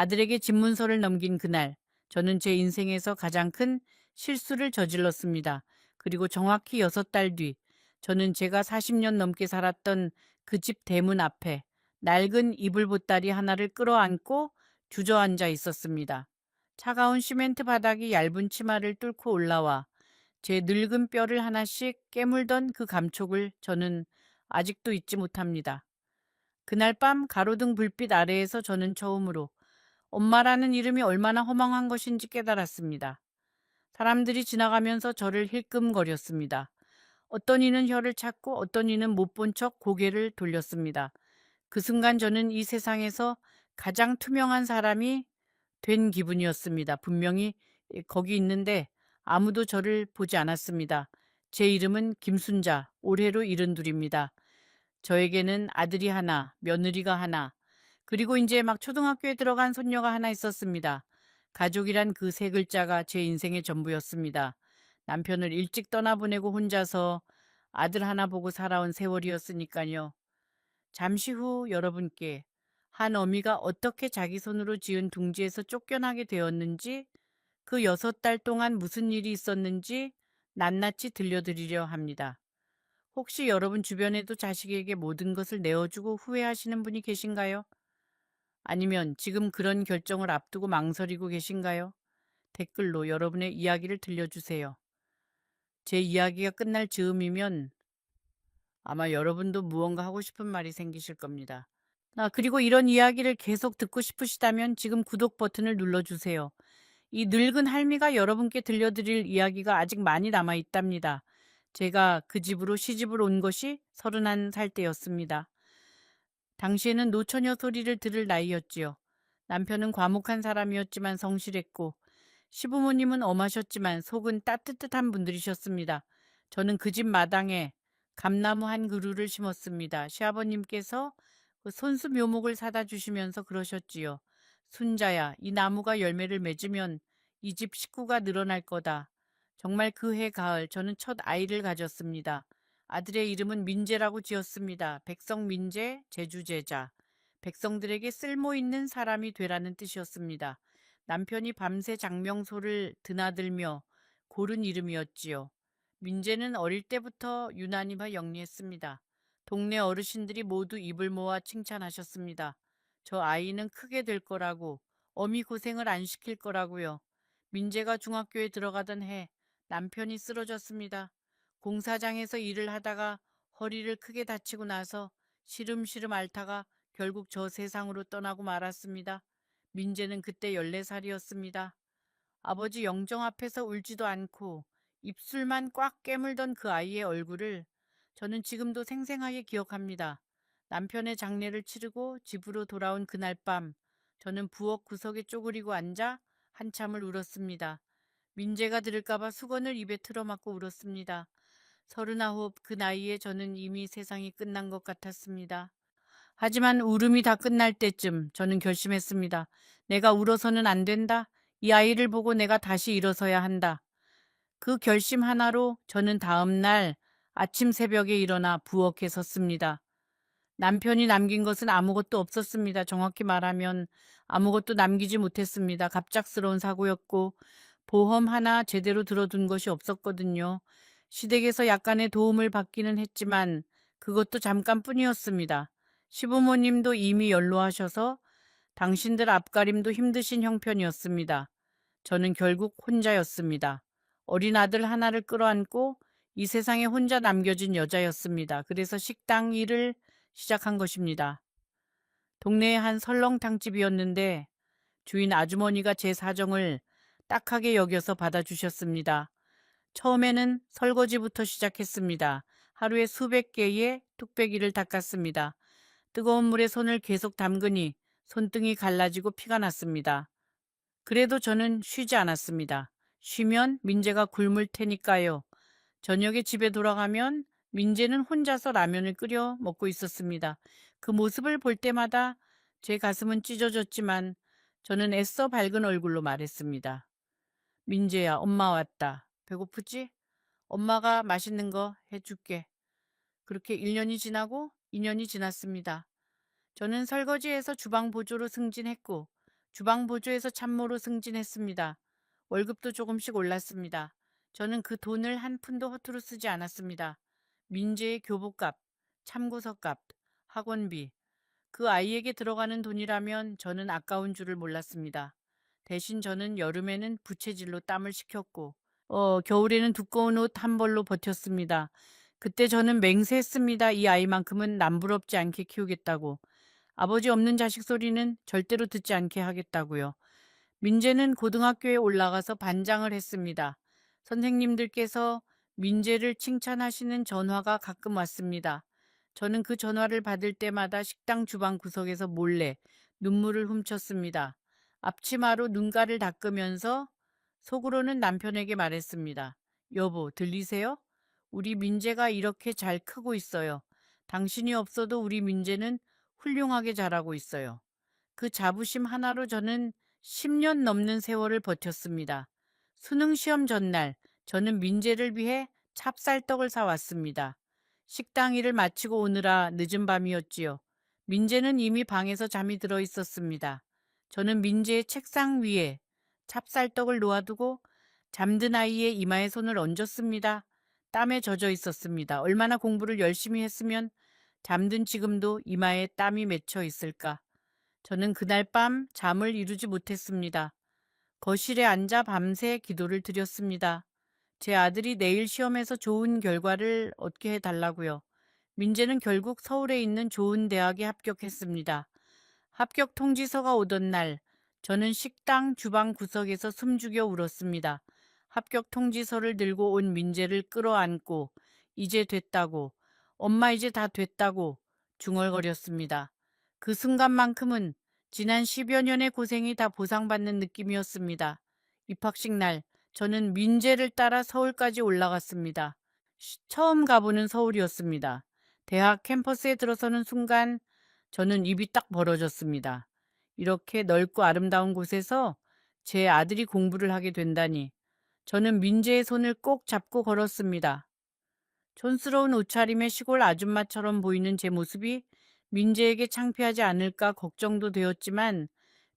아들에게 집문서를 넘긴 그날, 저는 제 인생에서 가장 큰 실수를 저질렀습니다. 그리고 정확히 6달 뒤, 저는 제가 40년 넘게 살았던 그 집 대문 앞에 낡은 이불 보따리 하나를 끌어안고 주저앉아 있었습니다. 차가운 시멘트 바닥이 얇은 치마를 뚫고 올라와 제 늙은 뼈를 하나씩 깨물던 그 감촉을 저는 아직도 잊지 못합니다. 그날 밤 가로등 불빛 아래에서 저는 처음으로 엄마라는 이름이 얼마나 허망한 것인지 깨달았습니다. 사람들이 지나가면서 저를 힐끔거렸습니다. 어떤 이는 혀를 찾고 어떤 이는 못 본 척 고개를 돌렸습니다. 그 순간 저는 이 세상에서 가장 투명한 사람이 된 기분이었습니다. 분명히 거기 있는데 아무도 저를 보지 않았습니다. 제 이름은 김순자, 올해로 72입니다. 저에게는 아들이 하나, 며느리가 하나, 그리고 이제 막 초등학교에 들어간 손녀가 하나 있었습니다. 가족이란 그 세 글자가 제 인생의 전부였습니다. 남편을 일찍 떠나보내고 혼자서 아들 하나 보고 살아온 세월이었으니까요. 잠시 후 여러분께 한 어미가 어떻게 자기 손으로 지은 둥지에서 쫓겨나게 되었는지, 그 6달 동안 무슨 일이 있었는지 낱낱이 들려드리려 합니다. 혹시 여러분 주변에도 자식에게 모든 것을 내어주고 후회하시는 분이 계신가요? 아니면 지금 그런 결정을 앞두고 망설이고 계신가요? 댓글로 여러분의 이야기를 들려주세요. 제 이야기가 끝날 즈음이면 아마 여러분도 무언가 하고 싶은 말이 생기실 겁니다. 그리고 이런 이야기를 계속 듣고 싶으시다면 지금 구독 버튼을 눌러주세요. 이 늙은 할미가 여러분께 들려드릴 이야기가 아직 많이 남아 있답니다. 제가 그 집으로 시집을 온 것이 31살 때였습니다. 당시에는 노처녀 소리를 들을 나이였지요. 남편은 과묵한 사람이었지만 성실했고, 시부모님은 엄하셨지만 속은 따뜻한 분들이셨습니다. 저는 그 집 마당에 감나무 한 그루를 심었습니다. 시아버님께서 그 손수 묘목을 사다 주시면서 그러셨지요. 순자야, 이 나무가 열매를 맺으면 이 집 식구가 늘어날 거다. 정말 그 해 가을 저는 첫 아이를 가졌습니다. 아들의 이름은 민재라고 지었습니다. 백성민재, 제주제자. 백성들에게 쓸모있는 사람이 되라는 뜻이었습니다. 남편이 밤새 장명소를 드나들며 고른 이름이었지요. 민재는 어릴 때부터 유난히만 영리했습니다. 동네 어르신들이 모두 입을 모아 칭찬하셨습니다. 저 아이는 크게 될 거라고, 어미 고생을 안 시킬 거라고요. 민재가 중학교에 들어가던 해 남편이 쓰러졌습니다. 공사장에서 일을 하다가 허리를 크게 다치고 나서 시름시름 앓다가 결국 저 세상으로 떠나고 말았습니다. 민재는 그때 14살이었습니다. 아버지 영정 앞에서 울지도 않고 입술만 꽉 깨물던 그 아이의 얼굴을 저는 지금도 생생하게 기억합니다. 남편의 장례를 치르고 집으로 돌아온 그날 밤, 저는 부엌 구석에 쪼그리고 앉아 한참을 울었습니다. 민재가 들을까봐 수건을 입에 틀어막고 울었습니다. 39, 그 나이에 저는 이미 세상이 끝난 것 같았습니다. 하지만 울음이 다 끝날 때쯤 저는 결심했습니다. 내가 울어서는 안 된다. 이 아이를 보고 내가 다시 일어서야 한다. 그 결심 하나로 저는 다음 날 아침 새벽에 일어나 부엌에 섰습니다. 남편이 남긴 것은 아무것도 없었습니다. 정확히 말하면 아무것도 남기지 못했습니다. 갑작스러운 사고였고 보험 하나 제대로 들어둔 것이 없었거든요. 시댁에서 약간의 도움을 받기는 했지만 그것도 잠깐뿐이었습니다. 시부모님도 이미 연로하셔서 당신들 앞가림도 힘드신 형편이었습니다. 저는 결국 혼자였습니다. 어린 아들 하나를 끌어안고 이 세상에 혼자 남겨진 여자였습니다. 그래서 식당 일을 시작한 것입니다. 동네의 한 설렁탕집이었는데 주인 아주머니가 제 사정을 딱하게 여겨서 받아주셨습니다. 처음에는 설거지부터 시작했습니다. 하루에 수백 개의 뚝배기를 닦았습니다. 뜨거운 물에 손을 계속 담그니 손등이 갈라지고 피가 났습니다. 그래도 저는 쉬지 않았습니다. 쉬면 민재가 굶을 테니까요. 저녁에 집에 돌아가면 민재는 혼자서 라면을 끓여 먹고 있었습니다. 그 모습을 볼 때마다 제 가슴은 찢어졌지만 저는 애써 밝은 얼굴로 말했습니다. 민재야, 엄마 왔다. 배고프지? 엄마가 맛있는 거 해줄게. 그렇게 1년이 지나고 2년이 지났습니다. 저는 설거지에서 주방 보조로 승진했고 주방 보조에서 참모로 승진했습니다. 월급도 조금씩 올랐습니다. 저는 그 돈을 한 푼도 허투루 쓰지 않았습니다. 민재의 교복값, 참고서값, 학원비, 그 아이에게 들어가는 돈이라면 저는 아까운 줄을 몰랐습니다. 대신 저는 여름에는 부채질로 땀을 식혔고, 겨울에는 두꺼운 옷 한 벌로 버텼습니다. 그때 저는 맹세했습니다. 이 아이만큼은 남부럽지 않게 키우겠다고. 아버지 없는 자식 소리는 절대로 듣지 않게 하겠다고요. 민재는 고등학교에 올라가서 반장을 했습니다. 선생님들께서 민재를 칭찬하시는 전화가 가끔 왔습니다. 저는 그 전화를 받을 때마다 식당 주방 구석에서 몰래 눈물을 훔쳤습니다. 앞치마로 눈가를 닦으면서 속으로는 남편에게 말했습니다. 여보, 들리세요? 우리 민재가 이렇게 잘 크고 있어요. 당신이 없어도 우리 민재는 훌륭하게 자라고 있어요. 그 자부심 하나로 저는 10년 넘는 세월을 버텼습니다. 수능 시험 전날 저는 민재를 위해 찹쌀떡을 사왔습니다. 식당 일을 마치고 오느라 늦은 밤이었지요. 민재는 이미 방에서 잠이 들어 있었습니다. 저는 민재의 책상 위에 찹쌀떡을 놓아두고 잠든 아이의 이마에 손을 얹었습니다. 땀에 젖어 있었습니다. 얼마나 공부를 열심히 했으면 잠든 지금도 이마에 땀이 맺혀 있을까. 저는 그날 밤 잠을 이루지 못했습니다. 거실에 앉아 밤새 기도를 드렸습니다. 제 아들이 내일 시험에서 좋은 결과를 얻게 해달라고요. 민재는 결국 서울에 있는 좋은 대학에 합격했습니다. 합격 통지서가 오던 날, 저는 식당 주방 구석에서 숨죽여 울었습니다. 합격 통지서를 들고 온 민재를 끌어안고, 이제 됐다고, 엄마 이제 다 됐다고 중얼거렸습니다. 그 순간만큼은 지난 10여 년의 고생이 다 보상받는 느낌이었습니다. 입학식 날, 저는 민재를 따라 서울까지 올라갔습니다. 처음 가보는 서울이었습니다. 대학 캠퍼스에 들어서는 순간 저는 입이 딱 벌어졌습니다. 이렇게 넓고 아름다운 곳에서 제 아들이 공부를 하게 된다니. 저는 민재의 손을 꼭 잡고 걸었습니다. 촌스러운 옷차림의 시골 아줌마처럼 보이는 제 모습이 민재에게 창피하지 않을까 걱정도 되었지만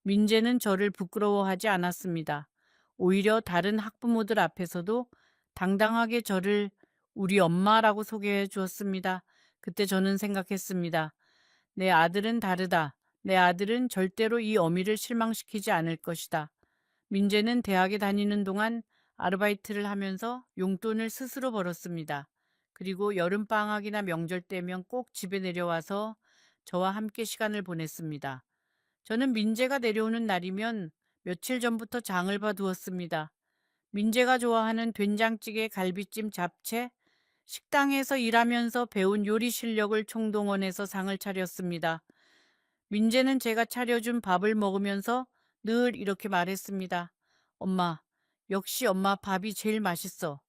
민재는 저를 부끄러워하지 않았습니다. 오히려 다른 학부모들 앞에서도 당당하게 저를 우리 엄마라고 소개해 주었습니다. 그때 저는 생각했습니다. 내 아들은 다르다. 내 아들은 절대로 이 어미를 실망시키지 않을 것이다. 민재는 대학에 다니는 동안 아르바이트를 하면서 용돈을 스스로 벌었습니다. 그리고 여름방학이나 명절 때면 꼭 집에 내려와서 저와 함께 시간을 보냈습니다. 저는 민재가 내려오는 날이면 며칠 전부터 장을 봐두었습니다. 민재가 좋아하는 된장찌개, 갈비찜, 잡채, 식당에서 일하면서 배운 요리 실력을 총동원해서 상을 차렸습니다. 민재는 제가 차려준 밥을 먹으면서 늘 이렇게 말했습니다. 엄마, 역시 엄마 밥이 제일 맛있어.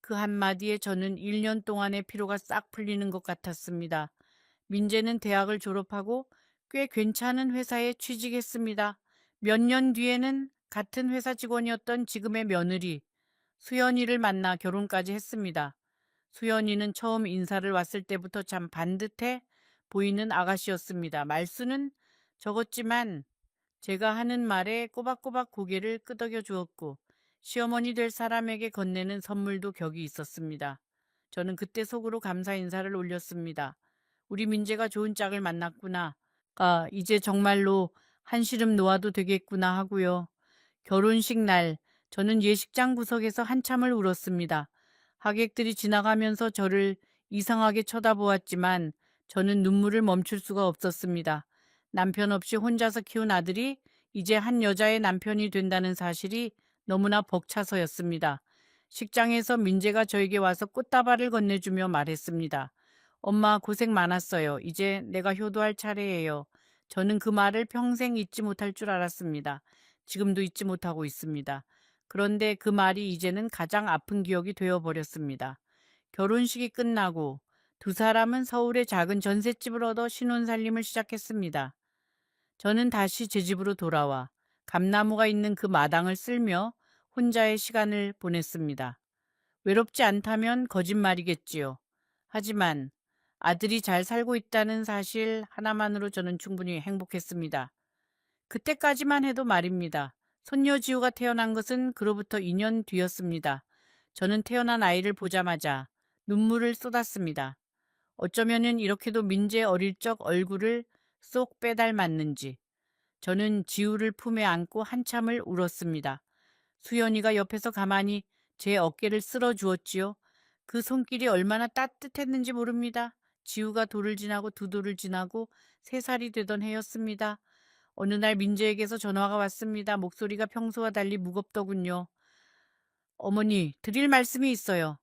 그 한마디에 저는 1년 동안의 피로가 싹 풀리는 것 같았습니다. 민재는 대학을 졸업하고 꽤 괜찮은 회사에 취직했습니다. 몇 년 뒤에는 같은 회사 직원이었던 지금의 며느리 수연이를 만나 결혼까지 했습니다. 수연이는 처음 인사를 왔을 때부터 참 반듯해 보이는 아가씨였습니다. 말수는 적었지만 제가 하는 말에 꼬박꼬박 고개를 끄덕여 주었고 시어머니 될 사람에게 건네는 선물도 격이 있었습니다. 저는 그때 속으로 감사 인사를 올렸습니다. 우리 민재가 좋은 짝을 만났구나. 이제 정말로 한시름 놓아도 되겠구나 하고요. 결혼식 날 저는 예식장 구석에서 한참을 울었습니다. 하객들이 지나가면서 저를 이상하게 쳐다보았지만 저는 눈물을 멈출 수가 없었습니다. 남편 없이 혼자서 키운 아들이 이제 한 여자의 남편이 된다는 사실이 너무나 벅차서였습니다. 식장에서 민재가 저에게 와서 꽃다발을 건네주며 말했습니다. 엄마 고생 많았어요. 이제 내가 효도할 차례예요. 저는 그 말을 평생 잊지 못할 줄 알았습니다. 지금도 잊지 못하고 있습니다. 그런데 그 말이 이제는 가장 아픈 기억이 되어버렸습니다. 결혼식이 끝나고 두 사람은 서울의 작은 전셋집을 얻어 신혼살림을 시작했습니다. 저는 다시 제 집으로 돌아와 감나무가 있는 그 마당을 쓸며 혼자의 시간을 보냈습니다. 외롭지 않다면 거짓말이겠지요. 하지만 아들이 잘 살고 있다는 사실 하나만으로 저는 충분히 행복했습니다. 그때까지만 해도 말입니다. 손녀 지우가 태어난 것은 그로부터 2년 뒤였습니다. 저는 태어난 아이를 보자마자 눈물을 쏟았습니다. 어쩌면은 이렇게도 민재 어릴 적 얼굴을 쏙 빼닮았는지 저는 지우를 품에 안고 한참을 울었습니다. 수연이가 옆에서 가만히 제 어깨를 쓸어 주었지요. 그 손길이 얼마나 따뜻했는지 모릅니다. 지우가 돌을 지나고 두 돌을 지나고 3살이 되던 해였습니다. 어느 날 민재에게서 전화가 왔습니다. 목소리가 평소와 달리 무겁더군요. 어머니, 드릴 말씀이 있어요.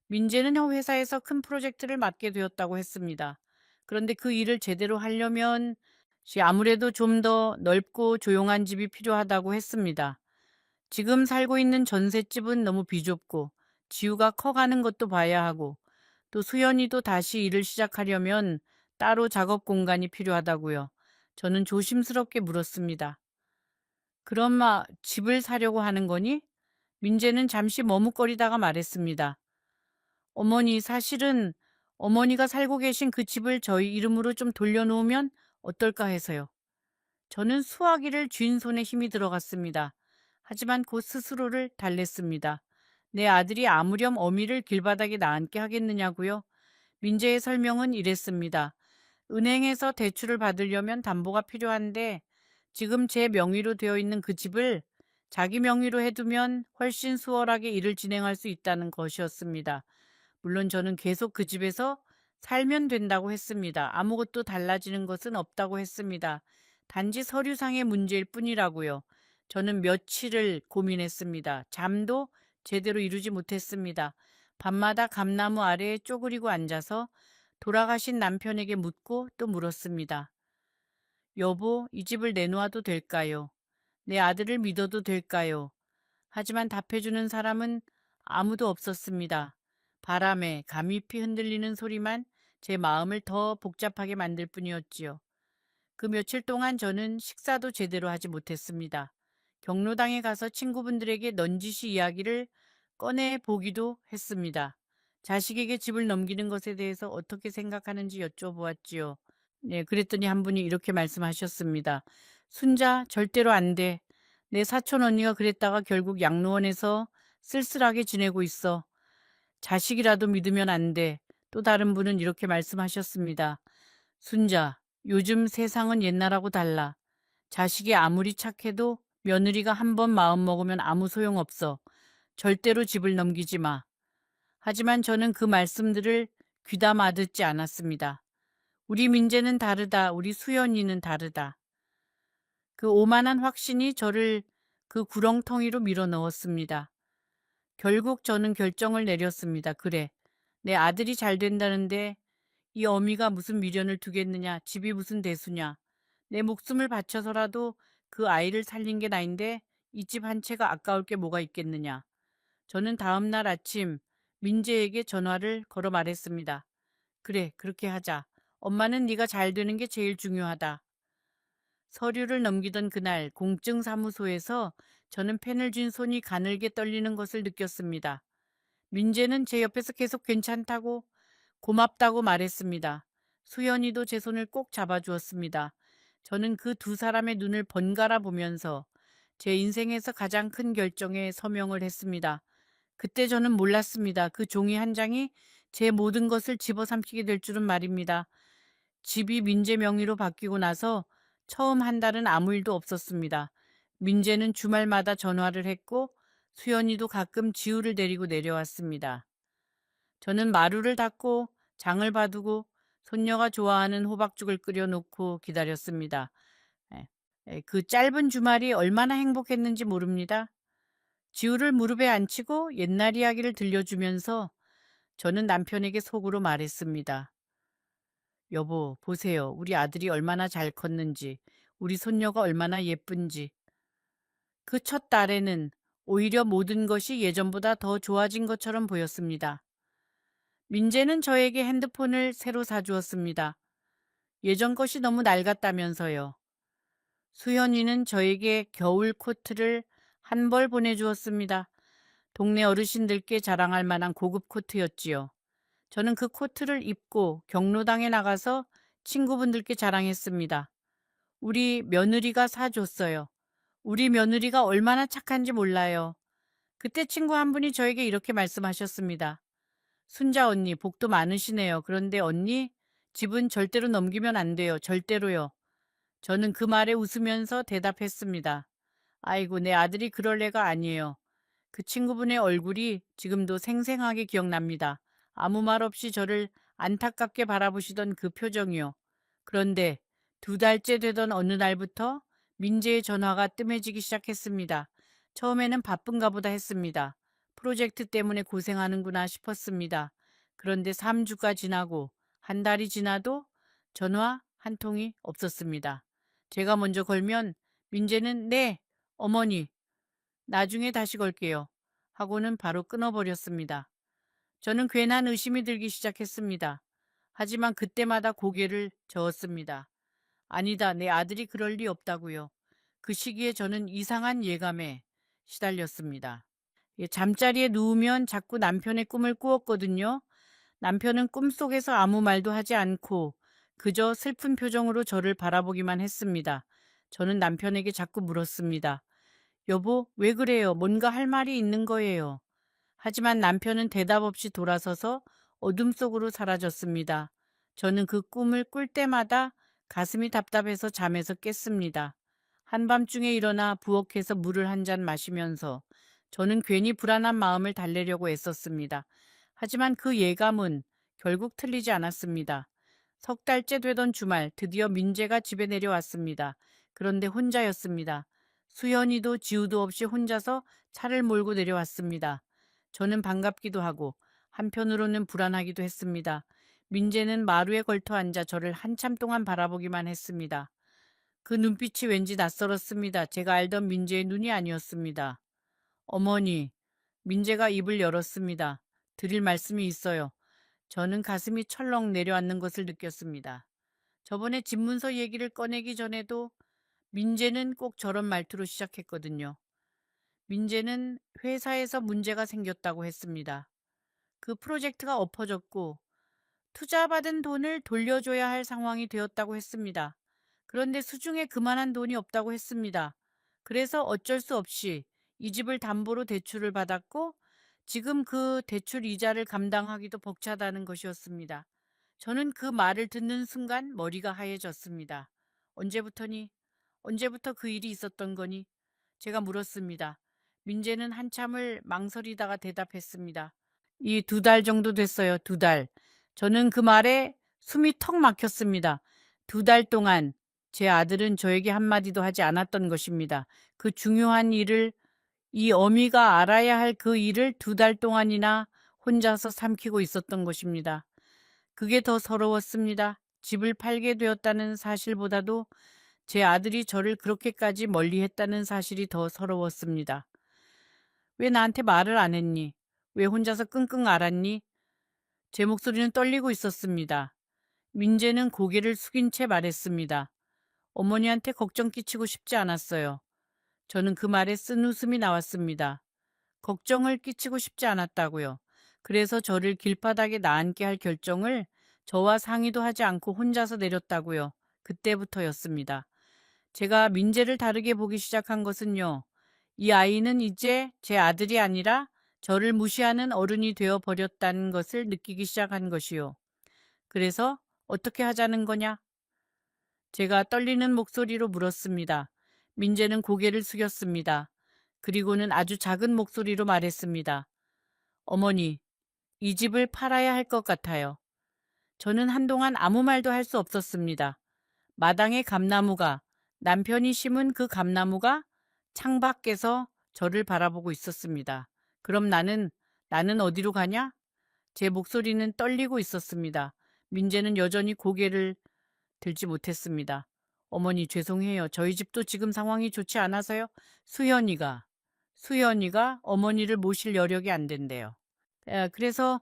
민재는 형 회사에서 큰 프로젝트를 맡게 되었다고 했습니다. 그런데 그 일을 제대로 하려면 아무래도 좀 더 넓고 조용한 집이 필요하다고 했습니다. 지금 살고 있는 전셋집은 너무 비좁고 지우가 커가는 것도 봐야 하고 또 수연이도 다시 일을 시작하려면 따로 작업 공간이 필요하다고요. 저는 조심스럽게 물었습니다. 그럼 집을 사려고 하는 거니? 민재는 잠시 머뭇거리다가 말했습니다. 어머니, 사실은 어머니가 살고 계신 그 집을 저희 이름으로 좀 돌려놓으면 어떨까 해서요. 저는 수화기를 쥔 손에 힘이 들어갔습니다. 하지만 곧 스스로를 달랬습니다. 내 아들이 아무렴 어미를 길바닥에 나앉게 하겠느냐고요. 민재의 설명은 이랬습니다. 은행에서 대출을 받으려면 담보가 필요한데 지금 제 명의로 되어 있는 그 집을 자기 명의로 해두면 훨씬 수월하게 일을 진행할 수 있다는 것이었습니다. 물론 저는 계속 그 집에서 살면 된다고 했습니다. 아무것도 달라지는 것은 없다고 했습니다. 단지 서류상의 문제일 뿐이라고요. 저는 며칠을 고민했습니다. 잠도 제대로 이루지 못했습니다. 밤마다 감나무 아래에 쪼그리고 앉아서 돌아가신 남편에게 묻고 또 물었습니다. 여보, 이 집을 내놓아도 될까요? 내 아들을 믿어도 될까요? 하지만 답해주는 사람은 아무도 없었습니다. 바람에 감잎이 흔들리는 소리만 제 마음을 더 복잡하게 만들 뿐이었지요. 그 며칠 동안 저는 식사도 제대로 하지 못했습니다. 경로당에 가서 친구분들에게 넌지시 이야기를 꺼내 보기도 했습니다. 자식에게 집을 넘기는 것에 대해서 어떻게 생각하는지 여쭤보았지요. 네, 그랬더니 한 분이 이렇게 말씀하셨습니다. 순자, 절대로 안 돼. 내 사촌 언니가 그랬다가 결국 양로원에서 쓸쓸하게 지내고 있어. 자식이라도 믿으면 안 돼. 또 다른 분은 이렇게 말씀하셨습니다. 순자, 요즘 세상은 옛날하고 달라. 자식이 아무리 착해도 며느리가 한 번 마음 먹으면 아무 소용없어. 절대로 집을 넘기지 마. 하지만 저는 그 말씀들을 귀담아 듣지 않았습니다. 우리 민재는 다르다. 우리 수연이는 다르다. 그 오만한 확신이 저를 그 구렁텅이로 밀어 넣었습니다. 결국 저는 결정을 내렸습니다. 그래, 내 아들이 잘 된다는데 이 어미가 무슨 미련을 두겠느냐, 집이 무슨 대수냐. 내 목숨을 바쳐서라도 그 아이를 살린 게 나인데 이 집 한 채가 아까울 게 뭐가 있겠느냐. 저는 다음 날 아침 민재에게 전화를 걸어 말했습니다. 그래, 그렇게 하자. 엄마는 네가 잘 되는 게 제일 중요하다. 서류를 넘기던 그날 공증사무소에서 저는 펜을 쥔 손이 가늘게 떨리는 것을 느꼈습니다. 민재는 제 옆에서 계속 괜찮다고 고맙다고 말했습니다. 수연이도 제 손을 꼭 잡아주었습니다. 저는 그 두 사람의 눈을 번갈아 보면서 제 인생에서 가장 큰 결정에 서명을 했습니다. 그때 저는 몰랐습니다. 그 종이 한 장이 제 모든 것을 집어삼키게 될 줄은 말입니다. 집이 민재 명의로 바뀌고 나서 처음 한 달은 아무 일도 없었습니다. 민재는 주말마다 전화를 했고 수연이도 가끔 지우를 데리고 내려왔습니다. 저는 마루를 닦고 장을 봐두고 손녀가 좋아하는 호박죽을 끓여놓고 기다렸습니다. 그 짧은 주말이 얼마나 행복했는지 모릅니다. 지우를 무릎에 앉히고 옛날 이야기를 들려주면서 저는 남편에게 속으로 말했습니다. 여보, 보세요. 우리 아들이 얼마나 잘 컸는지, 우리 손녀가 얼마나 예쁜지. 그 첫 달에는 오히려 모든 것이 예전보다 더 좋아진 것처럼 보였습니다. 민재는 저에게 핸드폰을 새로 사주었습니다. 예전 것이 너무 낡았다면서요. 수현이는 저에게 겨울 코트를 한 벌 보내주었습니다. 동네 어르신들께 자랑할 만한 고급 코트였지요. 저는 그 코트를 입고 경로당에 나가서 친구분들께 자랑했습니다. 우리 며느리가 사줬어요. 우리 며느리가 얼마나 착한지 몰라요. 그때 친구 한 분이 저에게 이렇게 말씀하셨습니다. 순자 언니, 복도 많으시네요. 그런데 언니, 집은 절대로 넘기면 안 돼요. 절대로요. 저는 그 말에 웃으면서 대답했습니다. 아이고, 내 아들이 그럴 애가 아니에요. 그 친구분의 얼굴이 지금도 생생하게 기억납니다. 아무 말 없이 저를 안타깝게 바라보시던 그 표정이요. 그런데 2달째 되던 어느 날부터 민재의 전화가 뜸해지기 시작했습니다. 처음에는 바쁜가 보다 했습니다. 프로젝트 때문에 고생하는구나 싶었습니다. 그런데 3주가 지나고 한 달이 지나도 전화 한 통이 없었습니다. 제가 먼저 걸면 민재는 네, 어머니, 나중에 다시 걸게요. 하고는 바로 끊어버렸습니다. 저는 괜한 의심이 들기 시작했습니다. 하지만 그때마다 고개를 저었습니다. 아니다, 내 아들이 그럴 리 없다고요. 그 시기에 저는 이상한 예감에 시달렸습니다. 잠자리에 누우면 자꾸 남편의 꿈을 꾸었거든요. 남편은 꿈속에서 아무 말도 하지 않고 그저 슬픈 표정으로 저를 바라보기만 했습니다. 저는 남편에게 자꾸 물었습니다. 여보, 왜 그래요? 뭔가 할 말이 있는 거예요. 하지만 남편은 대답 없이 돌아서서 어둠 속으로 사라졌습니다. 저는 그 꿈을 꿀 때마다 가슴이 답답해서 잠에서 깼습니다. 한밤중에 일어나 부엌에서 물을 한 잔 마시면서 저는 괜히 불안한 마음을 달래려고 애썼습니다. 하지만 그 예감은 결국 틀리지 않았습니다. 3달째 되던 주말 드디어 민재가 집에 내려왔습니다. 그런데 혼자였습니다. 수연이도 지우도 없이 혼자서 차를 몰고 내려왔습니다. 저는 반갑기도 하고 한편으로는 불안하기도 했습니다. 민재는 마루에 걸터 앉아 저를 한참 동안 바라보기만 했습니다. 그 눈빛이 왠지 낯설었습니다. 제가 알던 민재의 눈이 아니었습니다. 어머니, 민재가 입을 열었습니다. 드릴 말씀이 있어요. 저는 가슴이 철렁 내려앉는 것을 느꼈습니다. 저번에 집문서 얘기를 꺼내기 전에도 민재는 꼭 저런 말투로 시작했거든요. 민재는 회사에서 문제가 생겼다고 했습니다. 그 프로젝트가 엎어졌고 투자받은 돈을 돌려줘야 할 상황이 되었다고 했습니다. 그런데 수중에 그만한 돈이 없다고 했습니다. 그래서 어쩔 수 없이 이 집을 담보로 대출을 받았고 지금 그 대출 이자를 감당하기도 벅차다는 것이었습니다. 저는 그 말을 듣는 순간 머리가 하얘졌습니다. 언제부터니? 언제부터 그 일이 있었던 거니? 제가 물었습니다. 민재는 한참을 망설이다가 대답했습니다. 이 2달 정도 됐어요. 2달. 저는 그 말에 숨이 턱 막혔습니다. 2달 동안 제 아들은 저에게 한마디도 하지 않았던 것입니다. 그 중요한 일을 이 어미가 알아야 할 그 일을 2달 동안이나 혼자서 삼키고 있었던 것입니다. 그게 더 서러웠습니다. 집을 팔게 되었다는 사실보다도 제 아들이 저를 그렇게까지 멀리했다는 사실이 더 서러웠습니다. 왜 나한테 말을 안 했니? 왜 혼자서 끙끙 앓았니? 제 목소리는 떨리고 있었습니다. 민재는 고개를 숙인 채 말했습니다. 어머니한테 걱정 끼치고 싶지 않았어요. 저는 그 말에 쓴웃음이 나왔습니다. 걱정을 끼치고 싶지 않았다고요. 그래서 저를 길바닥에 나앉게 할 결정을 저와 상의도 하지 않고 혼자서 내렸다고요. 그때부터였습니다. 제가 민재를 다르게 보기 시작한 것은요. 이 아이는 이제 제 아들이 아니라 저를 무시하는 어른이 되어 버렸다는 것을 느끼기 시작한 것이요. 그래서 어떻게 하자는 거냐? 제가 떨리는 목소리로 물었습니다. 민재는 고개를 숙였습니다. 그리고는 아주 작은 목소리로 말했습니다. 어머니, 이 집을 팔아야 할 것 같아요. 저는 한동안 아무 말도 할 수 없었습니다. 마당의 감나무가, 남편이 심은 그 감나무가 창밖에서 저를 바라보고 있었습니다. 그럼 나는 어디로 가냐? 제 목소리는 떨리고 있었습니다. 민재는 여전히 고개를 들지 못했습니다. 어머니 죄송해요. 저희 집도 지금 상황이 좋지 않아서요. 수연이가 어머니를 모실 여력이 안 된대요. 그래서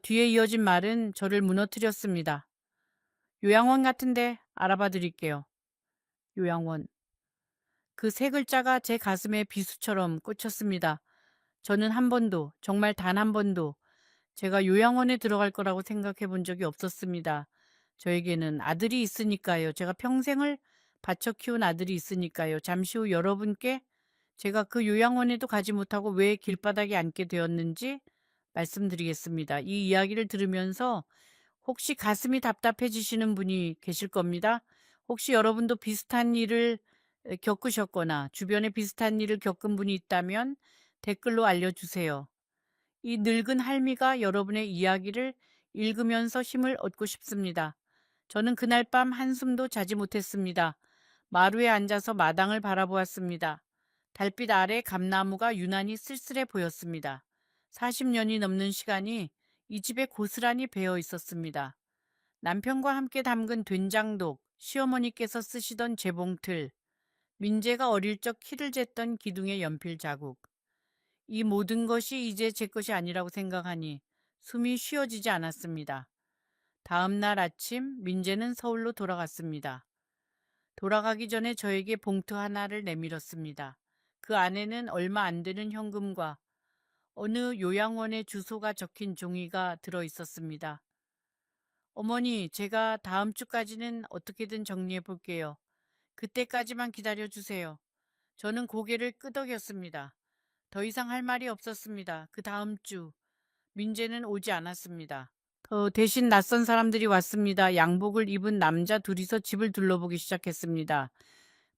뒤에 이어진 말은 저를 무너뜨렸습니다. 요양원 같은데 알아봐 드릴게요. 요양원. 그 세 글자가 제 가슴에 비수처럼 꽂혔습니다. 저는 한 번도, 정말 단 한 번도 제가 요양원에 들어갈 거라고 생각해 본 적이 없었습니다. 저에게는 아들이 있으니까요. 제가 평생을 바쳐 키운 아들이 있으니까요. 잠시 후 여러분께 제가 그 요양원에도 가지 못하고 왜 길바닥에 앉게 되었는지 말씀드리겠습니다. 이 이야기를 들으면서 혹시 가슴이 답답해지시는 분이 계실 겁니다. 혹시 여러분도 비슷한 일을 겪으셨거나 주변에 비슷한 일을 겪은 분이 있다면 댓글로 알려주세요. 이 늙은 할미가 여러분의 이야기를 읽으면서 힘을 얻고 싶습니다. 저는 그날 밤 한숨도 자지 못했습니다. 마루에 앉아서 마당을 바라보았습니다. 달빛 아래 감나무가 유난히 쓸쓸해 보였습니다. 40년이 넘는 시간이 이 집에 고스란히 배어 있었습니다. 남편과 함께 담근 된장독, 시어머니께서 쓰시던 재봉틀, 민재가 어릴 적 키를 쟀던 기둥의 연필 자국. 이 모든 것이 이제 제 것이 아니라고 생각하니 숨이 쉬어지지 않았습니다. 다음 날 아침 민재는 서울로 돌아갔습니다. 돌아가기 전에 저에게 봉투 하나를 내밀었습니다. 그 안에는 얼마 안 되는 현금과 어느 요양원의 주소가 적힌 종이가 들어 있었습니다. 어머니, 제가 다음 주까지는 어떻게든 정리해 볼게요. 그때까지만 기다려 주세요. 저는 고개를 끄덕였습니다. 더 이상 할 말이 없었습니다. 그 다음 주 민재는 오지 않았습니다. 대신 낯선 사람들이 왔습니다. 양복을 입은 남자 둘이서 집을 둘러보기 시작했습니다.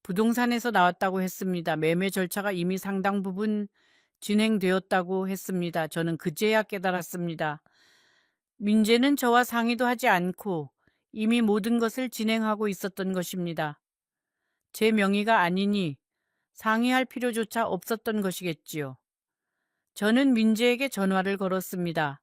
부동산에서 나왔다고 했습니다. 매매 절차가 이미 상당 부분 진행되었다고 했습니다. 저는 그제야 깨달았습니다. 민재는 저와 상의도 하지 않고 이미 모든 것을 진행하고 있었던 것입니다. 제 명의가 아니니 상의할 필요조차 없었던 것이겠지요. 저는 민재에게 전화를 걸었습니다.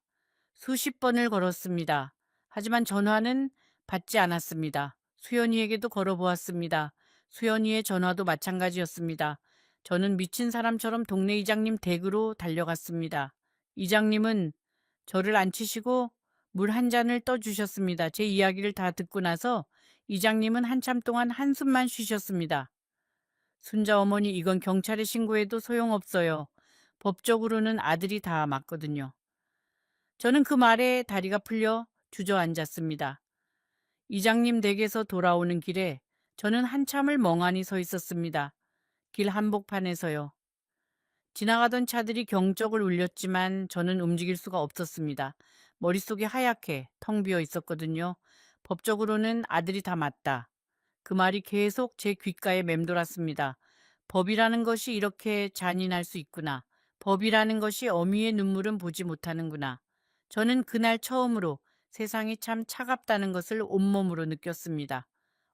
수십 번을 걸었습니다. 하지만 전화는 받지 않았습니다. 수연이에게도 걸어보았습니다. 수연이의 전화도 마찬가지였습니다. 저는 미친 사람처럼 동네 이장님 댁으로 달려갔습니다. 이장님은 저를 앉히시고 물 한 잔을 떠주셨습니다. 제 이야기를 다 듣고 나서 이장님은 한참 동안 한숨만 쉬셨습니다. 순자 어머니, 이건 경찰에 신고해도 소용없어요. 법적으로는 아들이 다 맞거든요. 저는 그 말에 다리가 풀려 주저앉았습니다. 이장님 댁에서 돌아오는 길에 저는 한참을 멍하니 서 있었습니다. 길 한복판에서요. 지나가던 차들이 경적을 울렸지만 저는 움직일 수가 없었습니다. 머릿속이 하얗게 텅 비어 있었거든요. 법적으로는 아들이 다 맞다. 그 말이 계속 제 귓가에 맴돌았습니다. 법이라는 것이 이렇게 잔인할 수 있구나. 법이라는 것이 어미의 눈물은 보지 못하는구나. 저는 그날 처음으로 세상이 참 차갑다는 것을 온몸으로 느꼈습니다.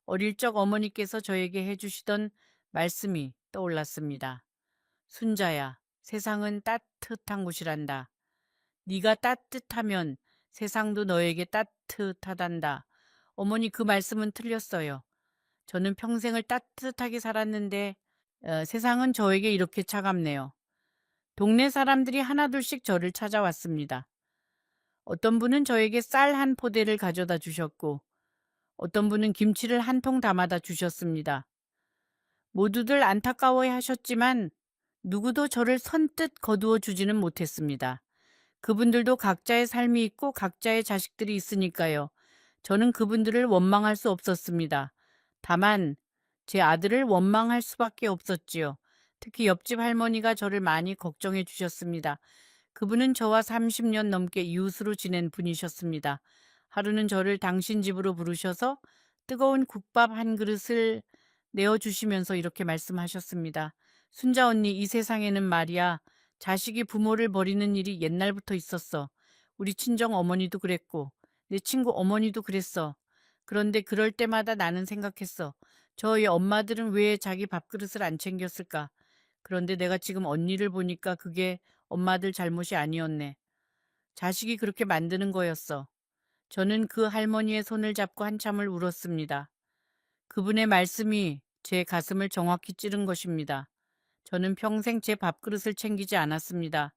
어릴 적 어머니께서 저에게 해주시던 말씀이 떠올랐습니다. 순자야, 세상은 따뜻한 곳이란다. 네가 따뜻하면 세상도 너에게 따뜻하단다. 어머니, 그 말씀은 틀렸어요. 저는 평생을 따뜻하게 살았는데 세상은 저에게 이렇게 차갑네요. 동네 사람들이 하나둘씩 저를 찾아왔습니다. 어떤 분은 저에게 쌀 한 포대를 가져다 주셨고 어떤 분은 김치를 한 통 담아다 주셨습니다. 모두들 안타까워해 하셨지만 누구도 저를 선뜻 거두어 주지는 못했습니다. 그분들도 각자의 삶이 있고 각자의 자식들이 있으니까요. 저는 그분들을 원망할 수 없었습니다. 다만 제 아들을 원망할 수밖에 없었지요. 특히 옆집 할머니가 저를 많이 걱정해 주셨습니다. 그분은 저와 30년 넘게 이웃으로 지낸 분이셨습니다. 하루는 저를 당신 집으로 부르셔서 뜨거운 국밥 한 그릇을 내어주시면서 이렇게 말씀하셨습니다. 순자 언니, 이 세상에는 말이야, 자식이 부모를 버리는 일이 옛날부터 있었어. 우리 친정 어머니도 그랬고 내 친구 어머니도 그랬어. 그런데 그럴 때마다 나는 생각했어. 저희 엄마들은 왜 자기 밥그릇을 안 챙겼을까? 그런데 내가 지금 언니를 보니까 그게 엄마들 잘못이 아니었네. 자식이 그렇게 만드는 거였어. 저는 그 할머니의 손을 잡고 한참을 울었습니다. 그분의 말씀이 제 가슴을 정확히 찌른 것입니다. 저는 평생 제 밥그릇을 챙기지 않았습니다.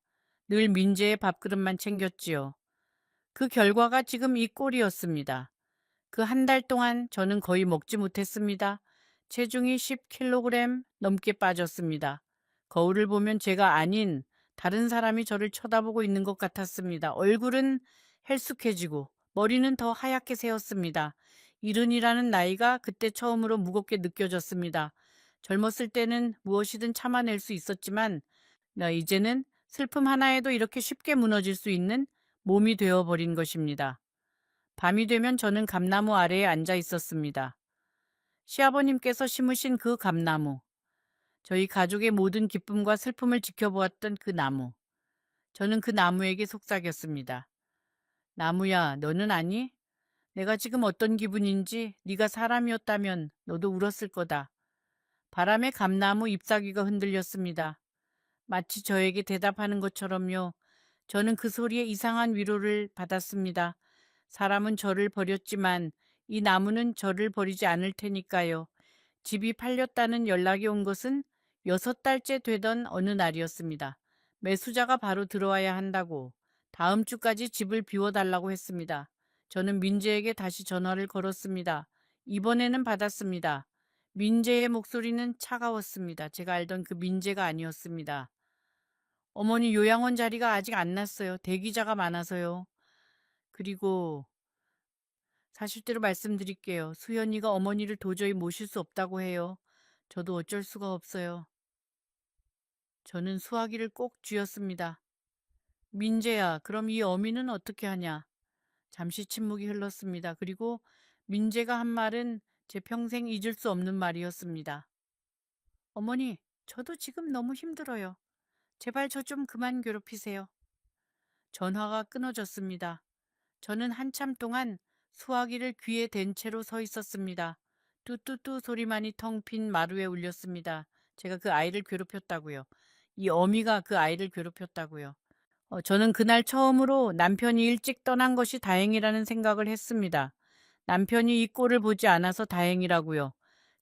늘 민재의 밥그릇만 챙겼지요. 그 결과가 지금 이 꼴이었습니다. 그 한 달 동안 저는 거의 먹지 못했습니다. 체중이 10kg 넘게 빠졌습니다. 거울을 보면 제가 아닌 다른 사람이 저를 쳐다보고 있는 것 같았습니다. 얼굴은 헬쑥해지고 머리는 더 하얗게 새었습니다. 이른이라는 나이가 그때 처음으로 무겁게 느껴졌습니다. 젊었을 때는 무엇이든 참아낼 수 있었지만 이제는 슬픔 하나에도 이렇게 쉽게 무너질 수 있는 몸이 되어버린 것입니다. 밤이 되면 저는 감나무 아래에 앉아 있었습니다. 시아버님께서 심으신 그 감나무, 저희 가족의 모든 기쁨과 슬픔을 지켜보았던 그 나무. 저는 그 나무에게 속삭였습니다. 나무야, 너는 아니? 내가 지금 어떤 기분인지 네가 사람이었다면 너도 울었을 거다. 바람에 감나무 잎사귀가 흔들렸습니다. 마치 저에게 대답하는 것처럼요. 저는 그 소리에 이상한 위로를 받았습니다. 사람은 저를 버렸지만 이 나무는 저를 버리지 않을 테니까요. 집이 팔렸다는 연락이 온 것은 6달째 되던 어느 날이었습니다. 매수자가 바로 들어와야 한다고 다음 주까지 집을 비워달라고 했습니다. 저는 민재에게 다시 전화를 걸었습니다. 이번에는 받았습니다. 민재의 목소리는 차가웠습니다. 제가 알던 그 민재가 아니었습니다. 어머니 요양원 자리가 아직 안 났어요. 대기자가 많아서요. 그리고 사실대로 말씀드릴게요. 수연이가 어머니를 도저히 모실 수 없다고 해요. 저도 어쩔 수가 없어요. 저는 수화기를 꼭 쥐었습니다. 민재야, 그럼 이 어미는 어떻게 하냐? 잠시 침묵이 흘렀습니다. 그리고 민재가 한 말은 제 평생 잊을 수 없는 말이었습니다. 어머니, 저도 지금 너무 힘들어요. 제발 저 좀 그만 괴롭히세요. 전화가 끊어졌습니다. 저는 한참 동안 수화기를 귀에 댄 채로 서 있었습니다. 뚜뚜뚜 소리만이 텅 빈 마루에 울렸습니다. 제가 그 아이를 괴롭혔다고요. 이 어미가 그 아이를 괴롭혔다고요. 저는 그날 처음으로 남편이 일찍 떠난 것이 다행이라는 생각을 했습니다. 남편이 이 꼴을 보지 않아서 다행이라고요.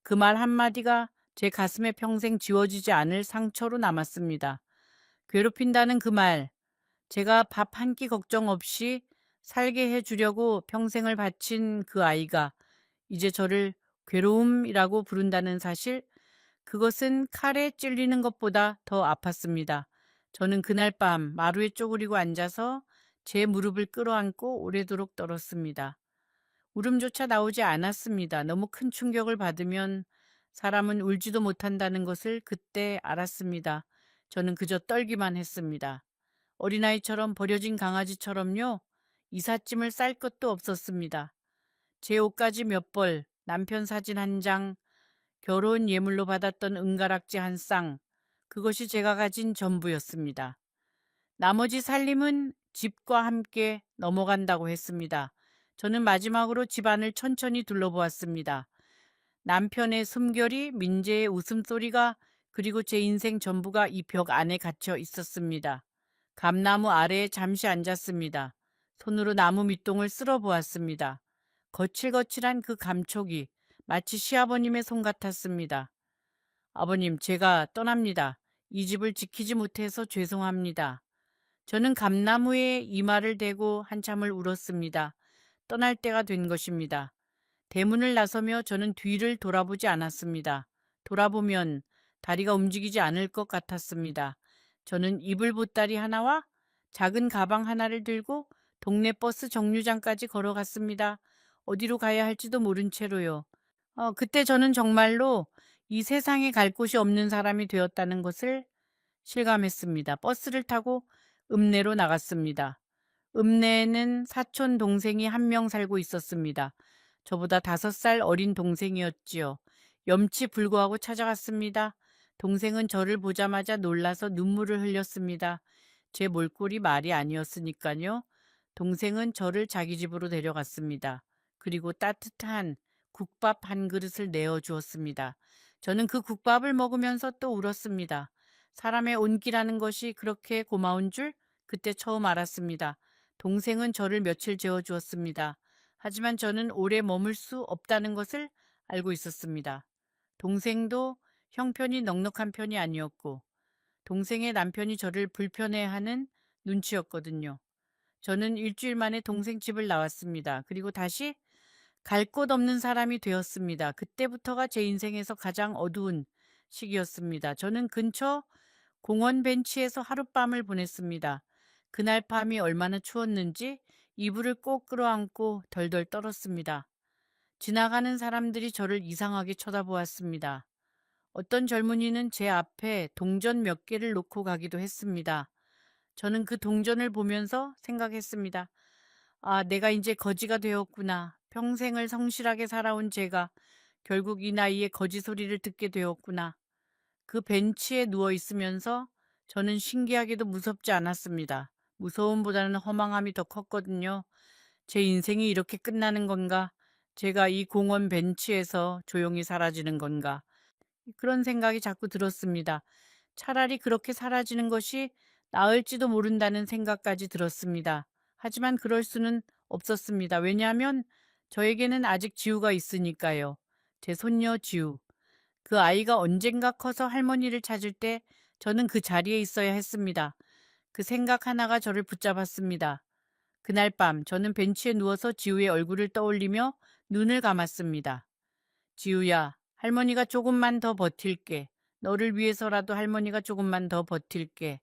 그 말 한마디가 제 가슴에 평생 지워지지 않을 상처로 남았습니다. 괴롭힌다는 그 말, 제가 밥 한 끼 걱정 없이 살게 해주려고 평생을 바친 그 아이가 이제 저를 괴로움이라고 부른다는 사실, 그것은 칼에 찔리는 것보다 더 아팠습니다. 저는 그날 밤 마루에 쪼그리고 앉아서 제 무릎을 끌어안고 오래도록 떨었습니다. 울음조차 나오지 않았습니다. 너무 큰 충격을 받으면 사람은 울지도 못한다는 것을 그때 알았습니다. 저는 그저 떨기만 했습니다. 어린아이처럼 버려진 강아지처럼요. 이삿짐을 쌀 것도 없었습니다. 제 옷가지 몇 벌, 남편 사진 한 장, 결혼 예물로 받았던 은가락지 한 쌍, 그것이 제가 가진 전부였습니다. 나머지 살림은 집과 함께 넘어간다고 했습니다. 저는 마지막으로 집안을 천천히 둘러보았습니다. 남편의 숨결이, 민재의 웃음소리가, 그리고 제 인생 전부가 이 벽 안에 갇혀 있었습니다. 감나무 아래에 잠시 앉았습니다. 손으로 나무 밑동을 쓸어 보았습니다. 거칠거칠한 그 감촉이 마치 시아버님의 손 같았습니다. 아버님, 제가 떠납니다. 이 집을 지키지 못해서 죄송합니다. 저는 감나무에 이마를 대고 한참을 울었습니다. 떠날 때가 된 것입니다. 대문을 나서며 저는 뒤를 돌아보지 않았습니다. 돌아보면 다리가 움직이지 않을 것 같았습니다. 저는 이불 보따리 하나와 작은 가방 하나를 들고 동네 버스 정류장까지 걸어갔습니다. 어디로 가야 할지도 모른 채로요. 그때 저는 정말로 이 세상에 갈 곳이 없는 사람이 되었다는 것을 실감했습니다. 버스를 타고 읍내로 나갔습니다. 읍내에는 사촌 동생이 한 명 살고 있었습니다. 저보다 5살 어린 동생이었지요. 염치 불구하고 찾아갔습니다. 동생은 저를 보자마자 놀라서 눈물을 흘렸습니다. 제 몰골이 말이 아니었으니까요. 동생은 저를 자기 집으로 데려갔습니다. 그리고 따뜻한 국밥 한 그릇을 내어주었습니다. 저는 그 국밥을 먹으면서 또 울었습니다. 사람의 온기라는 것이 그렇게 고마운 줄 그때 처음 알았습니다. 동생은 저를 며칠 재워주었습니다. 하지만 저는 오래 머물 수 없다는 것을 알고 있었습니다. 동생도 형편이 넉넉한 편이 아니었고 동생의 남편이 저를 불편해하는 눈치였거든요. 저는 일주일 만에 동생 집을 나왔습니다. 그리고 다시 갈 곳 없는 사람이 되었습니다. 그때부터가 제 인생에서 가장 어두운 시기였습니다. 저는 근처 공원 벤치에서 하룻밤을 보냈습니다. 그날 밤이 얼마나 추웠는지 이불을 꼭 끌어안고 덜덜 떨었습니다. 지나가는 사람들이 저를 이상하게 쳐다보았습니다. 어떤 젊은이는 제 앞에 동전 몇 개를 놓고 가기도 했습니다. 저는 그 동전을 보면서 생각했습니다. 아, 내가 이제 거지가 되었구나. 평생을 성실하게 살아온 제가 결국 이 나이에 거지 소리를 듣게 되었구나. 그 벤치에 누워 있으면서 저는 신기하게도 무섭지 않았습니다. 무서움보다는 허망함이 더 컸거든요. 제 인생이 이렇게 끝나는 건가? 제가 이 공원 벤치에서 조용히 사라지는 건가? 그런 생각이 자꾸 들었습니다. 차라리 그렇게 사라지는 것이 나을지도 모른다는 생각까지 들었습니다. 하지만 그럴 수는 없었습니다. 왜냐하면 저에게는 아직 지우가 있으니까요. 제 손녀 지우. 그 아이가 언젠가 커서 할머니를 찾을 때 저는 그 자리에 있어야 했습니다. 그 생각 하나가 저를 붙잡았습니다. 그날 밤 저는 벤치에 누워서 지우의 얼굴을 떠올리며 눈을 감았습니다. 지우야, 할머니가 조금만 더 버틸게. 너를 위해서라도 할머니가 조금만 더 버틸게.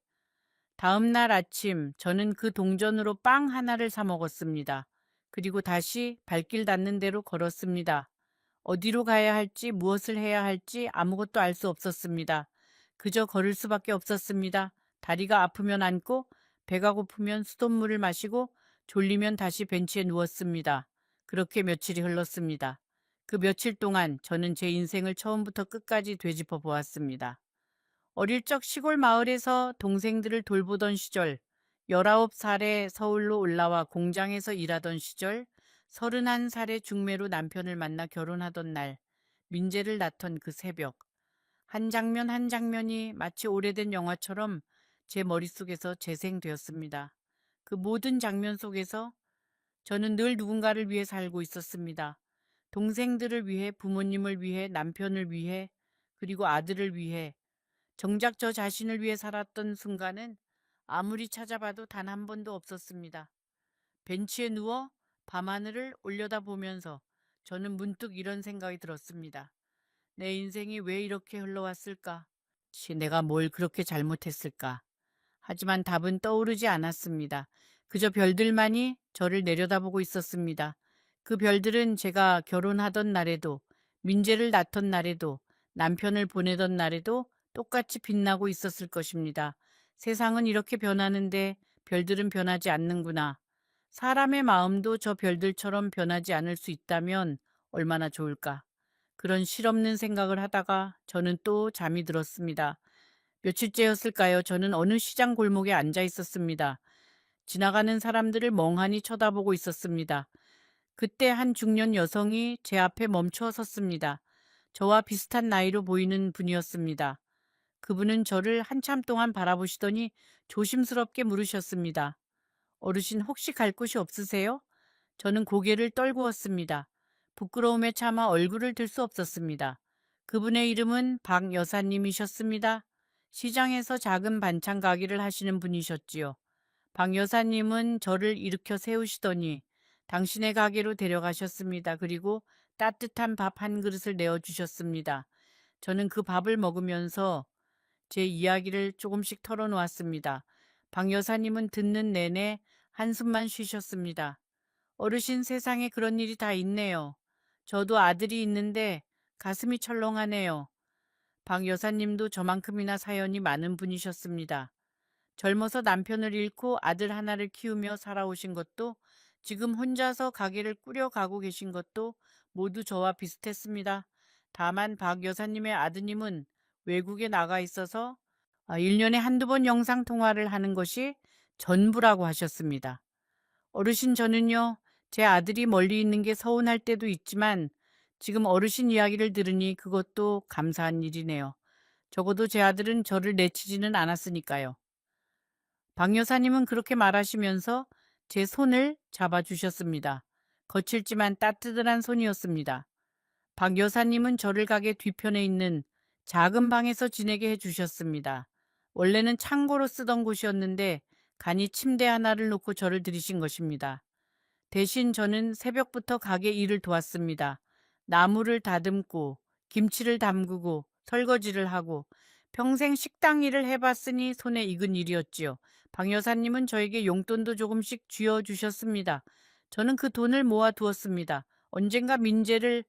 다음 날 아침 저는 그 동전으로 빵 하나를 사 먹었습니다. 그리고 다시 발길 닿는 대로 걸었습니다. 어디로 가야 할지 무엇을 해야 할지 아무것도 알 수 없었습니다. 그저 걸을 수밖에 없었습니다. 다리가 아프면 앉고 배가 고프면 수돗물을 마시고 졸리면 다시 벤치에 누웠습니다. 그렇게 며칠이 흘렀습니다. 그 며칠 동안 저는 제 인생을 처음부터 끝까지 되짚어 보았습니다. 어릴 적 시골 마을에서 동생들을 돌보던 시절, 19살에 서울로 올라와 공장에서 일하던 시절, 31살에 중매로 남편을 만나 결혼하던 날, 민재를 낳던 그 새벽, 한 장면 한 장면이 마치 오래된 영화처럼 제 머릿속에서 재생되었습니다. 그 모든 장면 속에서 저는 늘 누군가를 위해 살고 있었습니다. 동생들을 위해, 부모님을 위해, 남편을 위해, 그리고 아들을 위해, 정작 저 자신을 위해 살았던 순간은 아무리 찾아봐도 단 한 번도 없었습니다. 벤치에 누워 밤하늘을 올려다보면서 저는 문득 이런 생각이 들었습니다. 내 인생이 왜 이렇게 흘러왔을까? 내가 뭘 그렇게 잘못했을까? 하지만 답은 떠오르지 않았습니다. 그저 별들만이 저를 내려다보고 있었습니다. 그 별들은 제가 결혼하던 날에도, 민재를 낳던 날에도, 남편을 보내던 날에도 똑같이 빛나고 있었을 것입니다. 세상은 이렇게 변하는데 별들은 변하지 않는구나. 사람의 마음도 저 별들처럼 변하지 않을 수 있다면 얼마나 좋을까. 그런 실없는 생각을 하다가 저는 또 잠이 들었습니다. 며칠째였을까요? 저는 어느 시장 골목에 앉아 있었습니다. 지나가는 사람들을 멍하니 쳐다보고 있었습니다. 그때 한 중년 여성이 제 앞에 멈춰 섰습니다. 저와 비슷한 나이로 보이는 분이었습니다. 그분은 저를 한참 동안 바라보시더니 조심스럽게 물으셨습니다. 어르신 혹시 갈 곳이 없으세요? 저는 고개를 떨구었습니다. 부끄러움에 차마 얼굴을 들 수 없었습니다. 그분의 이름은 박 여사님이셨습니다. 시장에서 작은 반찬 가게를 하시는 분이셨지요. 박 여사님은 저를 일으켜 세우시더니 당신의 가게로 데려가셨습니다. 그리고 따뜻한 밥 한 그릇을 내어주셨습니다. 저는 그 밥을 먹으면서 제 이야기를 조금씩 털어놓았습니다. 박 여사님은 듣는 내내 한숨만 쉬셨습니다. 어르신, 세상에 그런 일이 다 있네요. 저도 아들이 있는데 가슴이 철렁하네요. 박 여사님도 저만큼이나 사연이 많은 분이셨습니다. 젊어서 남편을 잃고 아들 하나를 키우며 살아오신 것도, 지금 혼자서 가게를 꾸려가고 계신 것도 모두 저와 비슷했습니다. 다만 박 여사님의 아드님은 외국에 나가 있어서 1년에 한두 번 영상 통화를 하는 것이 전부라고 하셨습니다. 어르신, 저는요, 제 아들이 멀리 있는 게 서운할 때도 있지만 지금 어르신 이야기를 들으니 그것도 감사한 일이네요. 적어도 제 아들은 저를 내치지는 않았으니까요. 박 여사님은 그렇게 말하시면서 제 손을 잡아주셨습니다. 거칠지만 따뜻한 손이었습니다. 박 여사님은 저를 가게 뒤편에 있는 작은 방에서 지내게 해주셨습니다. 원래는 창고로 쓰던 곳이었는데 간이 침대 하나를 놓고 저를 들이신 것입니다. 대신 저는 새벽부터 가게 일을 도왔습니다. 나무를 다듬고 김치를 담그고 설거지를 하고 평생 식당 일을 해봤으니 손에 익은 일이었지요. 박 여사님은 저에게 용돈도 조금씩 쥐어주셨습니다. 저는 그 돈을 모아두었습니다. 언젠가 민재를,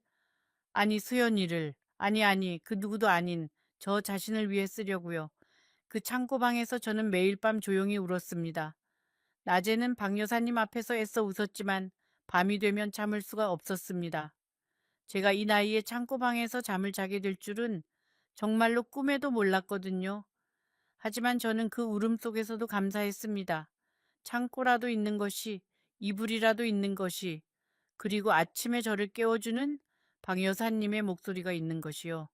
아니 수연이를, 아니 그 누구도 아닌 저 자신을 위해 쓰려고요. 그 창고방에서 저는 매일 밤 조용히 울었습니다. 낮에는 박 여사님 앞에서 애써 웃었지만 밤이 되면 참을 수가 없었습니다. 제가 이 나이에 창고방에서 잠을 자게 될 줄은 정말로 꿈에도 몰랐거든요. 하지만 저는 그 울음 속에서도 감사했습니다. 창고라도 있는 것이, 이불이라도 있는 것이, 그리고 아침에 저를 깨워주는 박 여사님의 목소리가 있는 것이요.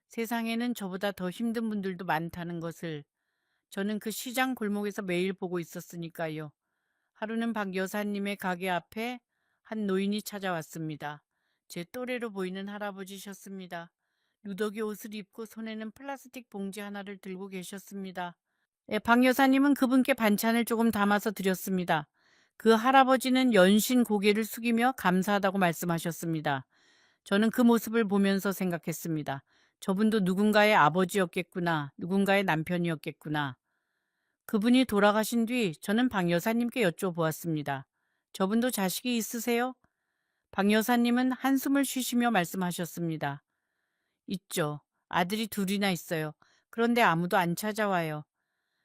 세상에는 저보다 더 힘든 분들도 많다는 것을 저는 그 시장 골목에서 매일 보고 있었으니까요. 하루는 박 여사님의 가게 앞에 한 노인이 찾아왔습니다. 제 또래로 보이는 할아버지셨습니다. 누더기 옷을 입고 손에는 플라스틱 봉지 하나를 들고 계셨습니다. 예, 박 여사님은 그분께 반찬을 조금 담아서 드렸습니다. 그 할아버지는 연신 고개를 숙이며 감사하다고 말씀하셨습니다. 저는 그 모습을 보면서 생각했습니다. 저분도 누군가의 아버지였겠구나, 누군가의 남편이었겠구나. 그분이 돌아가신 뒤 저는 박 여사님께 여쭤보았습니다. 저분도 자식이 있으세요? 박 여사님은 한숨을 쉬시며 말씀하셨습니다. 있죠. 아들이 둘이나 있어요. 그런데 아무도 안 찾아와요.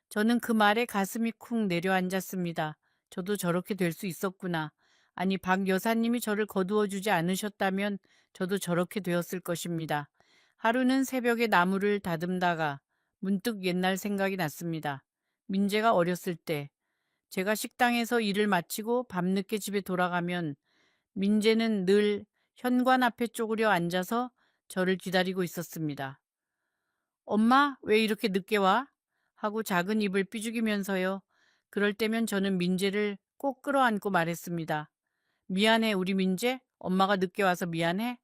저는 그 말에 가슴이 쿵 내려앉았습니다. 저도 저렇게 될 수 있었구나. 아니, 박 여사님이 저를 거두어 주지 않으셨다면 저도 저렇게 되었을 것입니다. 하루는 새벽에 나무를 다듬다가 문득 옛날 생각이 났습니다. 민재가 어렸을 때 제가 식당에서 일을 마치고 밤늦게 집에 돌아가면 민재는 늘 현관 앞에 쪼그려 앉아서 저를 기다리고 있었습니다. 엄마, 왜 이렇게 늦게 와? 하고 작은 입을 삐죽이면서요. 그럴 때면 저는 민재를 꼭 끌어안고 말했습니다. 미안해, 우리 민재? 엄마가 늦게 와서 미안해?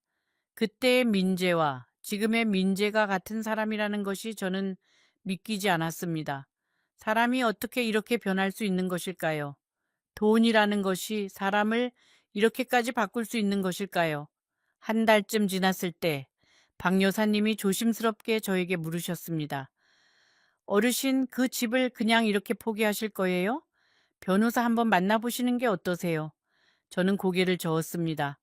그때의 민재와 지금의 민재가 같은 사람이라는 것이 저는 믿기지 않았습니다. 사람이 어떻게 이렇게 변할 수 있는 것일까요? 돈이라는 것이 사람을 이렇게까지 바꿀 수 있는 것일까요? 한 달쯤 지났을 때 박 여사님이 조심스럽게 저에게 물으셨습니다. 어르신, 그 집을 그냥 이렇게 포기하실 거예요? 변호사 한번 만나보시는 게 어떠세요? 저는 고개를 저었습니다.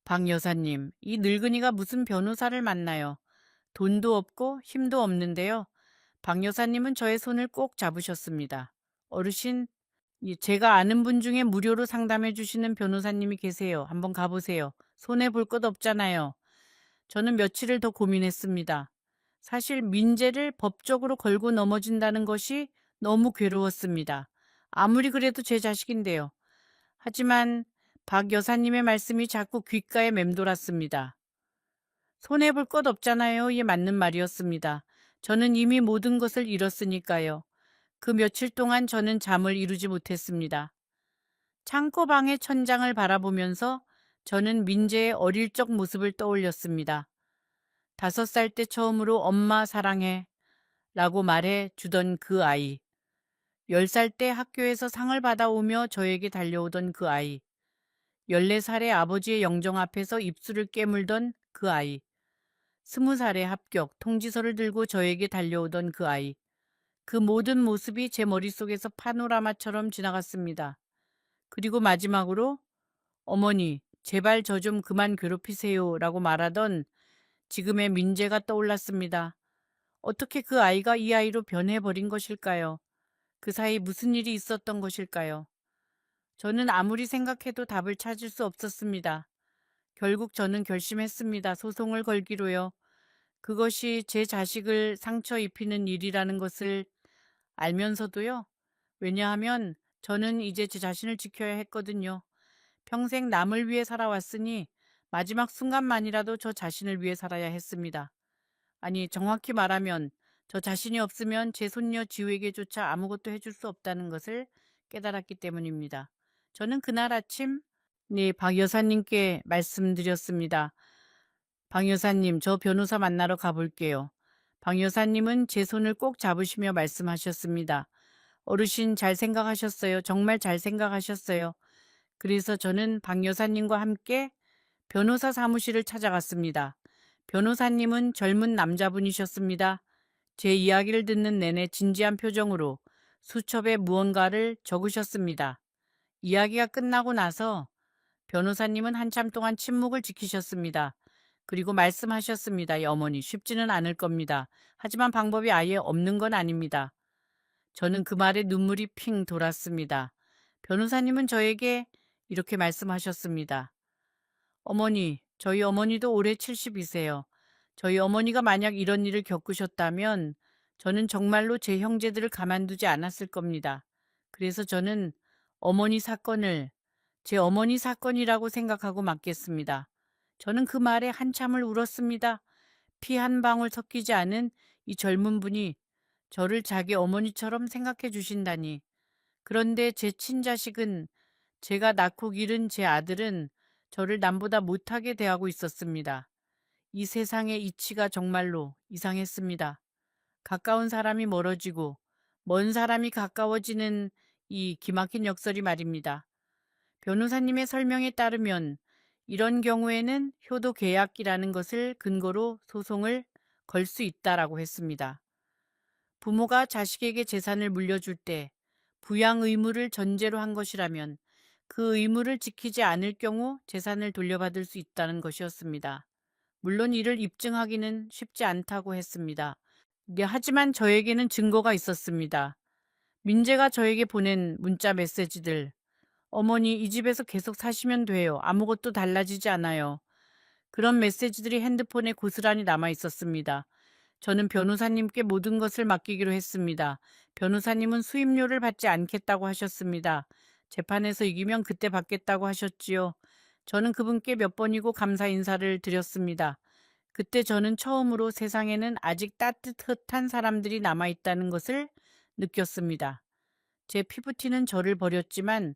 박 여사님, 이 늙은이가 무슨 변호사를 만나요? 돈도 없고 힘도 없는데요. 박 여사님은 저의 손을 꼭 잡으셨습니다. 어르신, 제가 아는 분 중에 무료로 상담해 주시는 변호사님이 계세요. 한번 가보세요. 손해 볼 것 없잖아요. 저는 며칠을 더 고민했습니다. 사실 민재를 법적으로 걸고 넘어진다는 것이 너무 괴로웠습니다. 아무리 그래도 제 자식인데요. 하지만 박 여사님의 말씀이 자꾸 귓가에 맴돌았습니다. 손해볼 것 없잖아요. 이 맞는 말이었습니다. 저는 이미 모든 것을 잃었으니까요. 그 며칠 동안 저는 잠을 이루지 못했습니다. 창고방의 천장을 바라보면서 저는 민재의 어릴 적 모습을 떠올렸습니다. 5살 때 처음으로 엄마 사랑해 라고 말해 주던 그 아이. 10살 때 학교에서 상을 받아오며 저에게 달려오던 그 아이. 14살에 아버지의 영정 앞에서 입술을 깨물던 그 아이. 20살에 합격 통지서를 들고 저에게 달려오던 그 아이. 그 모든 모습이 제 머릿속에서 파노라마처럼 지나갔습니다. 그리고 마지막으로 어머니, 제발 저 좀 그만 괴롭히세요 라고 말하던 지금의 민재가 떠올랐습니다. 어떻게 그 아이가 이 아이로 변해버린 것일까요? 그 사이 무슨 일이 있었던 것일까요? 저는 아무리 생각해도 답을 찾을 수 없었습니다. 결국 저는 결심했습니다. 소송을 걸기로요. 그것이 제 자식을 상처 입히는 일이라는 것을 알면서도요. 왜냐하면 저는 이제 제 자신을 지켜야 했거든요. 평생 남을 위해 살아왔으니 마지막 순간만이라도 저 자신을 위해 살아야 했습니다. 아니, 정확히 말하면 저 자신이 없으면 제 손녀 지우에게조차 아무것도 해줄 수 없다는 것을 깨달았기 때문입니다. 저는 그날 아침 네, 박 여사님께 말씀드렸습니다. 박 여사님, 저 변호사 만나러 가볼게요. 박 여사님은 제 손을 꼭 잡으시며 말씀하셨습니다. 어르신 잘 생각하셨어요. 정말 잘 생각하셨어요. 그래서 저는 박 여사님과 함께 변호사 사무실을 찾아갔습니다. 변호사님은 젊은 남자분이셨습니다. 제 이야기를 듣는 내내 진지한 표정으로 수첩에 무언가를 적으셨습니다. 이야기가 끝나고 나서 변호사님은 한참 동안 침묵을 지키셨습니다. 그리고 말씀하셨습니다. 어머니, 쉽지는 않을 겁니다. 하지만 방법이 아예 없는 건 아닙니다. 저는 그 말에 눈물이 핑 돌았습니다. 변호사님은 저에게 이렇게 말씀하셨습니다. 어머니, 저희 어머니도 올해 70이세요. 저희 어머니가 만약 이런 일을 겪으셨다면 저는 정말로 제 형제들을 가만두지 않았을 겁니다. 그래서 저는 어머니 사건을 제 어머니 사건이라고 생각하고 맡겠습니다. 저는 그 말에 한참을 울었습니다. 피 한 방울 섞이지 않은 이 젊은 분이 저를 자기 어머니처럼 생각해 주신다니. 그런데 제 친자식은, 제가 낳고 기른 제 아들은 저를 남보다 못하게 대하고 있었습니다. 이 세상의 이치가 정말로 이상했습니다. 가까운 사람이 멀어지고 먼 사람이 가까워지는 이 기막힌 역설이 말입니다. 변호사님의 설명에 따르면 이런 경우에는 효도 계약이라는 것을 근거로 소송을 걸 수 있다라고 했습니다. 부모가 자식에게 재산을 물려줄 때 부양 의무를 전제로 한 것이라면 그 의무를 지키지 않을 경우 재산을 돌려받을 수 있다는 것이었습니다. 물론 이를 입증하기는 쉽지 않다고 했습니다. 네, 하지만 저에게는 증거가 있었습니다. 민재가 저에게 보낸 문자 메시지들. 어머니, 이 집에서 계속 사시면 돼요. 아무것도 달라지지 않아요. 그런 메시지들이 핸드폰에 고스란히 남아 있었습니다. 저는 변호사님께 모든 것을 맡기기로 했습니다. 변호사님은 수임료를 받지 않겠다고 하셨습니다. 재판에서 이기면 그때 받겠다고 하셨지요. 저는 그분께 몇 번이고 감사 인사를 드렸습니다. 그때 저는 처음으로 세상에는 아직 따뜻한 사람들이 남아있다는 것을 느꼈습니다. 제 피부티는 저를 버렸지만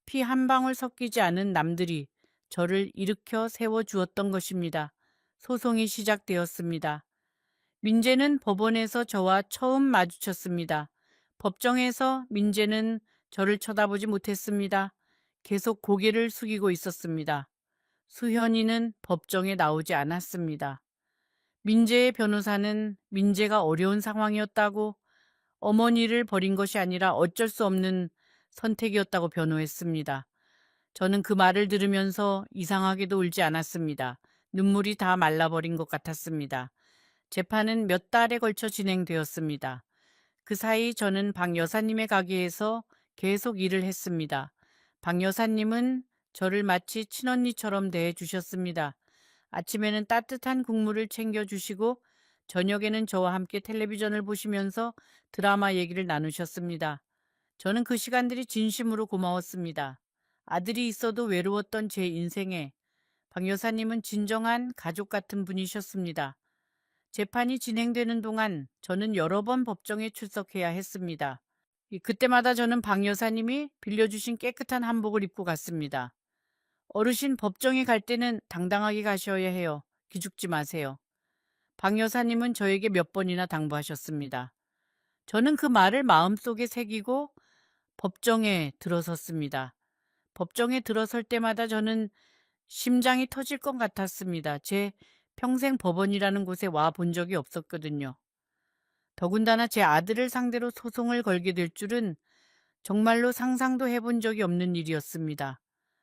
피 한 방울 섞이지 않은 남들이 저를 일으켜 세워주었던 것입니다. 소송이 시작되었습니다. 민재는 법원에서 저와 처음 마주쳤습니다. 법정에서 민재는 저를 쳐다보지 못했습니다. 계속 고개를 숙이고 있었습니다. 수현이는 법정에 나오지 않았습니다. 민재의 변호사는 민재가 어려운 상황이었다고, 어머니를 버린 것이 아니라 어쩔 수 없는 선택이었다고 변호했습니다. 저는 그 말을 들으면서 이상하게도 울지 않았습니다. 눈물이 다 말라버린 것 같았습니다. 재판은 몇 달에 걸쳐 진행되었습니다. 그 사이 저는 박 여사님의 가게에서 계속 일을 했습니다. 박 여사님은 저를 마치 친언니처럼 대해 주셨습니다. 아침에는 따뜻한 국물을 챙겨주시고 저녁에는 저와 함께 텔레비전을 보시면서 드라마 얘기를 나누셨습니다. 저는 그 시간들이 진심으로 고마웠습니다. 아들이 있어도 외로웠던 제 인생에 박 여사님은 진정한 가족 같은 분이셨습니다. 재판이 진행되는 동안 저는 여러 번 법정에 출석해야 했습니다. 그때마다 저는 박 여사님이 빌려주신 깨끗한 한복을 입고 갔습니다. 어르신, 법정에 갈 때는 당당하게 가셔야 해요. 기죽지 마세요. 박 여사님은 저에게 몇 번이나 당부하셨습니다. 저는 그 말을 마음속에 새기고 법정에 들어섰습니다. 법정에 들어설 때마다 저는 심장이 터질 것 같았습니다. 제 평생 법원이라는 곳에 와 본 적이 없었거든요. 더군다나 제 아들을 상대로 소송을 걸게 될 줄은 정말로 상상도 해본 적이 없는 일이었습니다.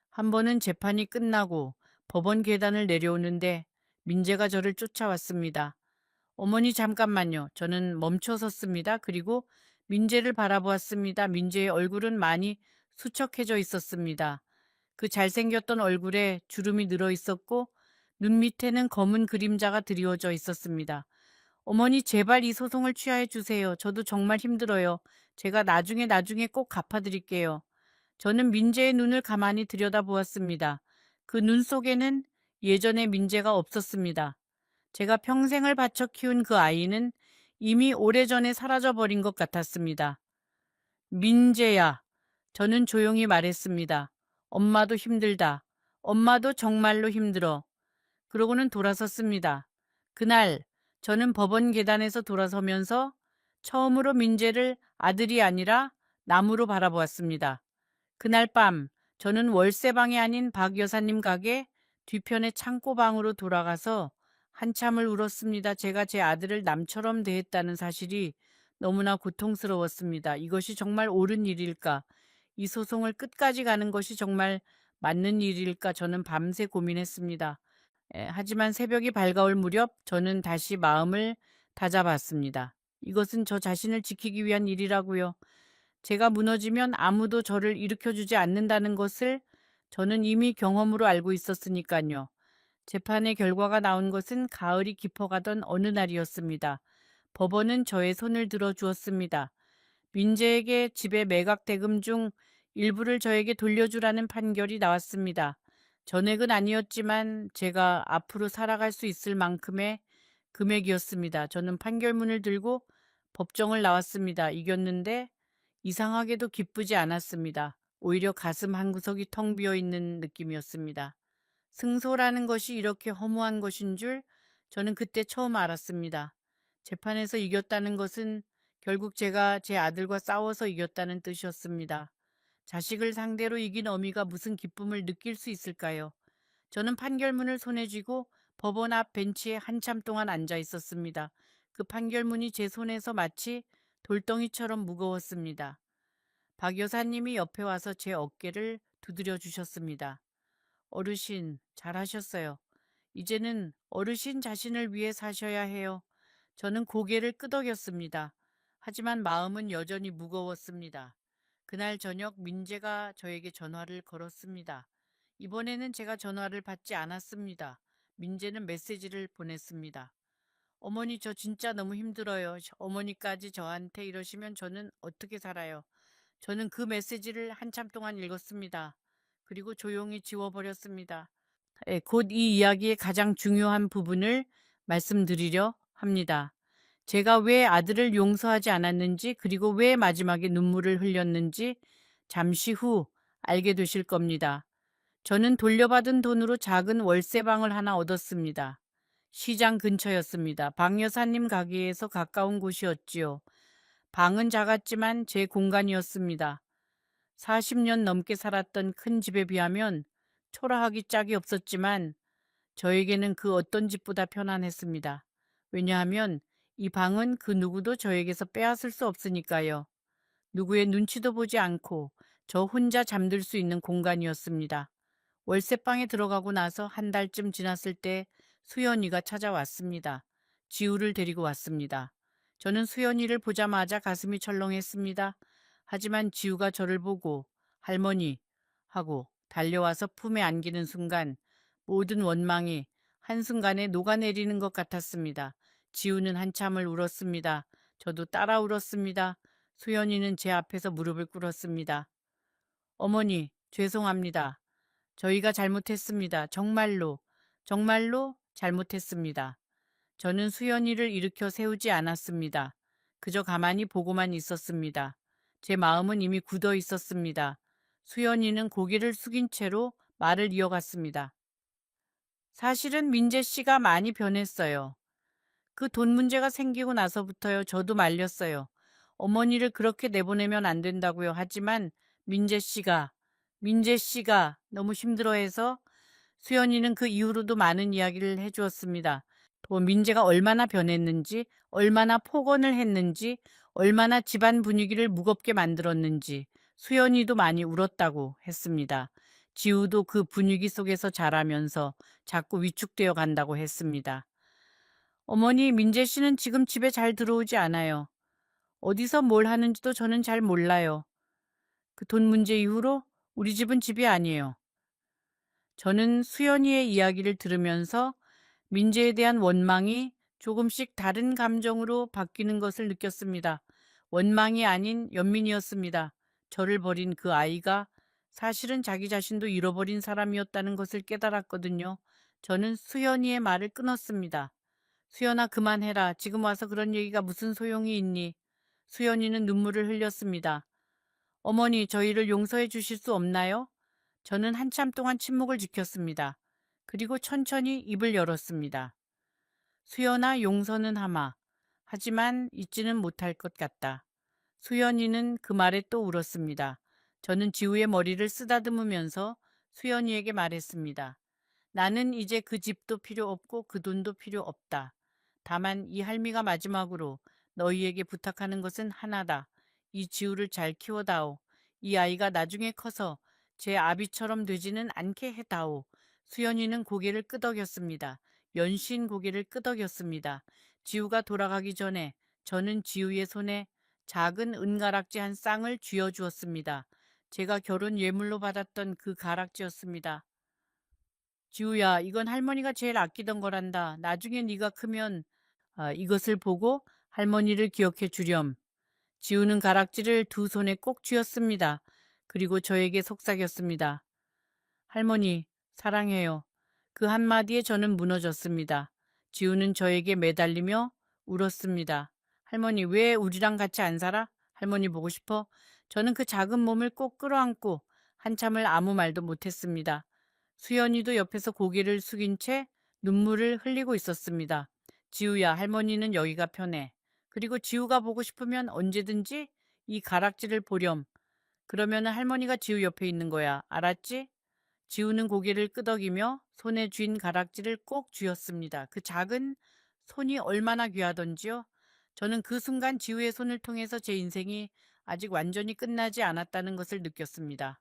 한 번은 재판이 끝나고 법원 계단을 내려오는데 민재가 저를 쫓아왔습니다. 어머니, 잠깐만요. 저는 멈춰 섰습니다. 그리고 민재를 바라보았습니다. 민재의 얼굴은 많이 수척해져 있었습니다. 그 잘생겼던 얼굴에 주름이 늘어 있었고 눈 밑에는 검은 그림자가 드리워져 있었습니다. 어머니, 제발 이 소송을 취하해 주세요. 저도 정말 힘들어요. 제가 나중에 꼭 갚아드릴게요. 저는 민재의 눈을 가만히 들여다보았습니다. 그 눈 속에는 예전의 민재가 없었습니다. 제가 평생을 바쳐 키운 그 아이는 이미 오래전에 사라져버린 것 같았습니다. 민재야, 저는 조용히 말했습니다. 엄마도 힘들다. 엄마도 정말로 힘들어. 그러고는 돌아섰습니다. 그날 저는 법원 계단에서 돌아서면서 처음으로 민재를 아들이 아니라 남으로 바라보았습니다. 그날 밤 저는 월세방이 아닌 박 여사님 가게 뒤편의 창고방으로 돌아가서 한참을 울었습니다. 제가 제 아들을 남처럼 대했다는 사실이 너무나 고통스러웠습니다. 이것이 정말 옳은 일일까? 이 소송을 끝까지 가는 것이 정말 맞는 일일까? 저는 밤새 고민했습니다. 하지만 새벽이 밝아올 무렵 저는 다시 마음을 다잡았습니다. 이것은 저 자신을 지키기 위한 일이라고요. 제가 무너지면 아무도 저를 일으켜주지 않는다는 것을 저는 이미 경험으로 알고 있었으니까요. 재판의 결과가 나온 것은 가을이 깊어가던 어느 날이었습니다. 법원은 저의 손을 들어 주었습니다. 민재에게 집의 매각 대금 중 일부를 저에게 돌려주라는 판결이 나왔습니다. 전액은 아니었지만 제가 앞으로 살아갈 수 있을 만큼의 금액이었습니다. 저는 판결문을 들고 법정을 나왔습니다. 이겼는데 이상하게도 기쁘지 않았습니다. 오히려 가슴 한구석이 텅 비어 있는 느낌이었습니다. 승소라는 것이 이렇게 허무한 것인 줄 저는 그때 처음 알았습니다. 재판에서 이겼다는 것은 결국 제가 제 아들과 싸워서 이겼다는 뜻이었습니다. 자식을 상대로 이긴 어미가 무슨 기쁨을 느낄 수 있을까요? 저는 판결문을 손에 쥐고 법원 앞 벤치에 한참 동안 앉아 있었습니다. 그 판결문이 제 손에서 마치 돌덩이처럼 무거웠습니다. 박 여사님이 옆에 와서 제 어깨를 두드려 주셨습니다. 어르신, 잘하셨어요. 이제는 어르신 자신을 위해 사셔야 해요. 저는 고개를 끄덕였습니다. 하지만 마음은 여전히 무거웠습니다. 그날 저녁 민재가 저에게 전화를 걸었습니다. 이번에는 제가 전화를 받지 않았습니다. 민재는 메시지를 보냈습니다. 어머니, 저 진짜 너무 힘들어요. 어머니까지 저한테 이러시면 저는 어떻게 살아요? 저는 그 메시지를 한참 동안 읽었습니다. 그리고 조용히 지워버렸습니다. 곧 이 이야기의 가장 중요한 부분을 말씀드리려 합니다. 제가 왜 아들을 용서하지 않았는지, 그리고 왜 마지막에 눈물을 흘렸는지 잠시 후 알게 되실 겁니다. 저는 돌려받은 돈으로 작은 월세방을 하나 얻었습니다. 시장 근처였습니다. 박 여사님 가게에서 가까운 곳이었지요. 방은 작았지만 제 공간이었습니다. 40년 넘게 살았던 큰 집에 비하면 초라하기 짝이 없었지만 저에게는 그 어떤 집보다 편안했습니다. 왜냐하면 이 방은 그 누구도 저에게서 빼앗을 수 없으니까요. 누구의 눈치도 보지 않고 저 혼자 잠들 수 있는 공간이었습니다. 월세방에 들어가고 나서 한 달쯤 지났을 때 수연이가 찾아왔습니다. 지우를 데리고 왔습니다. 저는 수연이를 보자마자 가슴이 철렁했습니다. 하지만 지우가 저를 보고 할머니 하고 달려와서 품에 안기는 순간 모든 원망이 한순간에 녹아내리는 것 같았습니다. 지우는 한참을 울었습니다. 저도 따라 울었습니다. 수연이는 제 앞에서 무릎을 꿇었습니다. 어머니, 죄송합니다. 저희가 잘못했습니다. 정말로, 정말로 잘못했습니다. 저는 수연이를 일으켜 세우지 않았습니다. 그저 가만히 보고만 있었습니다. 제 마음은 이미 굳어 있었습니다. 수연이는 고개를 숙인 채로 말을 이어갔습니다. 사실은 민재 씨가 많이 변했어요. 그 돈 문제가 생기고 나서부터요, 저도 말렸어요. 어머니를 그렇게 내보내면 안 된다고요. 하지만 민재 씨가 너무 힘들어해서 수연이는 그 이후로도 많은 이야기를 해주었습니다. 또 민재가 얼마나 변했는지, 얼마나 폭언을 했는지, 얼마나 집안 분위기를 무겁게 만들었는지, 수연이도 많이 울었다고 했습니다. 지우도 그 분위기 속에서 자라면서 자꾸 위축되어 간다고 했습니다. 어머니, 민재 씨는 지금 집에 잘 들어오지 않아요. 어디서 뭘 하는지도 저는 잘 몰라요. 그 돈 문제 이후로 우리 집은 집이 아니에요. 저는 수연이의 이야기를 들으면서 민재에 대한 원망이 조금씩 다른 감정으로 바뀌는 것을 느꼈습니다. 원망이 아닌 연민이었습니다. 저를 버린 그 아이가 사실은 자기 자신도 잃어버린 사람이었다는 것을 깨달았거든요. 저는 수연이의 말을 끊었습니다. 수연아, 그만해라. 지금 와서 그런 얘기가 무슨 소용이 있니? 수연이는 눈물을 흘렸습니다. 어머니, 저희를 용서해 주실 수 없나요? 저는 한참 동안 침묵을 지켰습니다. 그리고 천천히 입을 열었습니다. 수연아, 용서는 하마. 하지만 잊지는 못할 것 같다. 수연이는 그 말에 또 울었습니다. 저는 지우의 머리를 쓰다듬으면서 수연이에게 말했습니다. 나는 이제 그 집도 필요 없고 그 돈도 필요 없다. 다만 이 할미가 마지막으로 너희에게 부탁하는 것은 하나다. 이 지우를 잘 키워다오. 이 아이가 나중에 커서 제 아비처럼 되지는 않게 해다오. 수연이는 고개를 끄덕였습니다. 연신 고개를 끄덕였습니다. 지우가 돌아가기 전에 저는 지우의 손에 작은 은가락지 한 쌍을 쥐어주었습니다. 제가 결혼 예물로 받았던 그 가락지였습니다. 지우야, 이건 할머니가 제일 아끼던 거란다. 나중에 네가 크면 이것을 보고 할머니를 기억해 주렴. 지우는 가락지를 두 손에 꼭 쥐었습니다. 그리고 저에게 속삭였습니다. 할머니, 사랑해요. 그 한마디에 저는 무너졌습니다. 지우는 저에게 매달리며 울었습니다. 할머니, 왜 우리랑 같이 안 살아? 할머니 보고 싶어? 저는 그 작은 몸을 꼭 끌어안고 한참을 아무 말도 못했습니다. 수연이도 옆에서 고개를 숙인 채 눈물을 흘리고 있었습니다. 지우야, 할머니는 여기가 편해. 그리고 지우가 보고 싶으면 언제든지 이 가락지를 보렴. 그러면 할머니가 지우 옆에 있는 거야. 알았지? 지우는 고개를 끄덕이며 손에 쥔 가락지를 꼭 쥐었습니다. 그 작은 손이 얼마나 귀하던지요. 저는 그 순간 지우의 손을 통해서 제 인생이 아직 완전히 끝나지 않았다는 것을 느꼈습니다.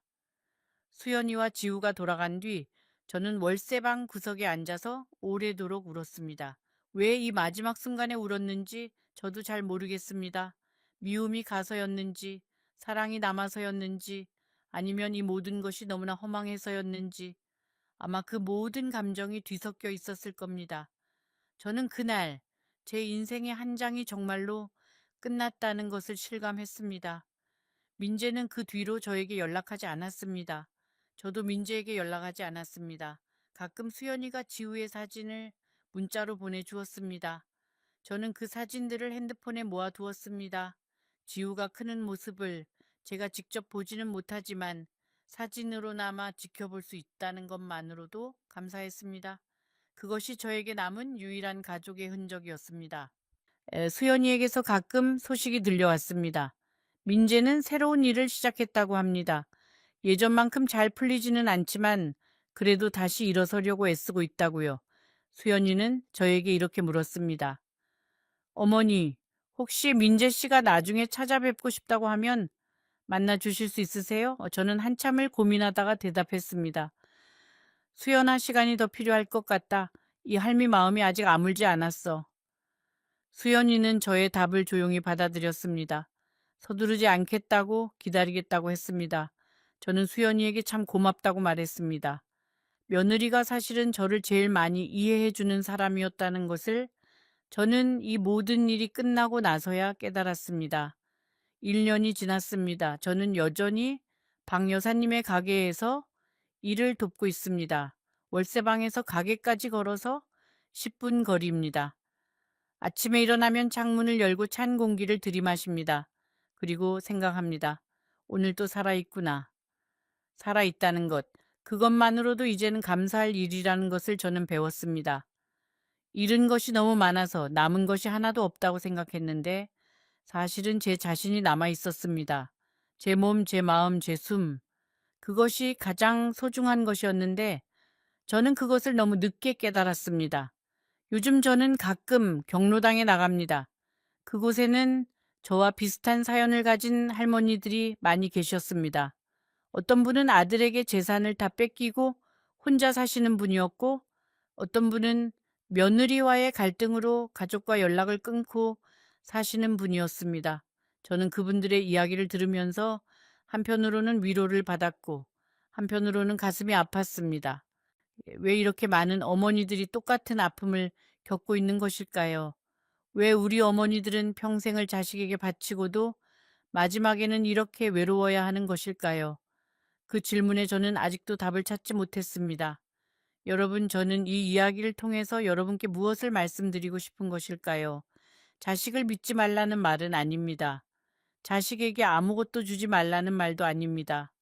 수연이와 지우가 돌아간 뒤 저는 월세방 구석에 앉아서 오래도록 울었습니다. 왜 이 마지막 순간에 울었는지 저도 잘 모르겠습니다. 미움이 가서였는지, 사랑이 남아서였는지, 아니면 이 모든 것이 너무나 허망해서였는지, 아마 그 모든 감정이 뒤섞여 있었을 겁니다. 저는 그날 제 인생의 한 장이 정말로 끝났다는 것을 실감했습니다. 민재는 그 뒤로 저에게 연락하지 않았습니다. 저도 민재에게 연락하지 않았습니다. 가끔 수연이가 지우의 사진을 문자로 보내주었습니다. 저는 그 사진들을 핸드폰에 모아두었습니다. 지우가 크는 모습을 제가 직접 보지는 못하지만 사진으로나마 지켜볼 수 있다는 것만으로도 감사했습니다. 그것이 저에게 남은 유일한 가족의 흔적이었습니다. 수연이에게서 가끔 소식이 들려왔습니다. 민재는 새로운 일을 시작했다고 합니다. 예전만큼 잘 풀리지는 않지만 그래도 다시 일어서려고 애쓰고 있다고요. 수연이는 저에게 이렇게 물었습니다. 어머니, 혹시 민재 씨가 나중에 찾아뵙고 싶다고 하면 만나 주실 수 있으세요? 저는 한참을 고민하다가 대답했습니다. 수연아, 시간이 더 필요할 것 같다. 이 할미 마음이 아직 아물지 않았어. 수연이는 저의 답을 조용히 받아들였습니다. 서두르지 않겠다고 기다리겠다고 했습니다. 저는 수연이에게 참 고맙다고 말했습니다. 며느리가 사실은 저를 제일 많이 이해해주는 사람이었다는 것을 저는 이 모든 일이 끝나고 나서야 깨달았습니다. 1년이 지났습니다. 저는 여전히 박 여사님의 가게에서 일을 돕고 있습니다. 월세방에서 가게까지 걸어서 10분 거리입니다. 아침에 일어나면 창문을 열고 찬 공기를 들이마십니다. 그리고 생각합니다. 오늘 또 살아있구나. 살아있다는 것. 그것만으로도 이제는 감사할 일이라는 것을 저는 배웠습니다. 잃은 것이 너무 많아서 남은 것이 하나도 없다고 생각했는데 사실은 제 자신이 남아 있었습니다. 제 몸, 제 마음, 제 숨. 그것이 가장 소중한 것이었는데 저는 그것을 너무 늦게 깨달았습니다. 요즘 저는 가끔 경로당에 나갑니다. 그곳에는 저와 비슷한 사연을 가진 할머니들이 많이 계셨습니다. 어떤 분은 아들에게 재산을 다 뺏기고 혼자 사시는 분이었고, 어떤 분은 며느리와의 갈등으로 가족과 연락을 끊고 사시는 분이었습니다. 저는 그분들의 이야기를 들으면서 한편으로는 위로를 받았고, 한편으로는 가슴이 아팠습니다. 왜 이렇게 많은 어머니들이 똑같은 아픔을 겪고 있는 것일까요? 왜 우리 어머니들은 평생을 자식에게 바치고도 마지막에는 이렇게 외로워야 하는 것일까요? 그 질문에 저는 아직도 답을 찾지 못했습니다. 여러분, 저는 이 이야기를 통해서 여러분께 무엇을 말씀드리고 싶은 것일까요? 자식을 믿지 말라는 말은 아닙니다. 자식에게 아무것도 주지 말라는 말도 아닙니다.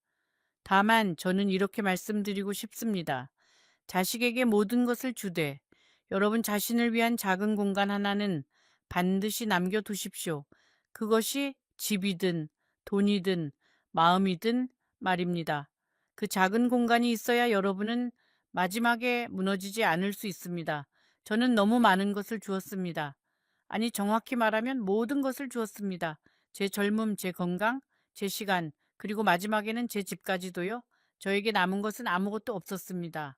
다만 저는 이렇게 말씀드리고 싶습니다. 자식에게 모든 것을 주되 여러분 자신을 위한 작은 공간 하나는 반드시 남겨두십시오. 그것이 집이든 돈이든 마음이든 말입니다. 그 작은 공간이 있어야 여러분은 마지막에 무너지지 않을 수 있습니다. 저는 너무 많은 것을 주었습니다. 아니, 정확히 말하면 모든 것을 주었습니다. 제 젊음, 제 건강, 제 시간, 그리고 마지막에는 제 집까지도요. 저에게 남은 것은 아무것도 없었습니다.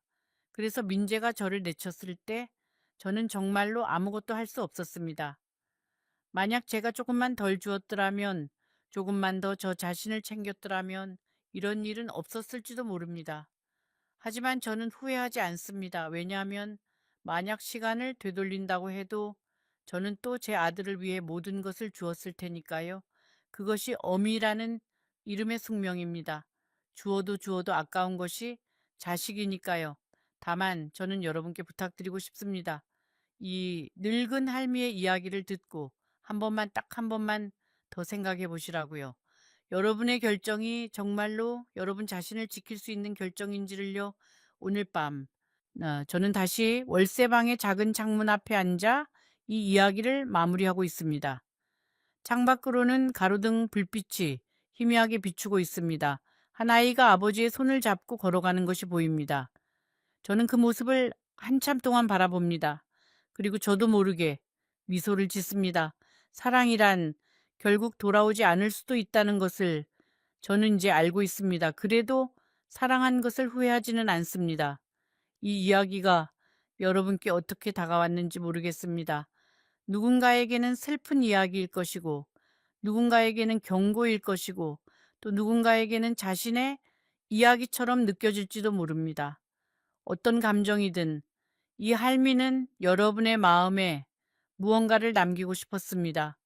그래서 민재가 저를 내쳤을 때 저는 정말로 아무것도 할 수 없었습니다. 만약 제가 조금만 덜 주었더라면, 조금만 더 저 자신을 챙겼더라면 이런 일은 없었을지도 모릅니다. 하지만 저는 후회하지 않습니다. 왜냐하면 만약 시간을 되돌린다고 해도 저는 또 제 아들을 위해 모든 것을 주었을 테니까요. 그것이 어미라는 이름의 숙명입니다. 주어도 주어도 아까운 것이 자식이니까요. 다만 저는 여러분께 부탁드리고 싶습니다. 이 늙은 할미의 이야기를 듣고 한 번만, 딱 한 번만 더 생각해 보시라고요. 여러분의 결정이 정말로 여러분 자신을 지킬 수 있는 결정인지를요. 오늘 밤 저는 다시 월세방의 작은 창문 앞에 앉아 이 이야기를 마무리하고 있습니다. 창밖으로는 가로등 불빛이 희미하게 비추고 있습니다. 한 아이가 아버지의 손을 잡고 걸어가는 것이 보입니다. 저는 그 모습을 한참 동안 바라봅니다. 그리고 저도 모르게 미소를 짓습니다. 사랑이란 결국 돌아오지 않을 수도 있다는 것을 저는 이제 알고 있습니다. 그래도 사랑한 것을 후회하지는 않습니다. 이 이야기가 여러분께 어떻게 다가왔는지 모르겠습니다. 누군가에게는 슬픈 이야기일 것이고, 누군가에게는 경고일 것이고, 또 누군가에게는 자신의 이야기처럼 느껴질지도 모릅니다. 어떤 감정이든 이 할미는 여러분의 마음에 무언가를 남기고 싶었습니다.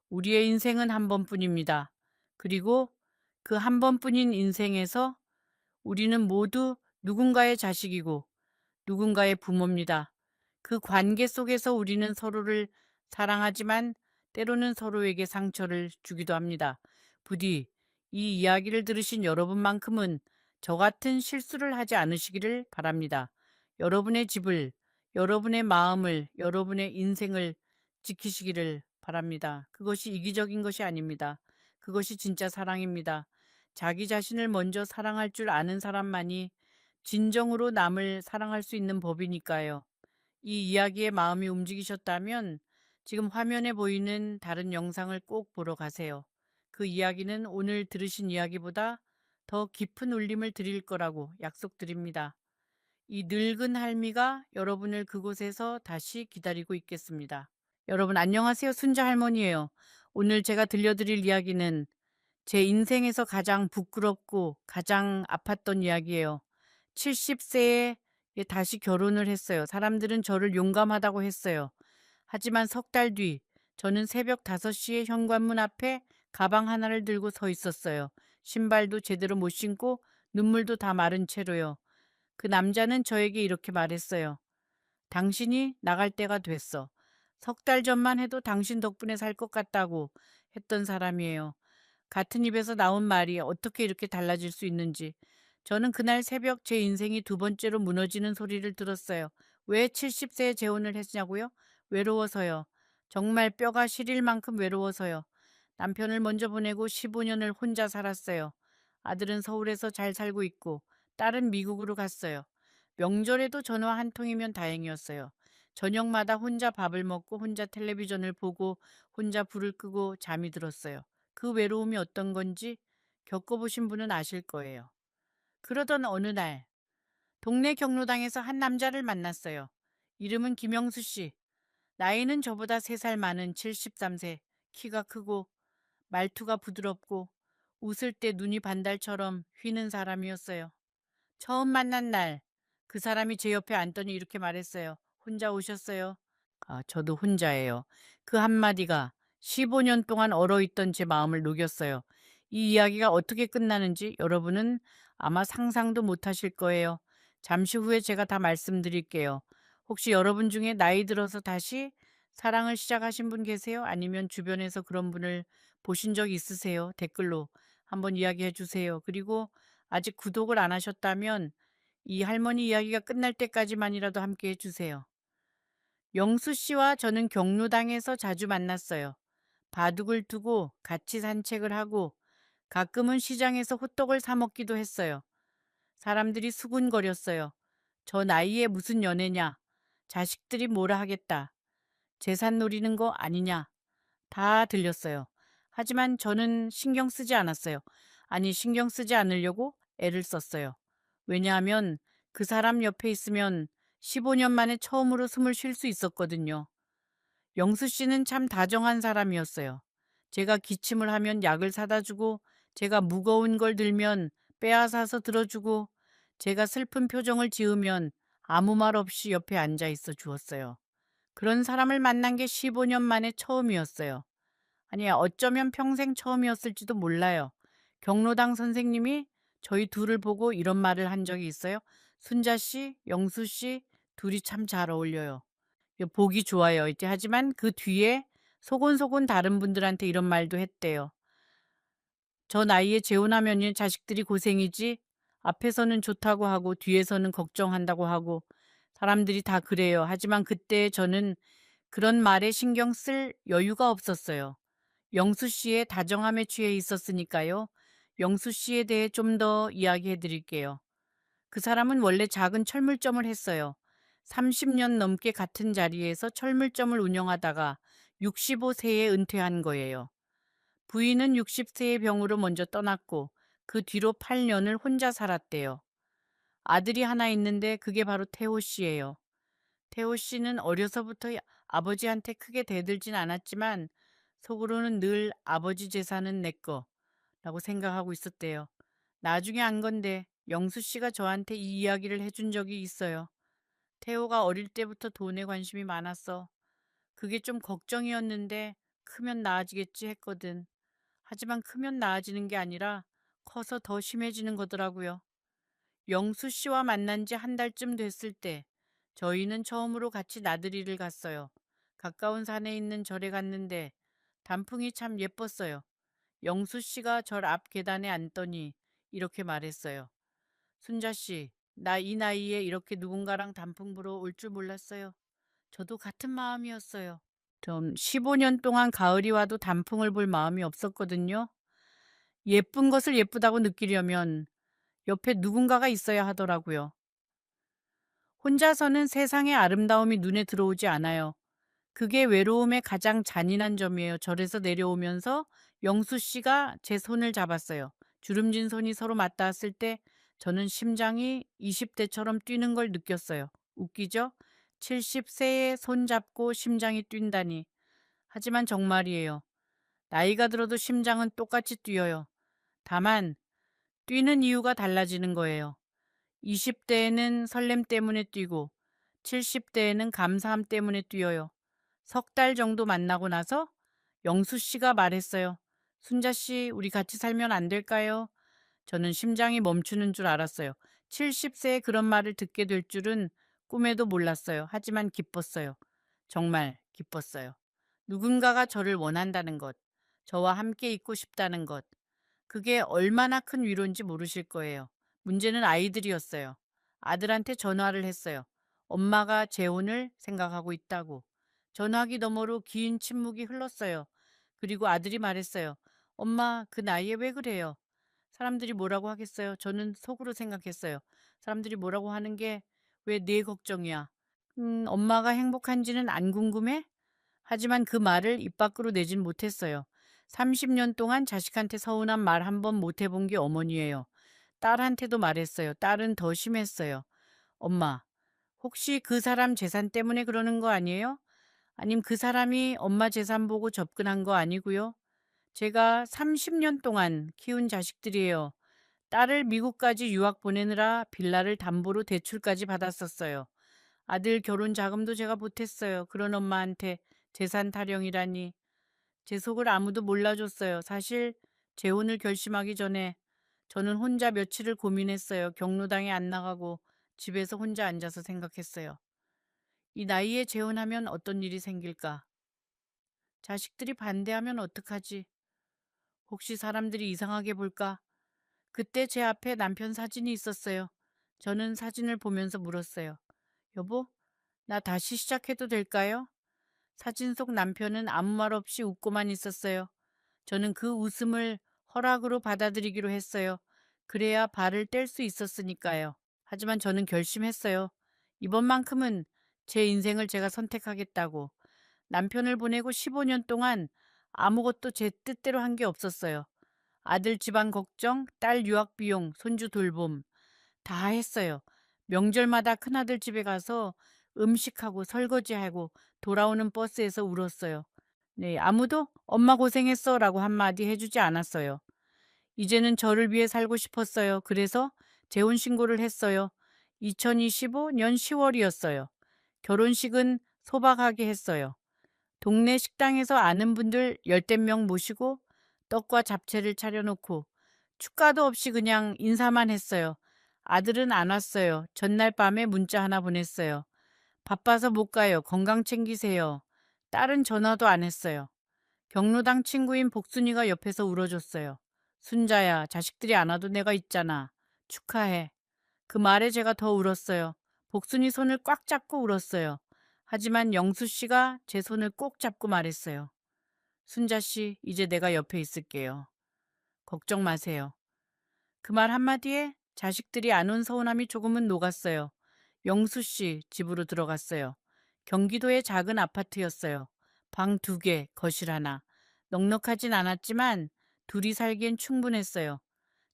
우리의 인생은 한 번뿐입니다. 그리고 그 한 번뿐인 인생에서 우리는 모두 누군가의 자식이고 누군가의 부모입니다. 그 관계 속에서 우리는 서로를 사랑하지만 때로는 서로에게 상처를 주기도 합니다. 부디 이 이야기를 들으신 여러분만큼은 저 같은 실수를 하지 않으시기를 바랍니다. 여러분의 집을, 여러분의 마음을, 여러분의 인생을 지키시기를 바랍니다. 그것이 이기적인 것이 아닙니다. 그것이 진짜 사랑입니다. 자기 자신을 먼저 사랑할 줄 아는 사람만이 진정으로 남을 사랑할 수 있는 법이니까요. 이 이야기에 마음이 움직이셨다면 지금 화면에 보이는 다른 영상을 꼭 보러 가세요. 그 이야기는 오늘 들으신 이야기보다 더 깊은 울림을 드릴 거라고 약속드립니다. 이 늙은 할미가 여러분을 그곳에서 다시 기다리고 있겠습니다. 여러분 안녕하세요. 순자 할머니예요. 오늘 제가 들려드릴 이야기는 제 인생에서 가장 부끄럽고 가장 아팠던 이야기예요. 70세에 다시 결혼을 했어요. 사람들은 저를 용감하다고 했어요. 하지만 석 달 뒤 저는 새벽 5시에 현관문 앞에 가방 하나를 들고 서 있었어요. 신발도 제대로 못 신고 눈물도 다 마른 채로요. 그 남자는 저에게 이렇게 말했어요. 당신이 나갈 때가 됐어. 석 달 전만 해도 당신 덕분에 살 것 같다고 했던 사람이에요. 같은 입에서 나온 말이 어떻게 이렇게 달라질 수 있는지. 저는 그날 새벽 제 인생이 두 번째로 무너지는 소리를 들었어요. 왜 70세에 재혼을 했냐고요? 외로워서요. 정말 뼈가 시릴 만큼 외로워서요. 남편을 먼저 보내고 15년을 혼자 살았어요. 아들은 서울에서 잘 살고 있고 딸은 미국으로 갔어요. 명절에도 전화 한 통이면 다행이었어요. 저녁마다 혼자 밥을 먹고 혼자 텔레비전을 보고 혼자 불을 끄고 잠이 들었어요. 그 외로움이 어떤 건지 겪어보신 분은 아실 거예요. 그러던 어느 날 동네 경로당에서 한 남자를 만났어요. 이름은 김영수 씨. 나이는 저보다 3살 많은 73세. 키가 크고 말투가 부드럽고 웃을 때 눈이 반달처럼 휘는 사람이었어요. 처음 만난 날 그 사람이 제 옆에 앉더니 이렇게 말했어요. 혼자 오셨어요? 저도 혼자예요. 그 한마디가 15년 동안 얼어있던 제 마음을 녹였어요. 이 이야기가 어떻게 끝나는지 여러분은 아마 상상도 못 하실 거예요. 잠시 후에 제가 다 말씀드릴게요. 혹시 여러분 중에 나이 들어서 다시 사랑을 시작하신 분 계세요? 아니면 주변에서 그런 분을 보신 적 있으세요? 댓글로 한번 이야기해 주세요. 그리고 아직 구독을 안 하셨다면 이 할머니 이야기가 끝날 때까지만이라도 함께 해주세요. 영수 씨와 저는 경로당에서 자주 만났어요. 바둑을 두고 같이 산책을 하고 가끔은 시장에서 호떡을 사 먹기도 했어요. 사람들이 수군거렸어요. 저 나이에 무슨 연애냐? 자식들이 뭐라 하겠다. 재산 노리는 거 아니냐? 다 들렸어요. 하지만 저는 신경 쓰지 않았어요. 아니, 신경 쓰지 않으려고 애를 썼어요. 왜냐하면 그 사람 옆에 있으면 15년 만에 처음으로 숨을 쉴 수 있었거든요. 영수 씨는 참 다정한 사람이었어요. 제가 기침을 하면 약을 사다 주고, 제가 무거운 걸 들면 빼앗아서 들어주고, 제가 슬픈 표정을 지으면 아무 말 없이 옆에 앉아 있어 주었어요. 그런 사람을 만난 게 15년 만에 처음이었어요. 아니, 어쩌면 평생 처음이었을지도 몰라요. 경로당 선생님이 저희 둘을 보고 이런 말을 한 적이 있어요. 순자 씨, 영수 씨, 둘이 참 잘 어울려요. 보기 좋아요. 이제 하지만 그 뒤에 소곤소곤 다른 분들한테 이런 말도 했대요. 저 나이에 재혼하면 자식들이 고생이지. 앞에서는 좋다고 하고 뒤에서는 걱정한다고 하고 사람들이 다 그래요. 하지만 그때 저는 그런 말에 신경 쓸 여유가 없었어요. 영수 씨의 다정함에 취해 있었으니까요. 영수 씨에 대해 좀 더 이야기해 드릴게요. 그 사람은 원래 작은 철물점을 했어요. 30년 넘게 같은 자리에서 철물점을 운영하다가 65세에 은퇴한 거예요. 부인은 60세의 병으로 먼저 떠났고 그 뒤로 8년을 혼자 살았대요. 아들이 하나 있는데 그게 바로 태호 씨예요. 태호 씨는 어려서부터 아버지한테 크게 대들진 않았지만 속으로는 늘 아버지 재산은 내 거라고 생각하고 있었대요. 나중에 안 건데 영수 씨가 저한테 이 이야기를 해준 적이 있어요. 태호가 어릴 때부터 돈에 관심이 많았어. 그게 좀 걱정이었는데 크면 나아지겠지 했거든. 하지만 크면 나아지는 게 아니라 커서 더 심해지는 거더라고요. 영수 씨와 만난 지 한 달쯤 됐을 때 저희는 처음으로 같이 나들이를 갔어요. 가까운 산에 있는 절에 갔는데 단풍이 참 예뻤어요. 영수 씨가 절 앞 계단에 앉더니 이렇게 말했어요. 순자 씨, 나 이 나이에 이렇게 누군가랑 단풍 보러 올 줄 몰랐어요. 저도 같은 마음이었어요. 좀 15년 동안 가을이 와도 단풍을 볼 마음이 없었거든요. 예쁜 것을 예쁘다고 느끼려면 옆에 누군가가 있어야 하더라고요. 혼자서는 세상의 아름다움이 눈에 들어오지 않아요. 그게 외로움의 가장 잔인한 점이에요. 절에서 내려오면서 영수 씨가 제 손을 잡았어요. 주름진 손이 서로 맞닿았을 때 저는 심장이 20대처럼 뛰는 걸 느꼈어요. 웃기죠? 70세에 손 잡고 심장이 뛴다니. 하지만 정말이에요. 나이가 들어도 심장은 똑같이 뛰어요. 다만 뛰는 이유가 달라지는 거예요. 20대에는 설렘 때문에 뛰고 70대에는 감사함 때문에 뛰어요. 석 달 정도 만나고 나서 영수 씨가 말했어요. 순자 씨, 우리 같이 살면 안 될까요? 저는 심장이 멈추는 줄 알았어요. 70세에 그런 말을 듣게 될 줄은 꿈에도 몰랐어요. 하지만 기뻤어요. 정말 기뻤어요. 누군가가 저를 원한다는 것, 저와 함께 있고 싶다는 것, 그게 얼마나 큰 위로인지 모르실 거예요. 문제는 아이들이었어요. 아들한테 전화를 했어요. 엄마가 재혼을 생각하고 있다고. 전화기 너머로 긴 침묵이 흘렀어요. 그리고 아들이 말했어요. 엄마, 그 나이에 왜 그래요? 사람들이 뭐라고 하겠어요? 저는 속으로 생각했어요. 사람들이 뭐라고 하는 게 왜 내 걱정이야? 엄마가 행복한지는 안 궁금해? 하지만 그 말을 입 밖으로 내진 못했어요. 30년 동안 자식한테 서운한 말 한 번 못 해본 게 어머니예요. 딸한테도 말했어요. 딸은 더 심했어요. 엄마, 혹시 그 사람 재산 때문에 그러는 거 아니에요? 아님 그 사람이 엄마 재산 보고 접근한 거 아니고요? 제가 30년 동안 키운 자식들이에요. 딸을 미국까지 유학 보내느라 빌라를 담보로 대출까지 받았었어요. 아들 결혼 자금도 제가 보탰어요. 그런 엄마한테 재산 타령이라니. 제 속을 아무도 몰라줬어요. 사실 재혼을 결심하기 전에 저는 혼자 며칠을 고민했어요. 경로당에 안 나가고 집에서 혼자 앉아서 생각했어요. 이 나이에 재혼하면 어떤 일이 생길까? 자식들이 반대하면 어떡하지? 혹시 사람들이 이상하게 볼까? 그때 제 앞에 남편 사진이 있었어요. 저는 사진을 보면서 물었어요. 여보, 나 다시 시작해도 될까요? 사진 속 남편은 아무 말 없이 웃고만 있었어요. 저는 그 웃음을 허락으로 받아들이기로 했어요. 그래야 발을 뗄 수 있었으니까요. 하지만 저는 결심했어요. 이번만큼은 제 인생을 제가 선택하겠다고. 남편을 보내고 15년 동안 아무것도 제 뜻대로 한 게 없었어요. 아들 집안 걱정, 딸 유학 비용, 손주 돌봄 다 했어요. 명절마다 큰아들 집에 가서 음식하고 설거지하고 돌아오는 버스에서 울었어요. 네, 아무도 엄마 고생했어라고 한마디 해주지 않았어요. 이제는 저를 위해 살고 싶었어요. 그래서 재혼 신고를 했어요. 2025년 10월이었어요. 결혼식은 소박하게 했어요. 동네 식당에서 아는 분들 열댓 명 모시고 떡과 잡채를 차려놓고 축가도 없이 그냥 인사만 했어요. 아들은 안 왔어요. 전날 밤에 문자 하나 보냈어요. 바빠서 못 가요. 건강 챙기세요. 딸은 전화도 안 했어요. 경로당 친구인 복순이가 옆에서 울어줬어요. 순자야, 자식들이 안 와도 내가 있잖아. 축하해. 그 말에 제가 더 울었어요. 복순이 손을 꽉 잡고 울었어요. 하지만 영수 씨가 제 손을 꼭 잡고 말했어요. 순자 씨, 이제 내가 옆에 있을게요. 걱정 마세요. 그 말 한마디에 자식들이 안 온 서운함이 조금은 녹았어요. 영수 씨 집으로 들어갔어요. 경기도의 작은 아파트였어요. 방 2개, 거실 하나. 넉넉하진 않았지만 둘이 살기엔 충분했어요.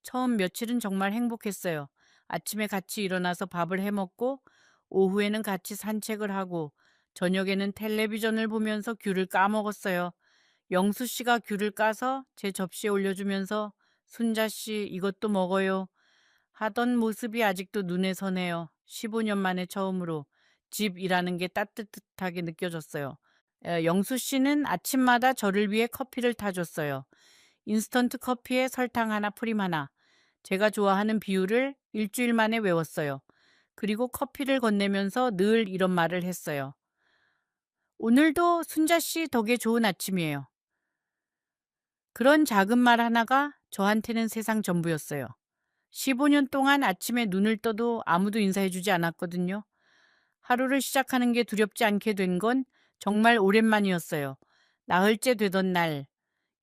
처음 며칠은 정말 행복했어요. 아침에 같이 일어나서 밥을 해 먹고 오후에는 같이 산책을 하고 저녁에는 텔레비전을 보면서 귤을 까먹었어요. 영수 씨가 귤을 까서 제 접시에 올려주면서 순자 씨 이것도 먹어요 하던 모습이 아직도 눈에 선해요. 15년 만에 처음으로 집이라는 게 따뜻하게 느껴졌어요. 영수 씨는 아침마다 저를 위해 커피를 타줬어요. 인스턴트 커피에 설탕 하나, 프림 하나. 제가 좋아하는 비율을 일주일 만에 외웠어요. 그리고 커피를 건네면서 늘 이런 말을 했어요. 오늘도 순자 씨 덕에 좋은 아침이에요. 그런 작은 말 하나가 저한테는 세상 전부였어요. 15년 동안 아침에 눈을 떠도 아무도 인사해주지 않았거든요. 하루를 시작하는 게 두렵지 않게 된 건 정말 오랜만이었어요. 나흘째 되던 날,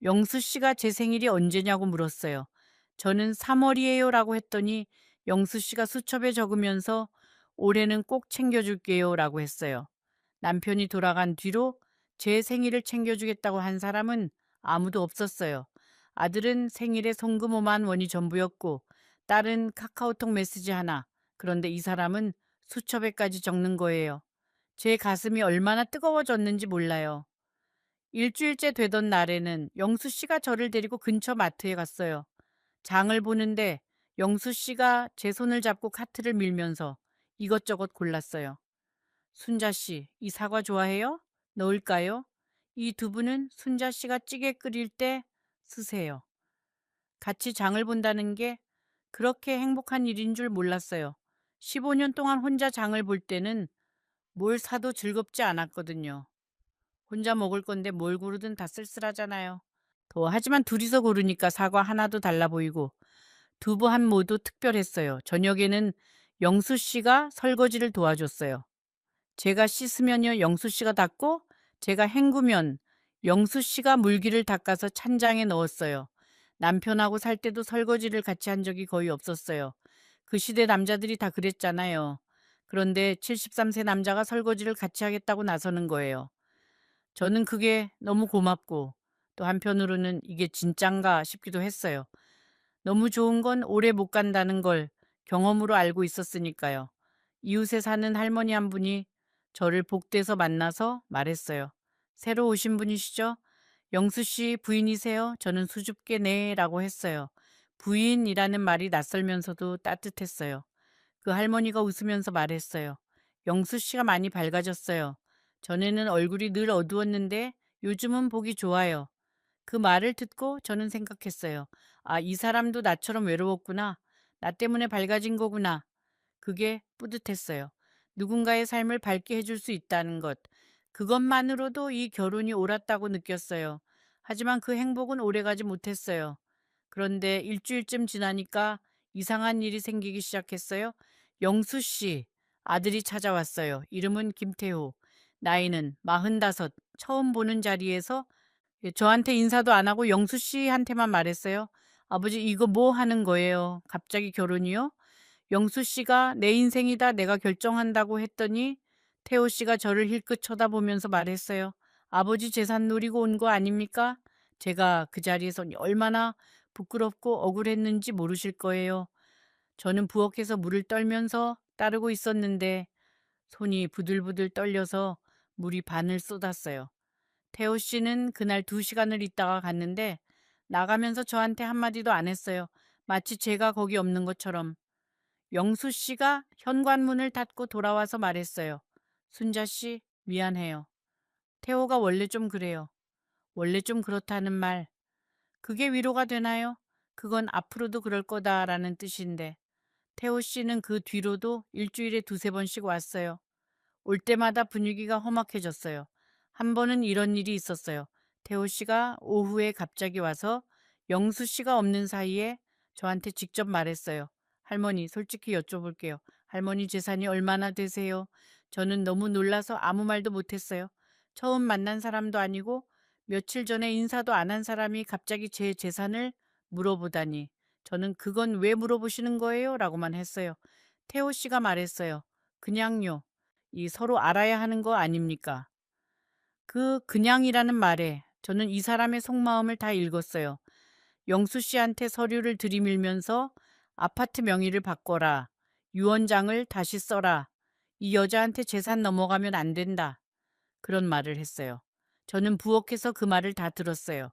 영수 씨가 제 생일이 언제냐고 물었어요. 저는 3월이에요 라고 했더니 영수 씨가 수첩에 적으면서 올해는 꼭 챙겨줄게요 라고 했어요. 남편이 돌아간 뒤로 제 생일을 챙겨주겠다고 한 사람은 아무도 없었어요. 아들은 생일에 송금 5만 원이 전부였고 딸은 카카오톡 메시지 하나. 그런데 이 사람은 수첩에까지 적는 거예요. 제 가슴이 얼마나 뜨거워졌는지 몰라요. 일주일째 되던 날에는 영수 씨가 저를 데리고 근처 마트에 갔어요. 장을 보는데 영수 씨가 제 손을 잡고 카트를 밀면서 이것저것 골랐어요. 순자 씨, 이 사과 좋아해요? 넣을까요? 이 두부는 순자 씨가 찌개 끓일 때 쓰세요. 같이 장을 본다는 게 그렇게 행복한 일인 줄 몰랐어요. 15년 동안 혼자 장을 볼 때는 뭘 사도 즐겁지 않았거든요. 혼자 먹을 건데 뭘 고르든 다 쓸쓸하잖아요. 하지만 둘이서 고르니까 사과 하나도 달라 보이고 두부 한 모도 특별했어요. 저녁에는 영수 씨가 설거지를 도와줬어요. 제가 씻으면요 영수 씨가 닦고 제가 헹구면 영수 씨가 물기를 닦아서 찬장에 넣었어요. 남편하고 살 때도 설거지를 같이 한 적이 거의 없었어요. 그 시대 남자들이 다 그랬잖아요. 그런데 73세 남자가 설거지를 같이 하겠다고 나서는 거예요. 저는 그게 너무 고맙고 또 한편으로는 이게 진짠가 싶기도 했어요. 너무 좋은 건 오래 못 간다는 걸 경험으로 알고 있었으니까요. 이웃에 사는 할머니 한 분이 저를 복도에서 만나서 말했어요. 새로 오신 분이시죠? 영수 씨 부인이세요? 저는 수줍게 네 라고 했어요. 부인이라는 말이 낯설면서도 따뜻했어요. 그 할머니가 웃으면서 말했어요. 영수 씨가 많이 밝아졌어요. 전에는 얼굴이 늘 어두웠는데 요즘은 보기 좋아요. 그 말을 듣고 저는 생각했어요. 아, 이 사람도 나처럼 외로웠구나. 나 때문에 밝아진 거구나. 그게 뿌듯했어요. 누군가의 삶을 밝게 해줄 수 있다는 것. 그것만으로도 이 결혼이 옳았다고 느꼈어요. 하지만 그 행복은 오래가지 못했어요. 그런데 일주일쯤 지나니까 이상한 일이 생기기 시작했어요. 영수 씨, 아들이 찾아왔어요. 이름은 김태호. 나이는 45. 처음 보는 자리에서 저한테 인사도 안 하고 영수 씨한테만 말했어요. 아버지, 이거 뭐 하는 거예요? 갑자기 결혼이요? 영수 씨가 내 인생이다 내가 결정한다고 했더니 태호 씨가 저를 힐끗 쳐다보면서 말했어요. 아버지 재산 노리고 온 거 아닙니까? 제가 그 자리에서 얼마나 부끄럽고 억울했는지 모르실 거예요. 저는 부엌에서 물을 떨면서 따르고 있었는데 손이 부들부들 떨려서 물이 반을 쏟았어요. 태호 씨는 그날 2시간을 있다가 갔는데 나가면서 저한테 한마디도 안 했어요. 마치 제가 거기 없는 것처럼. 영수 씨가 현관문을 닫고 돌아와서 말했어요. 순자 씨, 미안해요. 태호가 원래 좀 그래요. 원래 좀 그렇다는 말. 그게 위로가 되나요? 그건 앞으로도 그럴 거다라는 뜻인데. 태호 씨는 그 뒤로도 일주일에 2~3번씩 왔어요. 올 때마다 분위기가 험악해졌어요. 한 번은 이런 일이 있었어요. 태호 씨가 오후에 갑자기 와서 영수 씨가 없는 사이에 저한테 직접 말했어요. 할머니, 솔직히 여쭤볼게요. 할머니 재산이 얼마나 되세요? 저는 너무 놀라서 아무 말도 못했어요. 처음 만난 사람도 아니고 며칠 전에 인사도 안 한 사람이 갑자기 제 재산을 물어보다니. 저는 그건 왜 물어보시는 거예요? 라고만 했어요. 태호 씨가 말했어요. 그냥요. 이 서로 알아야 하는 거 아닙니까? 그 그냥이라는 말에 저는 이 사람의 속마음을 다 읽었어요. 영수 씨한테 서류를 들이밀면서 아파트 명의를 바꿔라. 유언장을 다시 써라. 이 여자한테 재산 넘어가면 안 된다. 그런 말을 했어요. 저는 부엌에서 그 말을 다 들었어요.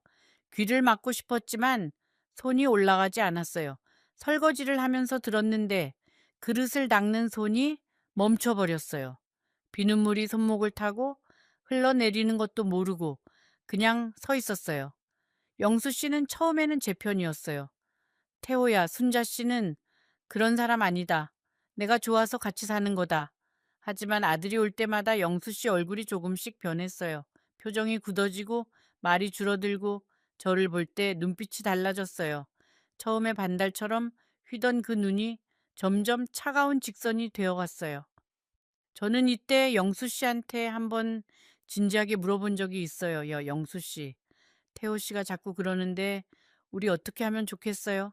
귀를 막고 싶었지만 손이 올라가지 않았어요. 설거지를 하면서 들었는데 그릇을 닦는 손이 멈춰버렸어요. 비눗물이 손목을 타고 흘러내리는 것도 모르고 그냥 서 있었어요. 영수 씨는 처음에는 제 편이었어요. 태호야, 순자 씨는 그런 사람 아니다. 내가 좋아서 같이 사는 거다. 하지만 아들이 올 때마다 영수 씨 얼굴이 조금씩 변했어요. 표정이 굳어지고 말이 줄어들고 저를 볼 때 눈빛이 달라졌어요. 처음에 반달처럼 휘던 그 눈이 점점 차가운 직선이 되어갔어요. 저는 이때 영수 씨한테 한번 진지하게 물어본 적이 있어요. 영수 씨. 태호 씨가 자꾸 그러는데 우리 어떻게 하면 좋겠어요?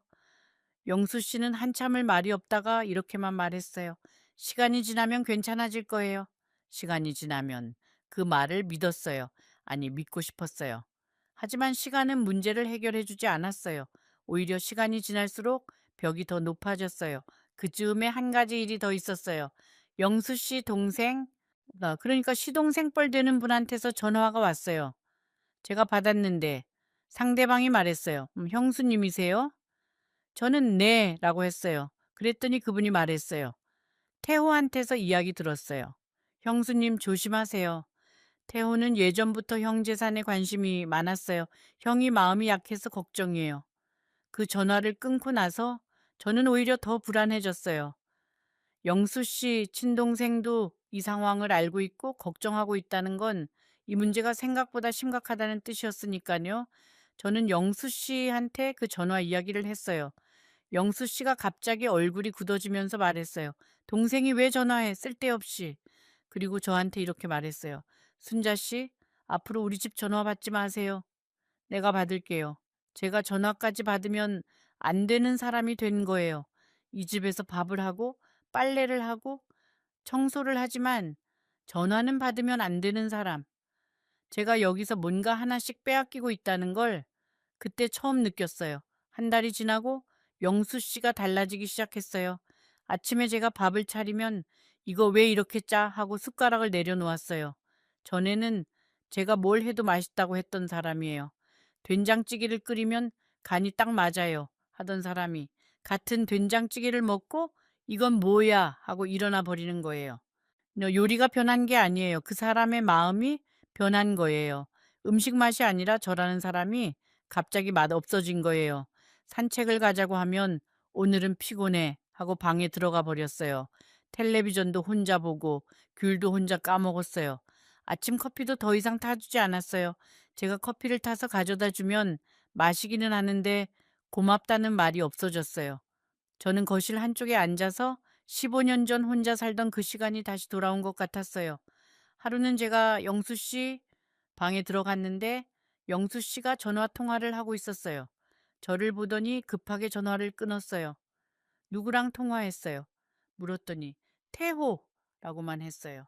영수 씨는 한참을 말이 없다가 이렇게만 말했어요. 시간이 지나면 괜찮아질 거예요. 시간이 지나면 그 말을 믿었어요. 아니, 믿고 싶었어요. 하지만 시간은 문제를 해결해 주지 않았어요. 오히려 시간이 지날수록 벽이 더 높아졌어요. 그 즈음에 한 가지 일이 더 있었어요. 영수 씨 동생, 그러니까 시동생 뻘 되는 분한테서 전화가 왔어요. 제가 받았는데 상대방이 말했어요. 형수님이세요? 저는 네 라고 했어요. 그랬더니 그분이 말했어요. 태호한테서 이야기 들었어요. 형수님 조심하세요. 태호는 예전부터 형 재산에 관심이 많았어요. 형이 마음이 약해서 걱정이에요. 그 전화를 끊고 나서 저는 오히려 더 불안해졌어요. 영수 씨 친동생도 이 상황을 알고 있고 걱정하고 있다는 건 이 문제가 생각보다 심각하다는 뜻이었으니까요. 저는 영수 씨한테 그 전화 이야기를 했어요. 영수 씨가 갑자기 얼굴이 굳어지면서 말했어요. 동생이 왜 전화해? 쓸데없이. 그리고 저한테 이렇게 말했어요. 순자 씨, 앞으로 우리 집 전화 받지 마세요. 내가 받을게요. 제가 전화까지 받으면 안 되는 사람이 된 거예요. 이 집에서 밥을 하고 빨래를 하고 청소를 하지만 전화는 받으면 안 되는 사람. 제가 여기서 뭔가 하나씩 빼앗기고 있다는 걸 그때 처음 느꼈어요. 한 달이 지나고 영수 씨가 달라지기 시작했어요. 아침에 제가 밥을 차리면 이거 왜 이렇게 짜? 하고 숟가락을 내려놓았어요. 전에는 제가 뭘 해도 맛있다고 했던 사람이에요. 된장찌개를 끓이면 간이 딱 맞아요 하던 사람이 같은 된장찌개를 먹고 이건 뭐야 하고 일어나 버리는 거예요. 요리가 변한 게 아니에요. 그 사람의 마음이 변한 거예요. 음식 맛이 아니라 저라는 사람이 갑자기 맛 없어진 거예요. 산책을 가자고 하면 오늘은 피곤해 하고 방에 들어가 버렸어요. 텔레비전도 혼자 보고 귤도 혼자 까먹었어요. 아침 커피도 더 이상 타주지 않았어요. 제가 커피를 타서 가져다 주면 마시기는 하는데 고맙다는 말이 없어졌어요. 저는 거실 한쪽에 앉아서 15년 전 혼자 살던 그 시간이 다시 돌아온 것 같았어요. 하루는 제가 영수 씨 방에 들어갔는데 영수 씨가 전화 통화를 하고 있었어요. 저를 보더니 급하게 전화를 끊었어요. 누구랑 통화했어요? 물었더니 태호라고만 했어요.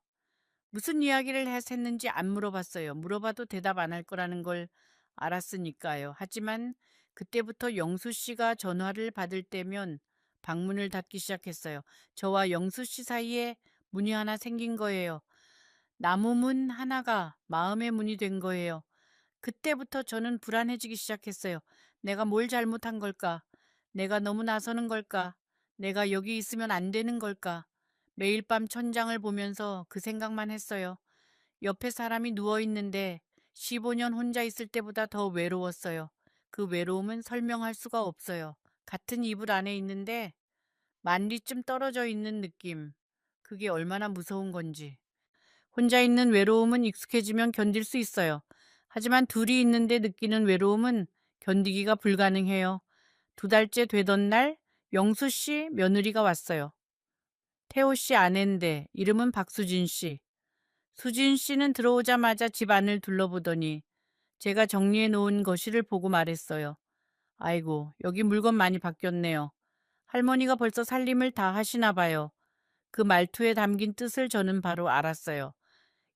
무슨 이야기를 했는지 안 물어봤어요. 물어봐도 대답 안 할 거라는 걸 알았으니까요. 하지만 그때부터 영수 씨가 전화를 받을 때면 방문을 닫기 시작했어요. 저와 영수 씨 사이에 문이 하나 생긴 거예요. 나무 문 하나가 마음의 문이 된 거예요. 그때부터 저는 불안해지기 시작했어요. 내가 뭘 잘못한 걸까? 내가 너무 나서는 걸까? 내가 여기 있으면 안 되는 걸까? 매일 밤 천장을 보면서 그 생각만 했어요. 옆에 사람이 누워 있는데 15년 혼자 있을 때보다 더 외로웠어요. 그 외로움은 설명할 수가 없어요. 같은 이불 안에 있는데 만리쯤 떨어져 있는 느낌. 그게 얼마나 무서운 건지. 혼자 있는 외로움은 익숙해지면 견딜 수 있어요. 하지만 둘이 있는데 느끼는 외로움은 견디기가 불가능해요. 2달째 되던 날 영수 씨 며느리가 왔어요. 태호 씨 아내인데 이름은 박수진 씨. 수진 씨는 들어오자마자 집 안을 둘러보더니 제가 정리해 놓은 거실을 보고 말했어요. 아이고, 여기 물건 많이 바뀌었네요. 할머니가 벌써 살림을 다 하시나 봐요. 그 말투에 담긴 뜻을 저는 바로 알았어요.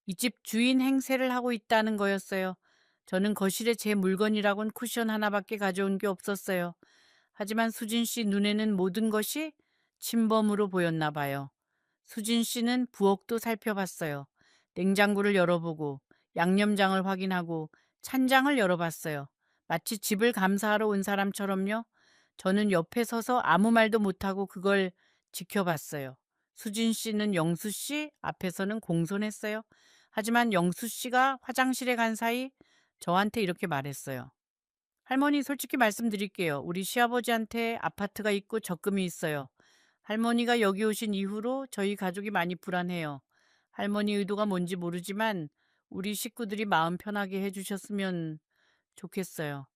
이 집 주인 행세를 하고 있다는 거였어요. 저는 거실에 제 물건이라곤 쿠션 하나밖에 가져온 게 없었어요. 하지만 수진 씨 눈에는 모든 것이 침범으로 보였나 봐요. 수진 씨는 부엌도 살펴봤어요. 냉장고를 열어보고 양념장을 확인하고 찬장을 열어봤어요. 마치 집을 감사하러 온 사람처럼요. 저는 옆에 서서 아무 말도 못하고 그걸 지켜봤어요. 수진 씨는 영수 씨 앞에서는 공손했어요. 하지만 영수 씨가 화장실에 간 사이 저한테 이렇게 말했어요. 할머니, 솔직히 말씀드릴게요. 우리 시아버지한테 아파트가 있고 적금이 있어요. 할머니가 여기 오신 이후로 저희 가족이 많이 불안해요. 할머니 의도가 뭔지 모르지만 우리 식구들이 마음 편하게 해주셨으면 좋겠어요.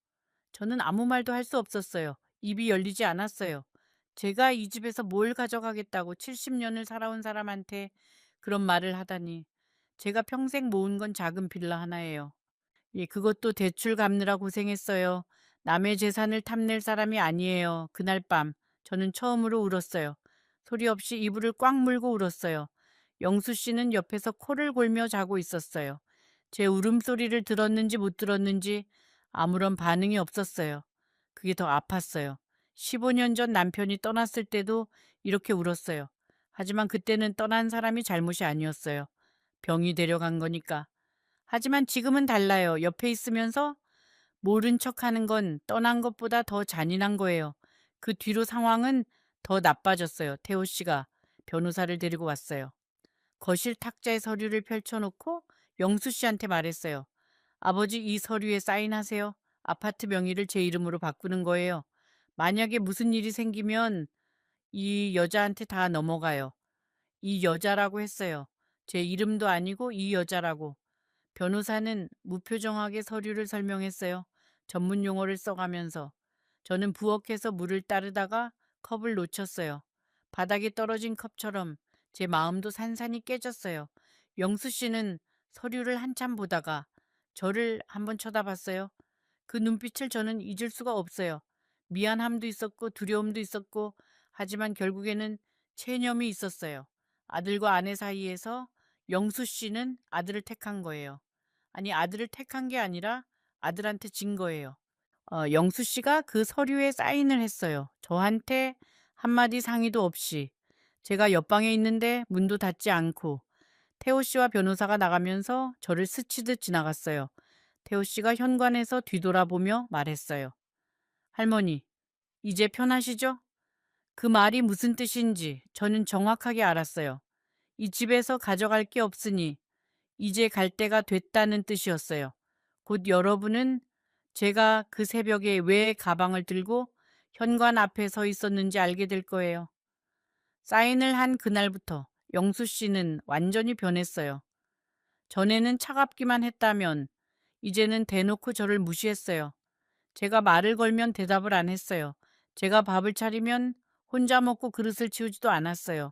저는 아무 말도 할 수 없었어요. 입이 열리지 않았어요. 제가 이 집에서 뭘 가져가겠다고 70년을 살아온 사람한테 그런 말을 하다니. 제가 평생 모은 건 작은 빌라 하나예요. 예, 그것도 대출 갚느라 고생했어요. 남의 재산을 탐낼 사람이 아니에요. 그날 밤 저는 처음으로 울었어요. 소리 없이 이불을 꽉 물고 울었어요. 영수 씨는 옆에서 코를 골며 자고 있었어요. 제 울음소리를 들었는지 못 들었는지 아무런 반응이 없었어요. 그게 더 아팠어요. 15년 전 남편이 떠났을 때도 이렇게 울었어요. 하지만 그때는 떠난 사람이 잘못이 아니었어요. 병이 데려간 거니까. 하지만 지금은 달라요. 옆에 있으면서 모른 척하는 건 떠난 것보다 더 잔인한 거예요. 그 뒤로 상황은 더 나빠졌어요. 태호 씨가 변호사를 데리고 왔어요. 거실 탁자에 서류를 펼쳐놓고 영수 씨한테 말했어요. 아버지, 이 서류에 사인하세요. 아파트 명의를 제 이름으로 바꾸는 거예요. 만약에 무슨 일이 생기면 이 여자한테 다 넘어가요. 이 여자라고 했어요. 제 이름도 아니고 이 여자라고. 변호사는 무표정하게 서류를 설명했어요. 전문 용어를 써가면서. 저는 부엌에서 물을 따르다가 컵을 놓쳤어요. 바닥에 떨어진 컵처럼 제 마음도 산산이 깨졌어요. 영수 씨는 서류를 한참 보다가 저를 한번 쳐다봤어요. 그 눈빛을 저는 잊을 수가 없어요. 미안함도 있었고 두려움도 있었고 하지만 결국에는 체념이 있었어요. 아들과 아내 사이에서 영수 씨는 아들을 택한 거예요. 아니, 아들을 택한 게 아니라 아들한테 진 거예요. 영수 씨가 그 서류에 사인을 했어요. 저한테 한마디 상의도 없이. 제가 옆방에 있는데 문도 닫지 않고 태호 씨와 변호사가 나가면서 저를 스치듯 지나갔어요. 태호 씨가 현관에서 뒤돌아보며 말했어요. 할머니, 이제 편하시죠? 그 말이 무슨 뜻인지 저는 정확하게 알았어요. 이 집에서 가져갈 게 없으니 이제 갈 때가 됐다는 뜻이었어요. 곧 여러분은 제가 그 새벽에 왜 가방을 들고 현관 앞에 서 있었는지 알게 될 거예요. 사인을 한 그날부터 영수 씨는 완전히 변했어요. 전에는 차갑기만 했다면 이제는 대놓고 저를 무시했어요. 제가 말을 걸면 대답을 안 했어요. 제가 밥을 차리면 혼자 먹고 그릇을 치우지도 않았어요.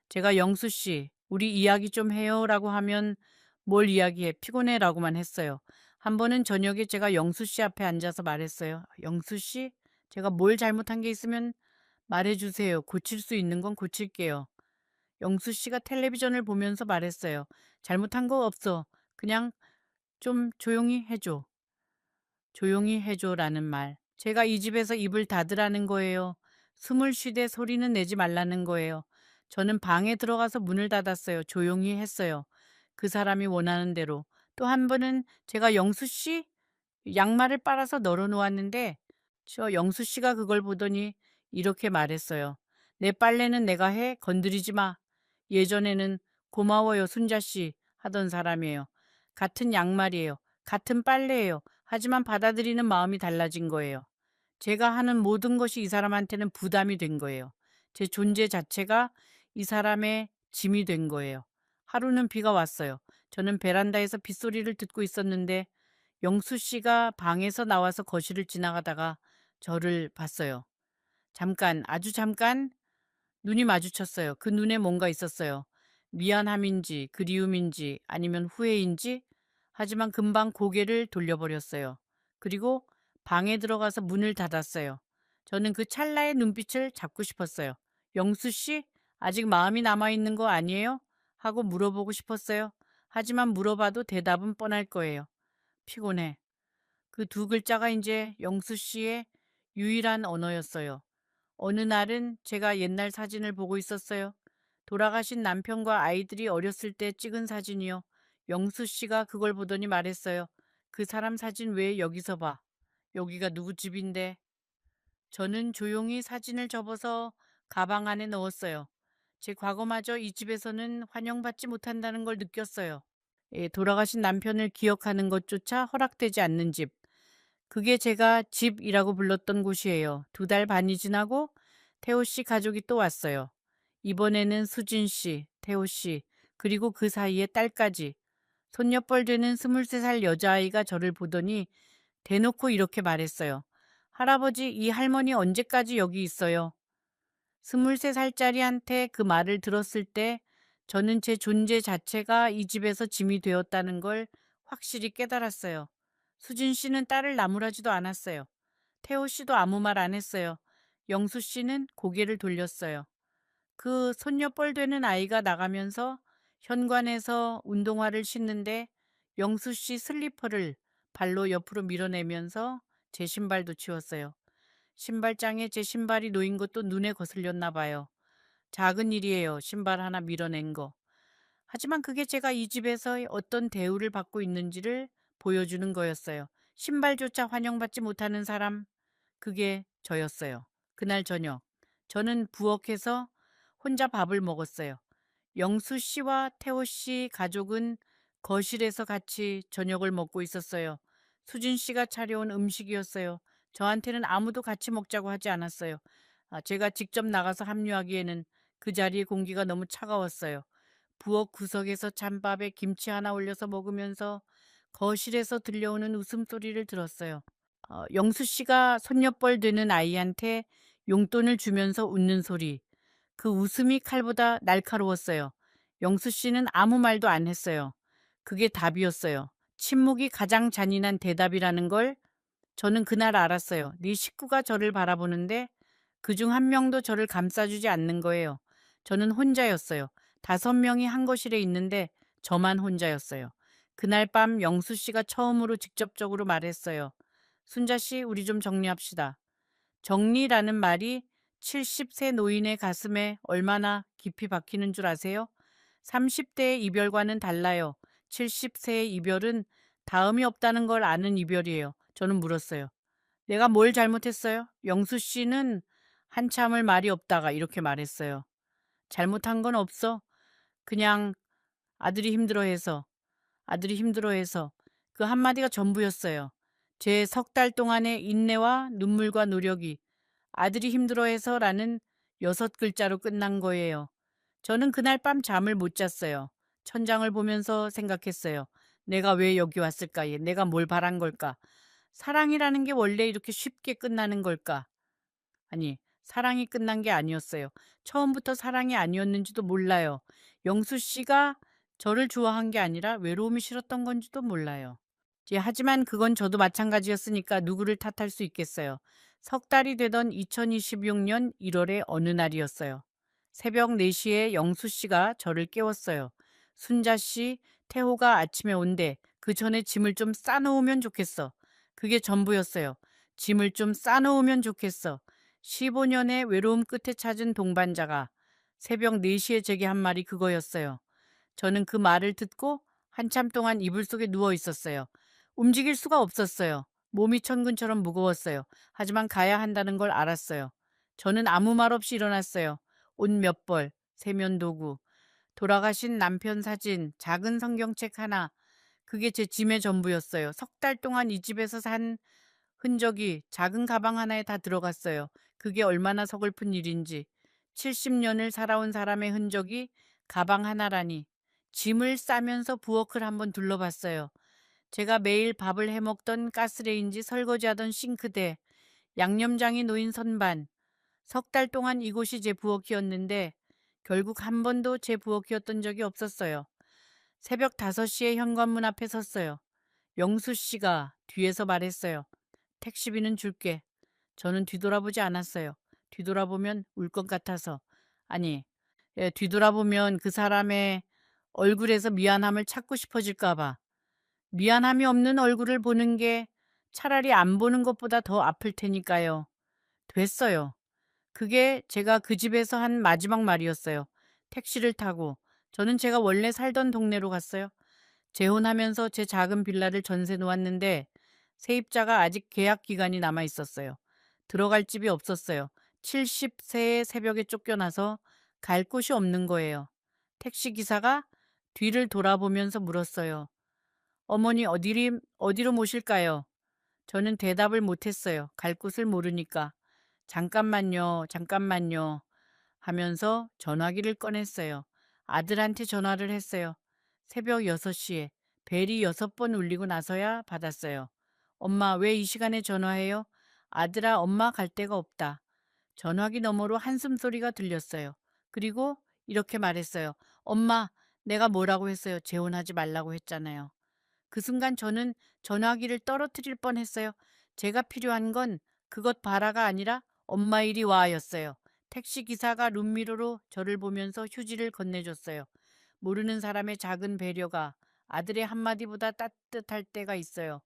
제가 영수 씨, 우리 이야기 좀 해요라고 하면 뭘 이야기해? 피곤해라고만 했어요. 한 번은 저녁에 제가 영수 씨 앞에 앉아서 말했어요. 영수 씨, 제가 뭘 잘못한 게 있으면 말해주세요. 고칠 수 있는 건 고칠게요. 영수 씨가 텔레비전을 보면서 말했어요. 잘못한 거 없어. 그냥 좀 조용히 해줘. 조용히 해줘라는 말. 제가 이 집에서 입을 닫으라는 거예요. 숨을 쉬되 소리는 내지 말라는 거예요. 저는 방에 들어가서 문을 닫았어요. 조용히 했어요. 그 사람이 원하는 대로. 또 한 번은 제가 영수 씨 양말을 빨아서 널어 놓았는데 저 영수 씨가 그걸 보더니 이렇게 말했어요. 내 빨래는 내가 해. 건드리지 마. 예전에는 고마워요, 순자 씨 하던 사람이에요. 같은 양말이에요. 같은 빨래예요. 하지만 받아들이는 마음이 달라진 거예요. 제가 하는 모든 것이 이 사람한테는 부담이 된 거예요. 제 존재 자체가 이 사람의 짐이 된 거예요. 하루는 비가 왔어요. 저는 베란다에서 빗소리를 듣고 있었는데 영수 씨가 방에서 나와서 거실을 지나가다가 저를 봤어요. 잠깐, 아주 잠깐 눈이 마주쳤어요. 그 눈에 뭔가 있었어요. 미안함인지 그리움인지 아니면 후회인지 하지만 금방 고개를 돌려버렸어요. 그리고 방에 들어가서 문을 닫았어요. 저는 그 찰나의 눈빛을 잡고 싶었어요. 영수 씨, 아직 마음이 남아있는 거 아니에요? 하고 물어보고 싶었어요. 하지만 물어봐도 대답은 뻔할 거예요. 피곤해. 그 두 글자가 이제 영수 씨의 유일한 언어였어요. 어느 날은 제가 옛날 사진을 보고 있었어요. 돌아가신 남편과 아이들이 어렸을 때 찍은 사진이요. 영수 씨가 그걸 보더니 말했어요. 그 사람 사진 왜 여기서 봐? 여기가 누구 집인데? 저는 조용히 사진을 접어서 가방 안에 넣었어요. 제 과거마저 이 집에서는 환영받지 못한다는 걸 느꼈어요. 예, 돌아가신 남편을 기억하는 것조차 허락되지 않는 집. 그게 제가 집이라고 불렀던 곳이에요. 2달 반이 지나고 태호 씨 가족이 또 왔어요. 이번에는 수진 씨, 태호 씨, 그리고 그 사이에 딸까지. 손녀뻘 되는 23살 여자아이가 저를 보더니 대놓고 이렇게 말했어요. 할아버지, 이 할머니 언제까지 여기 있어요? 23살짜리한테 그 말을 들었을 때 저는 제 존재 자체가 이 집에서 짐이 되었다는 걸 확실히 깨달았어요. 수진 씨는 딸을 나무라지도 않았어요. 태호 씨도 아무 말 안 했어요. 영수 씨는 고개를 돌렸어요. 그 손녀뻘 되는 아이가 나가면서 현관에서 운동화를 신는데 영수 씨 슬리퍼를 발로 옆으로 밀어내면서 제 신발도 치웠어요. 신발장에 제 신발이 놓인 것도 눈에 거슬렸나 봐요. 작은 일이에요. 신발 하나 밀어낸 거. 하지만 그게 제가 이 집에서 어떤 대우를 받고 있는지를 보여주는 거였어요. 신발조차 환영받지 못하는 사람, 그게 저였어요. 그날 저녁, 저는 부엌에서 혼자 밥을 먹었어요. 영수 씨와 태호 씨 가족은 거실에서 같이 저녁을 먹고 있었어요. 수진 씨가 차려온 음식이었어요. 저한테는 아무도 같이 먹자고 하지 않았어요. 제가 직접 나가서 합류하기에는 그 자리의 공기가 너무 차가웠어요. 부엌 구석에서 찬밥에 김치 하나 올려서 먹으면서 거실에서 들려오는 웃음소리를 들었어요. 영수 씨가 손녀뻘 되는 아이한테 용돈을 주면서 웃는 소리. 그 웃음이 칼보다 날카로웠어요. 영수 씨는 아무 말도 안 했어요. 그게 답이었어요. 침묵이 가장 잔인한 대답이라는 걸 저는 그날 알았어요. 네 식구가 저를 바라보는데 그중 한 명도 저를 감싸주지 않는 거예요. 저는 혼자였어요. 5명이 한 거실에 있는데 저만 혼자였어요. 그날 밤 영수 씨가 처음으로 직접적으로 말했어요. 순자 씨, 우리 좀 정리합시다. 정리라는 말이 70세 노인의 가슴에 얼마나 깊이 박히는 줄 아세요? 30대의 이별과는 달라요. 70세의 이별은 다음이 없다는 걸 아는 이별이에요. 저는 물었어요. 내가 뭘 잘못했어요? 영수 씨는 한참을 말이 없다가 이렇게 말했어요. 잘못한 건 없어. 그냥 아들이 힘들어해서, 아들이 힘들어해서 그 한마디가 전부였어요. 제 3달 동안의 인내와 눈물과 노력이 아들이 힘들어해서라는 6글자로 끝난 거예요. 저는 그날 밤 잠을 못 잤어요. 천장을 보면서 생각했어요. 내가 왜 여기 왔을까? 내가 뭘 바란 걸까? 사랑이라는 게 원래 이렇게 쉽게 끝나는 걸까? 아니, 사랑이 끝난 게 아니었어요. 처음부터 사랑이 아니었는지도 몰라요. 영수 씨가 저를 좋아한 게 아니라 외로움이 싫었던 건지도 몰라요. 하지만 그건 저도 마찬가지였으니까 누구를 탓할 수 있겠어요. 3달이 되던 2026년 1월의 어느 날이었어요. 새벽 4시에 영수 씨가 저를 깨웠어요. 순자 씨, 태호가 아침에 온대. 그 전에 짐을 좀 싸놓으면 좋겠어. 그게 전부였어요. 짐을 좀 싸놓으면 좋겠어. 15년의 외로움 끝에 찾은 동반자가 새벽 4시에 제게 한 말이 그거였어요. 저는 그 말을 듣고 한참 동안 이불 속에 누워 있었어요. 움직일 수가 없었어요. 몸이 천근처럼 무거웠어요. 하지만 가야 한다는 걸 알았어요. 저는 아무 말 없이 일어났어요. 옷 몇 벌, 세면도구, 돌아가신 남편 사진, 작은 성경책 하나. 그게 제 짐의 전부였어요. 석 달 동안 이 집에서 산 흔적이 작은 가방 하나에 다 들어갔어요. 그게 얼마나 서글픈 일인지. 70년을 살아온 사람의 흔적이 가방 하나라니. 짐을 싸면서 부엌을 한번 둘러봤어요. 제가 매일 밥을 해먹던 가스레인지, 설거지하던 싱크대, 양념장이 놓인 선반. 석 달 동안 이곳이 제 부엌이었는데 결국 한 번도 제 부엌이었던 적이 없었어요. 새벽 5시에 현관문 앞에 섰어요. 영수 씨가 뒤에서 말했어요. 택시비는 줄게. 저는 뒤돌아보지 않았어요. 뒤돌아보면 울 것 같아서. 아니, 뒤돌아보면 그 사람의 얼굴에서 미안함을 찾고 싶어질까 봐. 미안함이 없는 얼굴을 보는 게 차라리 안 보는 것보다 더 아플 테니까요. 됐어요. 그게 제가 그 집에서 한 마지막 말이었어요. 택시를 타고 저는 제가 원래 살던 동네로 갔어요. 재혼하면서 제 작은 빌라를 전세 놓았는데 세입자가 아직 계약 기간이 남아 있었어요. 들어갈 집이 없었어요. 70세의 새벽에 쫓겨나서 갈 곳이 없는 거예요. 택시 기사가 뒤를 돌아보면서 물었어요. 어머니 어디로 모실까요? 저는 대답을 못했어요. 갈 곳을 모르니까. 잠깐만요, 잠깐만요 하면서 전화기를 꺼냈어요. 아들한테 전화를 했어요. 새벽 6시에 벨이 6번 울리고 나서야 받았어요. 엄마, 왜 이 시간에 전화해요? 아들아, 엄마 갈 데가 없다. 전화기 너머로 한숨 소리가 들렸어요. 그리고 이렇게 말했어요. 엄마, 내가 뭐라고 했어요? 재혼하지 말라고 했잖아요. 그 순간 저는 전화기를 떨어뜨릴 뻔했어요. 제가 필요한 건 그것 봐라가 아니라 엄마 이리 와였어요. 택시 기사가 룸미러로 저를 보면서 휴지를 건네줬어요. 모르는 사람의 작은 배려가 아들의 한마디보다 따뜻할 때가 있어요.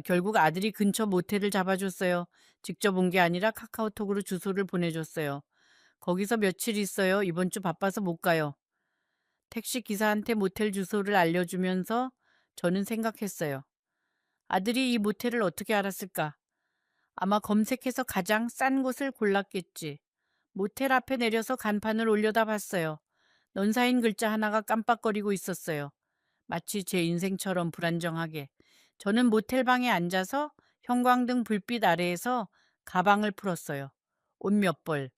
결국 아들이 근처 모텔을 잡아줬어요. 직접 온 게 아니라 카카오톡으로 주소를 보내줬어요. 거기서 며칠 있어요. 이번 주 바빠서 못 가요. 택시 기사한테 모텔 주소를 알려주면서 저는 생각했어요. 아들이 이 모텔을 어떻게 알았을까? 아마 검색해서 가장 싼 곳을 골랐겠지. 모텔 앞에 내려서 간판을 올려다봤어요. 넌사인 글자 하나가 깜빡거리고 있었어요. 마치 제 인생처럼 불안정하게. 저는 모텔 방에 앉아서 형광등 불빛 아래에서 가방을 풀었어요. 옷 몇 벌,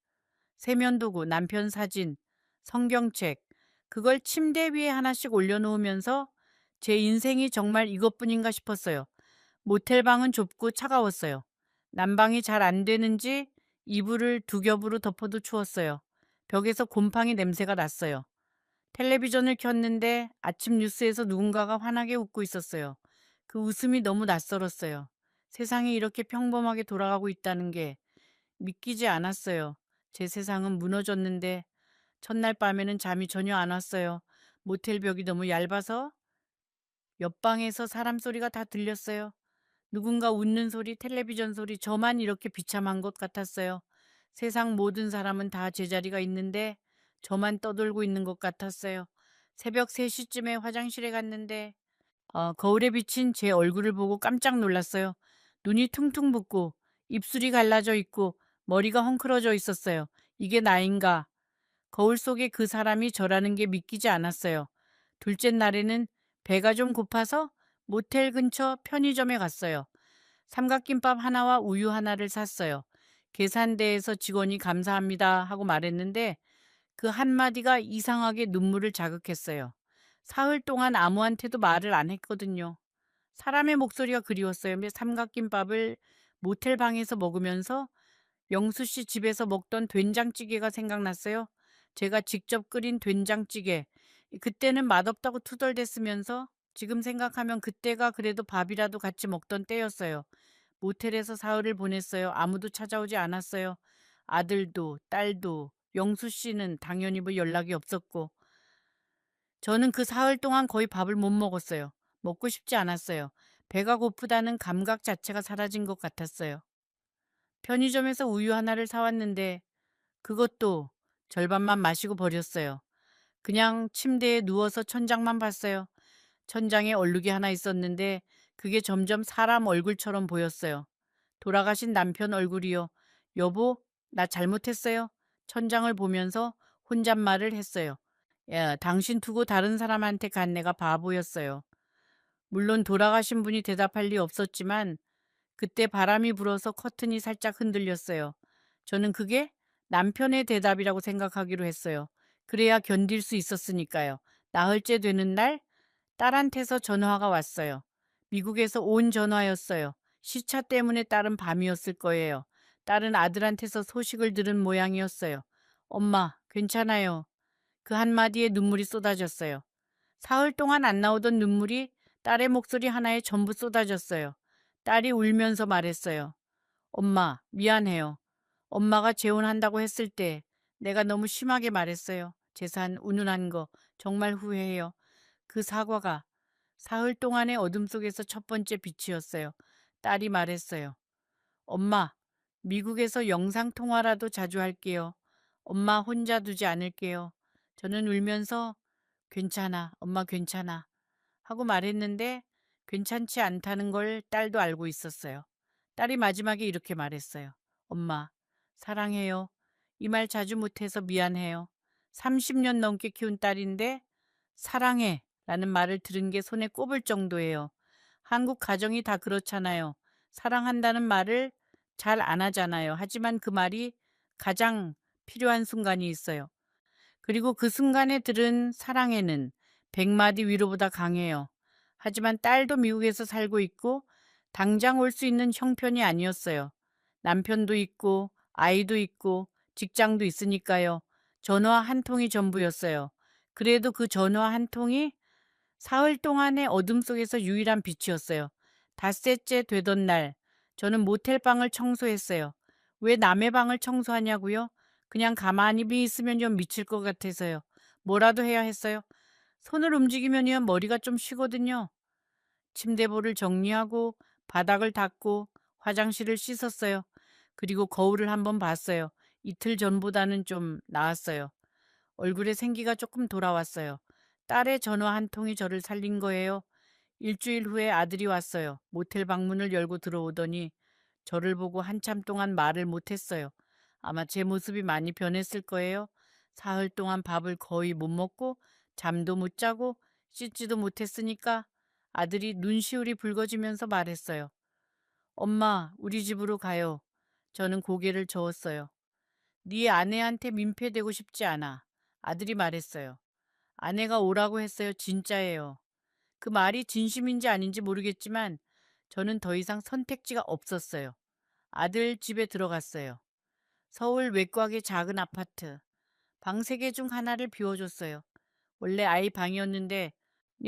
세면도구, 남편 사진, 성경책. 그걸 침대 위에 하나씩 올려놓으면서 제 인생이 정말 이것뿐인가 싶었어요. 모텔 방은 좁고 차가웠어요. 난방이 잘 안 되는지 이불을 2겹으로 덮어도 추웠어요. 벽에서 곰팡이 냄새가 났어요. 텔레비전을 켰는데 아침 뉴스에서 누군가가 환하게 웃고 있었어요. 그 웃음이 너무 낯설었어요. 세상이 이렇게 평범하게 돌아가고 있다는 게 믿기지 않았어요. 제 세상은 무너졌는데 첫날 밤에는 잠이 전혀 안 왔어요. 모텔 벽이 너무 얇아서 옆방에서 사람 소리가 다 들렸어요. 누군가 웃는 소리, 텔레비전 소리, 저만 이렇게 비참한 것 같았어요. 세상 모든 사람은 다 제자리가 있는데 저만 떠돌고 있는 것 같았어요. 새벽 3시쯤에 화장실에 갔는데 거울에 비친 제 얼굴을 보고 깜짝 놀랐어요. 눈이 퉁퉁 붓고 입술이 갈라져 있고 머리가 헝클어져 있었어요. 이게 나인가? 거울 속에 그 사람이 저라는 게 믿기지 않았어요. 둘째 날에는 배가 좀 고파서 모텔 근처 편의점에 갔어요. 삼각김밥 하나와 우유 하나를 샀어요. 계산대에서 직원이 감사합니다 하고 말했는데 그 한마디가 이상하게 눈물을 자극했어요. 사흘 동안 아무한테도 말을 안 했거든요. 사람의 목소리가 그리웠어요. 삼각김밥을 모텔 방에서 먹으면서 영수 씨 집에서 먹던 된장찌개가 생각났어요. 제가 직접 끓인 된장찌개. 그때는 맛없다고 투덜댔으면서 지금 생각하면 그때가 그래도 밥이라도 같이 먹던 때였어요. 모텔에서 사흘을 보냈어요. 아무도 찾아오지 않았어요. 아들도 딸도 영수 씨는 당연히 뭐 연락이 없었고 저는 그 사흘 동안 거의 밥을 못 먹었어요. 먹고 싶지 않았어요. 배가 고프다는 감각 자체가 사라진 것 같았어요. 편의점에서 우유 하나를 사왔는데 그것도 절반만 마시고 버렸어요. 그냥 침대에 누워서 천장만 봤어요. 천장에 얼룩이 하나 있었는데 그게 점점 사람 얼굴처럼 보였어요. 돌아가신 남편 얼굴이요. 여보, 나 잘못했어요. 천장을 보면서 혼잣말을 했어요. 야, 당신 두고 다른 사람한테 간 내가 바보였어요. 물론 돌아가신 분이 대답할 리 없었지만 그때 바람이 불어서 커튼이 살짝 흔들렸어요. 저는 그게 남편의 대답이라고 생각하기로 했어요. 그래야 견딜 수 있었으니까요. 나흘째 되는 날 딸한테서 전화가 왔어요. 미국에서 온 전화였어요. 시차 때문에 딸은 밤이었을 거예요. 딸은 아들한테서 소식을 들은 모양이었어요. 엄마, 괜찮아요. 그 한마디에 눈물이 쏟아졌어요. 사흘 동안 안 나오던 눈물이 딸의 목소리 하나에 전부 쏟아졌어요. 딸이 울면서 말했어요. 엄마, 미안해요. 엄마가 재혼한다고 했을 때 내가 너무 심하게 말했어요. 재산 운운한 거 정말 후회해요. 그 사과가 사흘 동안의 어둠 속에서 첫 번째 빛이었어요. 딸이 말했어요. 엄마, 미국에서 영상통화라도 자주 할게요. 엄마 혼자 두지 않을게요. 저는 울면서 괜찮아, 엄마 괜찮아 하고 말했는데 괜찮지 않다는 걸 딸도 알고 있었어요. 딸이 마지막에 이렇게 말했어요. 엄마, 사랑해요. 이 말 자주 못해서 미안해요. 30년 넘게 키운 딸인데 사랑해 라는 말을 들은 게 손에 꼽을 정도예요. 한국 가정이 다 그렇잖아요. 사랑한다는 말을 잘 안 하잖아요. 하지만 그 말이 가장 필요한 순간이 있어요. 그리고 그 순간에 들은 사랑해는 100마디 위로보다 강해요. 하지만 딸도 미국에서 살고 있고 당장 올 수 있는 형편이 아니었어요. 남편도 있고 아이도 있고 직장도 있으니까요. 전화 한 통이 전부였어요. 그래도 그 전화 한 통이 사흘 동안의 어둠 속에서 유일한 빛이었어요. 닷새째 되던 날 저는 모텔 방을 청소했어요. 왜 남의 방을 청소하냐고요? 그냥 가만히 있으면요 미칠 것 같아서요. 뭐라도 해야 했어요. 손을 움직이면요 머리가 좀 쉬거든요. 침대볼을 정리하고 바닥을 닦고 화장실을 씻었어요. 그리고 거울을 한번 봤어요. 이틀 전보다는 좀 나았어요. 얼굴에 생기가 조금 돌아왔어요. 딸의 전화 한 통이 저를 살린 거예요. 일주일 후에 아들이 왔어요. 모텔 방문을 열고 들어오더니 저를 보고 한참 동안 말을 못했어요. 아마 제 모습이 많이 변했을 거예요. 사흘 동안 밥을 거의 못 먹고 잠도 못 자고 씻지도 못했으니까 아들이 눈시울이 붉어지면서 말했어요. 엄마, 우리 집으로 가요. 저는 고개를 저었어요. 네 아내한테 민폐되고 싶지 않아. 아들이 말했어요. 아내가 오라고 했어요. 진짜예요. 그 말이 진심인지 아닌지 모르겠지만 저는 더 이상 선택지가 없었어요. 아들 집에 들어갔어요. 서울 외곽의 작은 아파트. 방 3개 중 하나를 비워줬어요. 원래 아이 방이었는데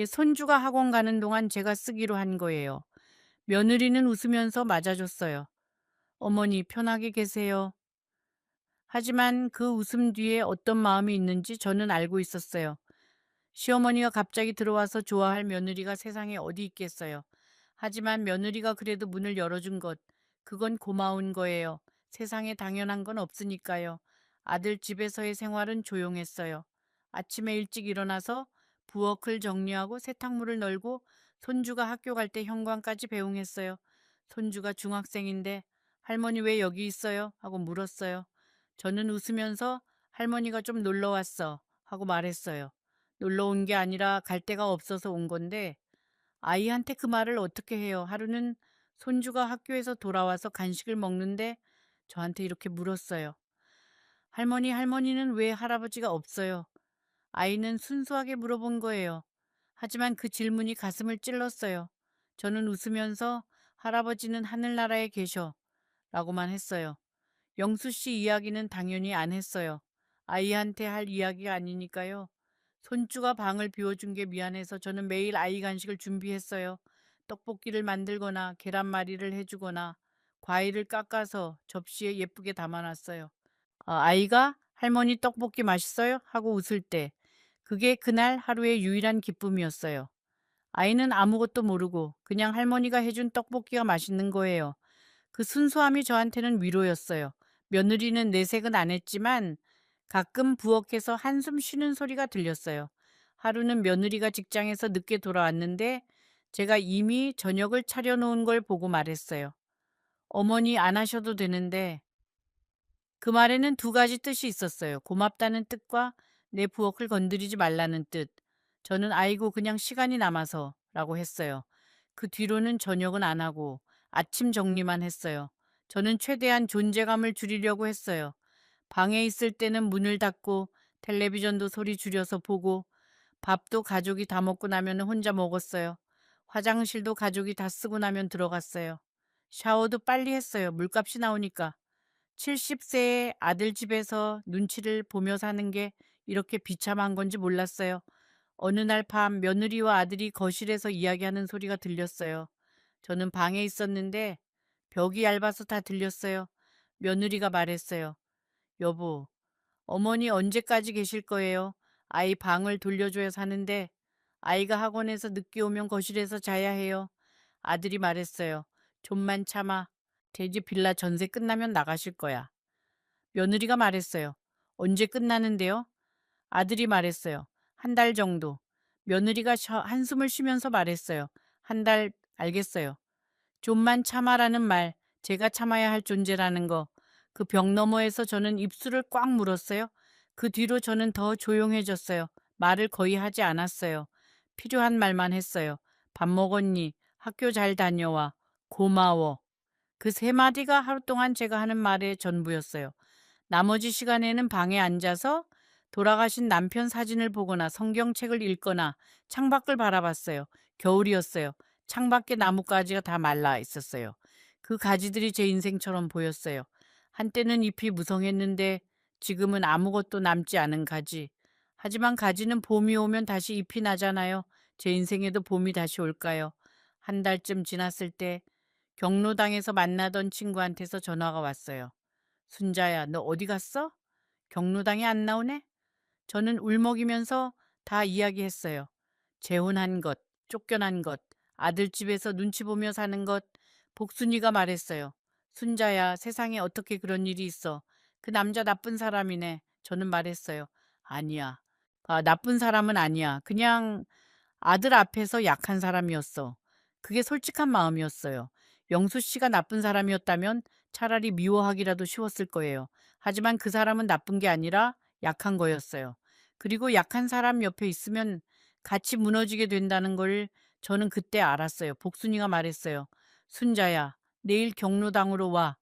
손주가 학원 가는 동안 제가 쓰기로 한 거예요. 며느리는 웃으면서 맞아줬어요. 어머니 편하게 계세요. 하지만 그 웃음 뒤에 어떤 마음이 있는지 저는 알고 있었어요. 시어머니가 갑자기 들어와서 좋아할 며느리가 세상에 어디 있겠어요. 하지만 며느리가 그래도 문을 열어준 것, 그건 고마운 거예요. 세상에 당연한 건 없으니까요. 아들 집에서의 생활은 조용했어요. 아침에 일찍 일어나서 부엌을 정리하고 세탁물을 널고 손주가 학교 갈 때 현관까지 배웅했어요. 손주가 중학생인데 할머니 왜 여기 있어요? 하고 물었어요. 저는 웃으면서 할머니가 좀 놀러 왔어 하고 말했어요. 놀러 온 게 아니라 갈 데가 없어서 온 건데 아이한테 그 말을 어떻게 해요? 하루는 손주가 학교에서 돌아와서 간식을 먹는데 저한테 이렇게 물었어요. 할머니는 왜 할아버지가 없어요? 아이는 순수하게 물어본 거예요. 하지만 그 질문이 가슴을 찔렀어요. 저는 웃으면서 할아버지는 하늘나라에 계셔 라고만 했어요. 영수 씨 이야기는 당연히 안 했어요. 아이한테 할 이야기가 아니니까요. 손주가 방을 비워준 게 미안해서 저는 매일 아이 간식을 준비했어요. 떡볶이를 만들거나 계란말이를 해주거나 과일을 깎아서 접시에 예쁘게 담아놨어요. 아이가 할머니 떡볶이 맛있어요? 하고 웃을 때 그게 그날 하루의 유일한 기쁨이었어요. 아이는 아무것도 모르고 그냥 할머니가 해준 떡볶이가 맛있는 거예요. 그 순수함이 저한테는 위로였어요. 며느리는 내색은 안 했지만 가끔 부엌에서 한숨 쉬는 소리가 들렸어요. 하루는 며느리가 직장에서 늦게 돌아왔는데 제가 이미 저녁을 차려놓은 걸 보고 말했어요. 어머니 안 하셔도 되는데. 그 말에는 두 가지 뜻이 있었어요. 고맙다는 뜻과 내 부엌을 건드리지 말라는 뜻. 저는 아이고 그냥 시간이 남아서 라고 했어요. 그 뒤로는 저녁은 안 하고 아침 정리만 했어요. 저는 최대한 존재감을 줄이려고 했어요. 방에 있을 때는 문을 닫고 텔레비전도 소리 줄여서 보고 밥도 가족이 다 먹고 나면 혼자 먹었어요. 화장실도 가족이 다 쓰고 나면 들어갔어요. 샤워도 빨리 했어요. 물값이 나오니까. 70세의 아들 집에서 눈치를 보며 사는 게 이렇게 비참한 건지 몰랐어요. 어느 날 밤 며느리와 아들이 거실에서 이야기하는 소리가 들렸어요. 저는 방에 있었는데 벽이 얇아서 다 들렸어요. 며느리가 말했어요. 여보, 어머니 언제까지 계실 거예요? 아이 방을 돌려줘야 사는데 아이가 학원에서 늦게 오면 거실에서 자야 해요. 아들이 말했어요. 좀만 참아. 돼지 빌라 전세 끝나면 나가실 거야. 며느리가 말했어요. 언제 끝나는데요? 아들이 말했어요. 한 달 정도. 며느리가 한숨을 쉬면서 말했어요. 한 달 알겠어요. 좀만 참아라는 말, 제가 참아야 할 존재라는 거. 그 벽 너머에서 저는 입술을 꽉 물었어요. 그 뒤로 저는 더 조용해졌어요. 말을 거의 하지 않았어요. 필요한 말만 했어요. 밥 먹었니? 학교 잘 다녀와. 고마워. 그 세 마디가 하루 동안 제가 하는 말의 전부였어요. 나머지 시간에는 방에 앉아서 돌아가신 남편 사진을 보거나 성경책을 읽거나 창밖을 바라봤어요. 겨울이었어요. 창밖에 나뭇가지가 다 말라 있었어요. 그 가지들이 제 인생처럼 보였어요. 한때는 잎이 무성했는데 지금은 아무것도 남지 않은 가지. 하지만 가지는 봄이 오면 다시 잎이 나잖아요. 제 인생에도 봄이 다시 올까요? 한 달쯤 지났을 때 경로당에서 만나던 친구한테서 전화가 왔어요. 순자야, 너 어디 갔어? 경로당에 안 나오네? 저는 울먹이면서 다 이야기했어요. 재혼한 것, 쫓겨난 것, 아들 집에서 눈치 보며 사는 것. 복순이가 말했어요. 순자야, 세상에 어떻게 그런 일이 있어? 그 남자 나쁜 사람이네. 저는 말했어요. 아니야. 나쁜 사람은 아니야. 그냥 아들 앞에서 약한 사람이었어. 그게 솔직한 마음이었어요. 영수 씨가 나쁜 사람이었다면 차라리 미워하기라도 쉬웠을 거예요. 하지만 그 사람은 나쁜 게 아니라 약한 거였어요. 그리고 약한 사람 옆에 있으면 같이 무너지게 된다는 걸 저는 그때 알았어요. 복순이가 말했어요. 순자야, 내일 경로당으로 와.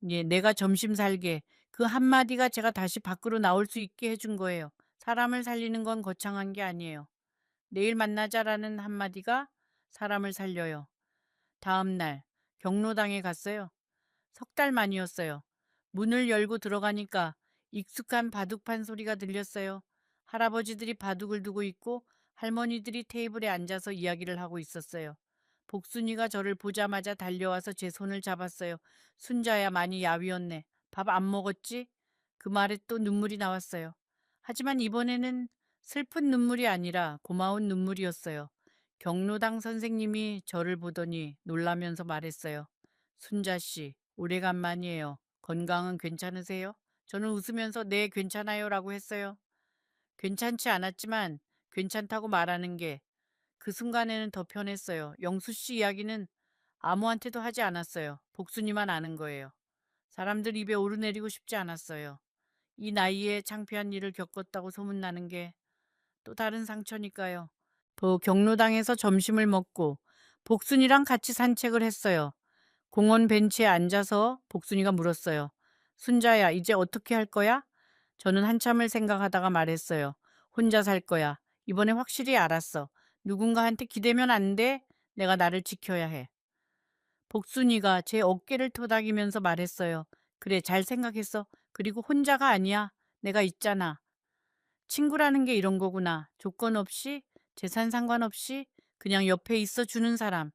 예, 내가 점심 살게. 그 한마디가 제가 다시 밖으로 나올 수 있게 해준 거예요. 사람을 살리는 건 거창한 게 아니에요. 내일 만나자라는 한마디가 사람을 살려요. 다음 날 경로당에 갔어요. 석 달 만이었어요. 문을 열고 들어가니까 익숙한 바둑판 소리가 들렸어요. 할아버지들이 바둑을 두고 있고 할머니들이 테이블에 앉아서 이야기를 하고 있었어요. 복순이가 저를 보자마자 달려와서 제 손을 잡았어요. 순자야, 많이 야위었네. 밥 안 먹었지? 그 말에 또 눈물이 나왔어요. 하지만 이번에는 슬픈 눈물이 아니라 고마운 눈물이었어요. 경로당 선생님이 저를 보더니 놀라면서 말했어요. 순자 씨, 오래간만이에요. 건강은 괜찮으세요? 저는 웃으면서 네, 괜찮아요라고 했어요. 괜찮지 않았지만 괜찮다고 말하는 게 그 순간에는 더 편했어요. 영수 씨 이야기는 아무한테도 하지 않았어요. 복순이만 아는 거예요. 사람들 입에 오르내리고 싶지 않았어요. 이 나이에 창피한 일을 겪었다고 소문나는 게 또 다른 상처니까요. 경로당에서 점심을 먹고 복순이랑 같이 산책을 했어요. 공원 벤치에 앉아서 복순이가 물었어요. 순자야, 이제 어떻게 할 거야? 저는 한참을 생각하다가 말했어요. 혼자 살 거야. 이번에 확실히 알았어. 누군가한테 기대면 안 돼. 내가 나를 지켜야 해. 복순이가 제 어깨를 토닥이면서 말했어요. 그래, 잘 생각했어. 그리고 혼자가 아니야. 내가 있잖아. 친구라는 게 이런 거구나. 조건 없이, 재산 상관없이 그냥 옆에 있어 주는 사람.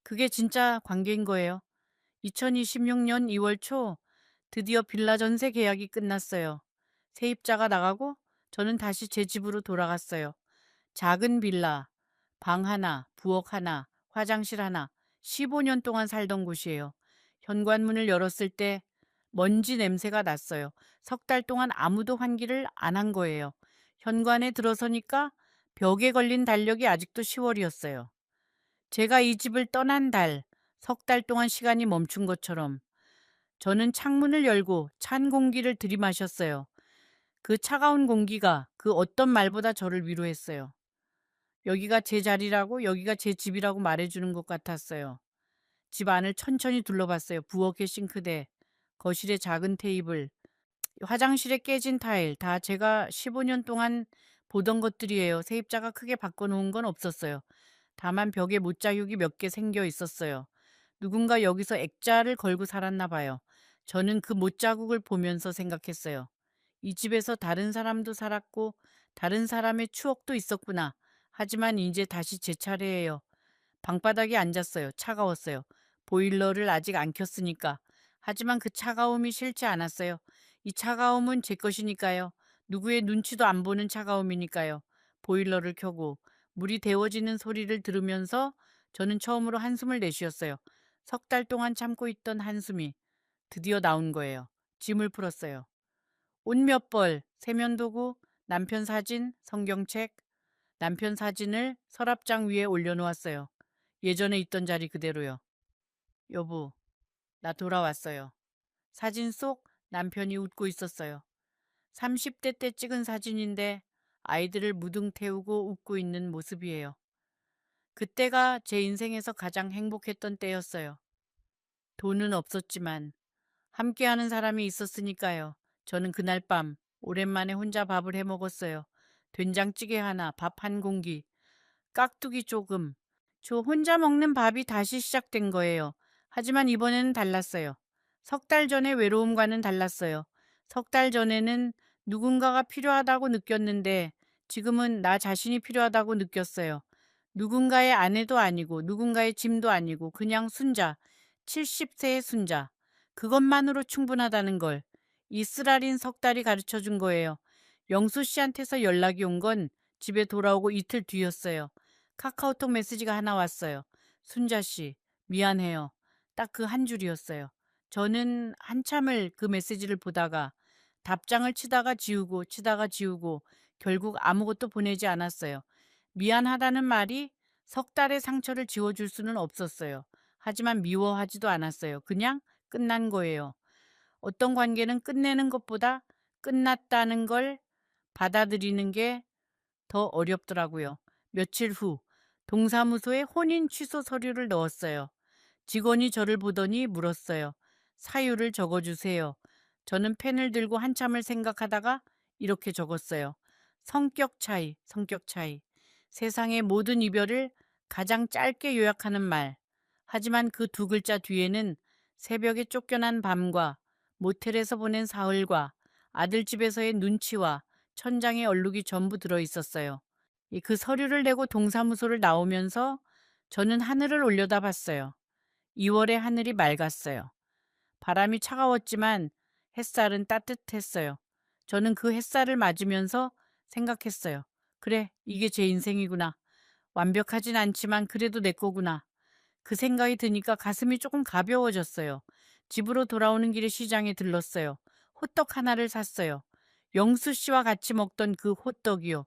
그게 진짜 관계인 거예요. 2026년 2월 초 드디어 빌라 전세 계약이 끝났어요. 세입자가 나가고 저는 다시 제 집으로 돌아갔어요. 작은 빌라, 방 하나, 부엌 하나, 화장실 하나, 15년 동안 살던 곳이에요. 현관문을 열었을 때 먼지 냄새가 났어요. 석 달 동안 아무도 환기를 안 한 거예요. 현관에 들어서니까 벽에 걸린 달력이 아직도 10월이었어요. 제가 이 집을 떠난 달, 석 달 동안 시간이 멈춘 것처럼 저는 창문을 열고 찬 공기를 들이마셨어요. 그 차가운 공기가 그 어떤 말보다 저를 위로했어요. 여기가 제 자리라고, 여기가 제 집이라고 말해주는 것 같았어요. 집 안을 천천히 둘러봤어요. 부엌의 싱크대, 거실의 작은 테이블, 화장실에 깨진 타일, 다 제가 15년 동안 보던 것들이에요. 세입자가 크게 바꿔놓은 건 없었어요. 다만 벽에 못자국이 몇 개 생겨 있었어요. 누군가 여기서 액자를 걸고 살았나 봐요. 저는 그 못자국을 보면서 생각했어요. 이 집에서 다른 사람도 살았고 다른 사람의 추억도 있었구나. 하지만 이제 다시 제 차례예요. 방바닥에 앉았어요. 차가웠어요. 보일러를 아직 안 켰으니까. 하지만 그 차가움이 싫지 않았어요. 이 차가움은 제 것이니까요. 누구의 눈치도 안 보는 차가움이니까요. 보일러를 켜고 물이 데워지는 소리를 들으면서 저는 처음으로 한숨을 내쉬었어요. 석 달 동안 참고 있던 한숨이 드디어 나온 거예요. 짐을 풀었어요. 옷 몇 벌, 세면도구, 남편 사진, 성경책, 남편 사진을 서랍장 위에 올려놓았어요. 예전에 있던 자리 그대로요. 여보, 나 돌아왔어요. 사진 속 남편이 웃고 있었어요. 30대 때 찍은 사진인데 아이들을 무등 태우고 웃고 있는 모습이에요. 그때가 제 인생에서 가장 행복했던 때였어요. 돈은 없었지만 함께하는 사람이 있었으니까요. 저는 그날 밤 오랜만에 혼자 밥을 해 먹었어요. 된장찌개 하나, 밥 한 공기, 깍두기 조금. 저 혼자 먹는 밥이 다시 시작된 거예요. 하지만 이번에는 달랐어요. 석 달 전의 외로움과는 달랐어요. 석 달 전에는 누군가가 필요하다고 느꼈는데 지금은 나 자신이 필요하다고 느꼈어요. 누군가의 아내도 아니고 누군가의 짐도 아니고 그냥 순자, 70세의 순자. 그것만으로 충분하다는 걸 이 쓰라린 석 달이 가르쳐 준 거예요. 영수 씨한테서 연락이 온 건 집에 돌아오고 이틀 뒤였어요. 카카오톡 메시지가 하나 왔어요. 순자 씨, 미안해요. 딱 그 한 줄이었어요. 저는 한참을 그 메시지를 보다가 답장을 치다가 지우고 치다가 지우고 결국 아무것도 보내지 않았어요. 미안하다는 말이 석 달의 상처를 지워줄 수는 없었어요. 하지만 미워하지도 않았어요. 그냥 끝난 거예요. 어떤 관계는 끝내는 것보다 끝났다는 걸 받아들이는 게 더 어렵더라고요. 며칠 후 동사무소에 혼인 취소 서류를 넣었어요. 직원이 저를 보더니 물었어요. 사유를 적어주세요. 저는 펜을 들고 한참을 생각하다가 이렇게 적었어요. 성격 차이, 성격 차이. 세상의 모든 이별을 가장 짧게 요약하는 말. 하지만 그 두 글자 뒤에는 새벽에 쫓겨난 밤과 모텔에서 보낸 사흘과 아들 집에서의 눈치와 천장의 얼룩이 전부 들어 있었어요. 그 서류를 내고 동사무소를 나오면서 저는 하늘을 올려다봤어요. 2월의 하늘이 맑았어요. 바람이 차가웠지만 햇살은 따뜻했어요. 저는 그 햇살을 맞으면서 생각했어요. 그래, 이게 제 인생이구나. 완벽하진 않지만 그래도 내 거구나. 그 생각이 드니까 가슴이 조금 가벼워졌어요. 집으로 돌아오는 길에 시장에 들렀어요. 호떡 하나를 샀어요. 영수 씨와 같이 먹던 그 호떡이요.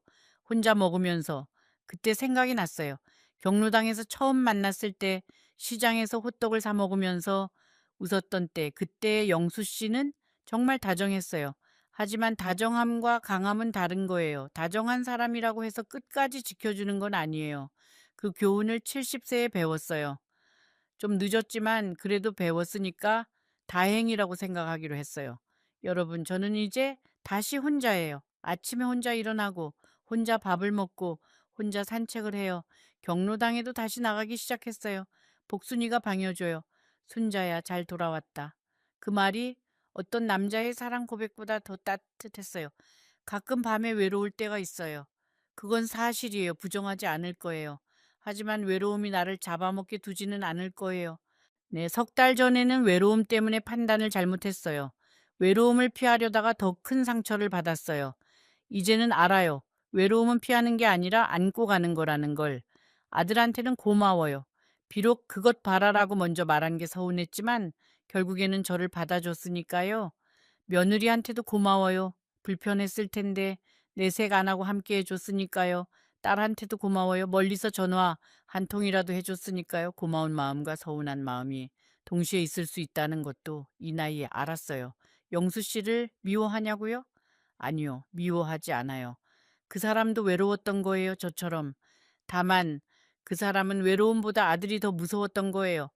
혼자 먹으면서 그때 생각이 났어요. 경로당에서 처음 만났을 때 시장에서 호떡을 사 먹으면서 웃었던 때 그때의 영수 씨는 정말 다정했어요. 하지만 다정함과 강함은 다른 거예요. 다정한 사람이라고 해서 끝까지 지켜주는 건 아니에요. 그 교훈을 70세에 배웠어요. 좀 늦었지만 그래도 배웠으니까 다행이라고 생각하기로 했어요. 여러분, 저는 이제 다시 혼자예요. 아침에 혼자 일어나고, 혼자 밥을 먹고, 혼자 산책을 해요. 경로당에도 다시 나가기 시작했어요. 복순이가 방해줘요. 순자야, 잘 돌아왔다. 그 말이 어떤 남자의 사랑 고백보다 더 따뜻했어요. 가끔 밤에 외로울 때가 있어요. 그건 사실이에요. 부정하지 않을 거예요. 하지만 외로움이 나를 잡아먹게 두지는 않을 거예요. 네, 석 달 전에는 외로움 때문에 판단을 잘못했어요. 외로움을 피하려다가 더 큰 상처를 받았어요. 이제는 알아요. 외로움은 피하는 게 아니라 안고 가는 거라는 걸. 아들한테는 고마워요. 비록 그것 봐라라고 먼저 말한 게 서운했지만 결국에는 저를 받아줬으니까요. 며느리한테도 고마워요. 불편했을 텐데 내색 안 하고 함께 해줬으니까요. 딸한테도 고마워요. 멀리서 전화 한 통이라도 해줬으니까요. 고마운 마음과 서운한 마음이 동시에 있을 수 있다는 것도 이 나이에 알았어요. 영수 씨를 미워하냐고요? 아니요, 미워하지 않아요. 그 사람도 외로웠던 거예요, 저처럼. 다만 그 사람은 외로움보다 아들이 더 무서웠던 거예요.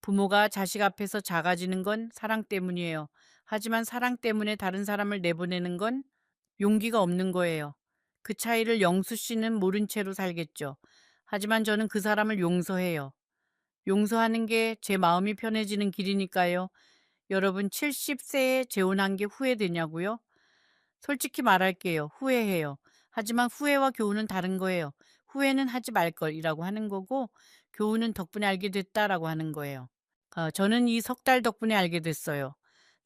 부모가 자식 앞에서 작아지는 건 사랑 때문이에요. 하지만 사랑 때문에 다른 사람을 내보내는 건 용기가 없는 거예요. 그 차이를 영수 씨는 모른 채로 살겠죠. 하지만 저는 그 사람을 용서해요. 용서하는 게 제 마음이 편해지는 길이니까요. 여러분 70세에 재혼한 게 후회되냐고요? 솔직히 말할게요. 후회해요. 하지만 후회와 교훈은 다른 거예요. 후회는 하지 말 걸이라고 하는 거고 교훈은 덕분에 알게 됐다라고 하는 거예요. 저는 이 석 달 덕분에 알게 됐어요.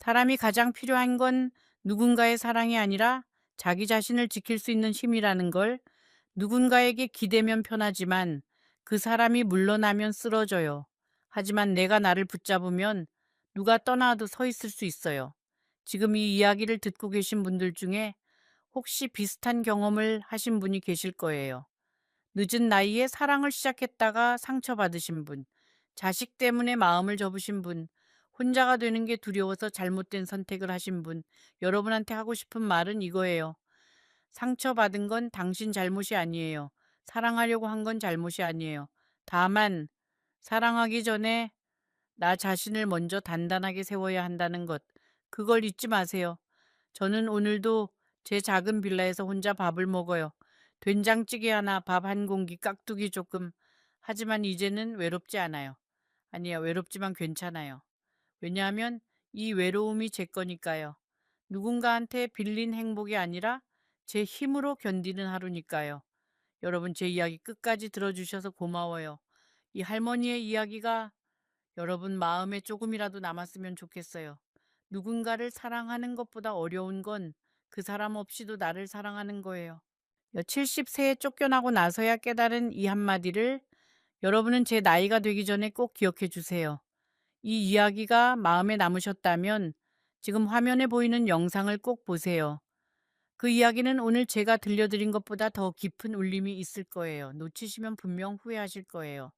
사람이 가장 필요한 건 누군가의 사랑이 아니라 자기 자신을 지킬 수 있는 힘이라는 걸. 누군가에게 기대면 편하지만 그 사람이 물러나면 쓰러져요. 하지만 내가 나를 붙잡으면 누가 떠나도 서 있을 수 있어요. 지금 이 이야기를 듣고 계신 분들 중에 혹시 비슷한 경험을 하신 분이 계실 거예요. 늦은 나이에 사랑을 시작했다가 상처받으신 분, 자식 때문에 마음을 접으신 분, 혼자가 되는 게 두려워서 잘못된 선택을 하신 분, 여러분한테 하고 싶은 말은 이거예요. 상처받은 건 당신 잘못이 아니에요. 사랑하려고 한 건 잘못이 아니에요. 다만, 사랑하기 전에 나 자신을 먼저 단단하게 세워야 한다는 것, 그걸 잊지 마세요. 저는 오늘도 제 작은 빌라에서 혼자 밥을 먹어요. 된장찌개 하나, 밥 한 공기, 깍두기 조금. 하지만 이제는 외롭지 않아요. 아니야, 외롭지만 괜찮아요. 왜냐하면 이 외로움이 제 거니까요. 누군가한테 빌린 행복이 아니라 제 힘으로 견디는 하루니까요. 여러분 제 이야기 끝까지 들어주셔서 고마워요. 이 할머니의 이야기가 여러분 마음에 조금이라도 남았으면 좋겠어요. 누군가를 사랑하는 것보다 어려운 건 그 사람 없이도 나를 사랑하는 거예요. 70세에 쫓겨나고 나서야 깨달은 이 한마디를 여러분은 제 나이가 되기 전에 꼭 기억해 주세요. 이 이야기가 마음에 남으셨다면 지금 화면에 보이는 영상을 꼭 보세요. 그 이야기는 오늘 제가 들려드린 것보다 더 깊은 울림이 있을 거예요. 놓치시면 분명 후회하실 거예요.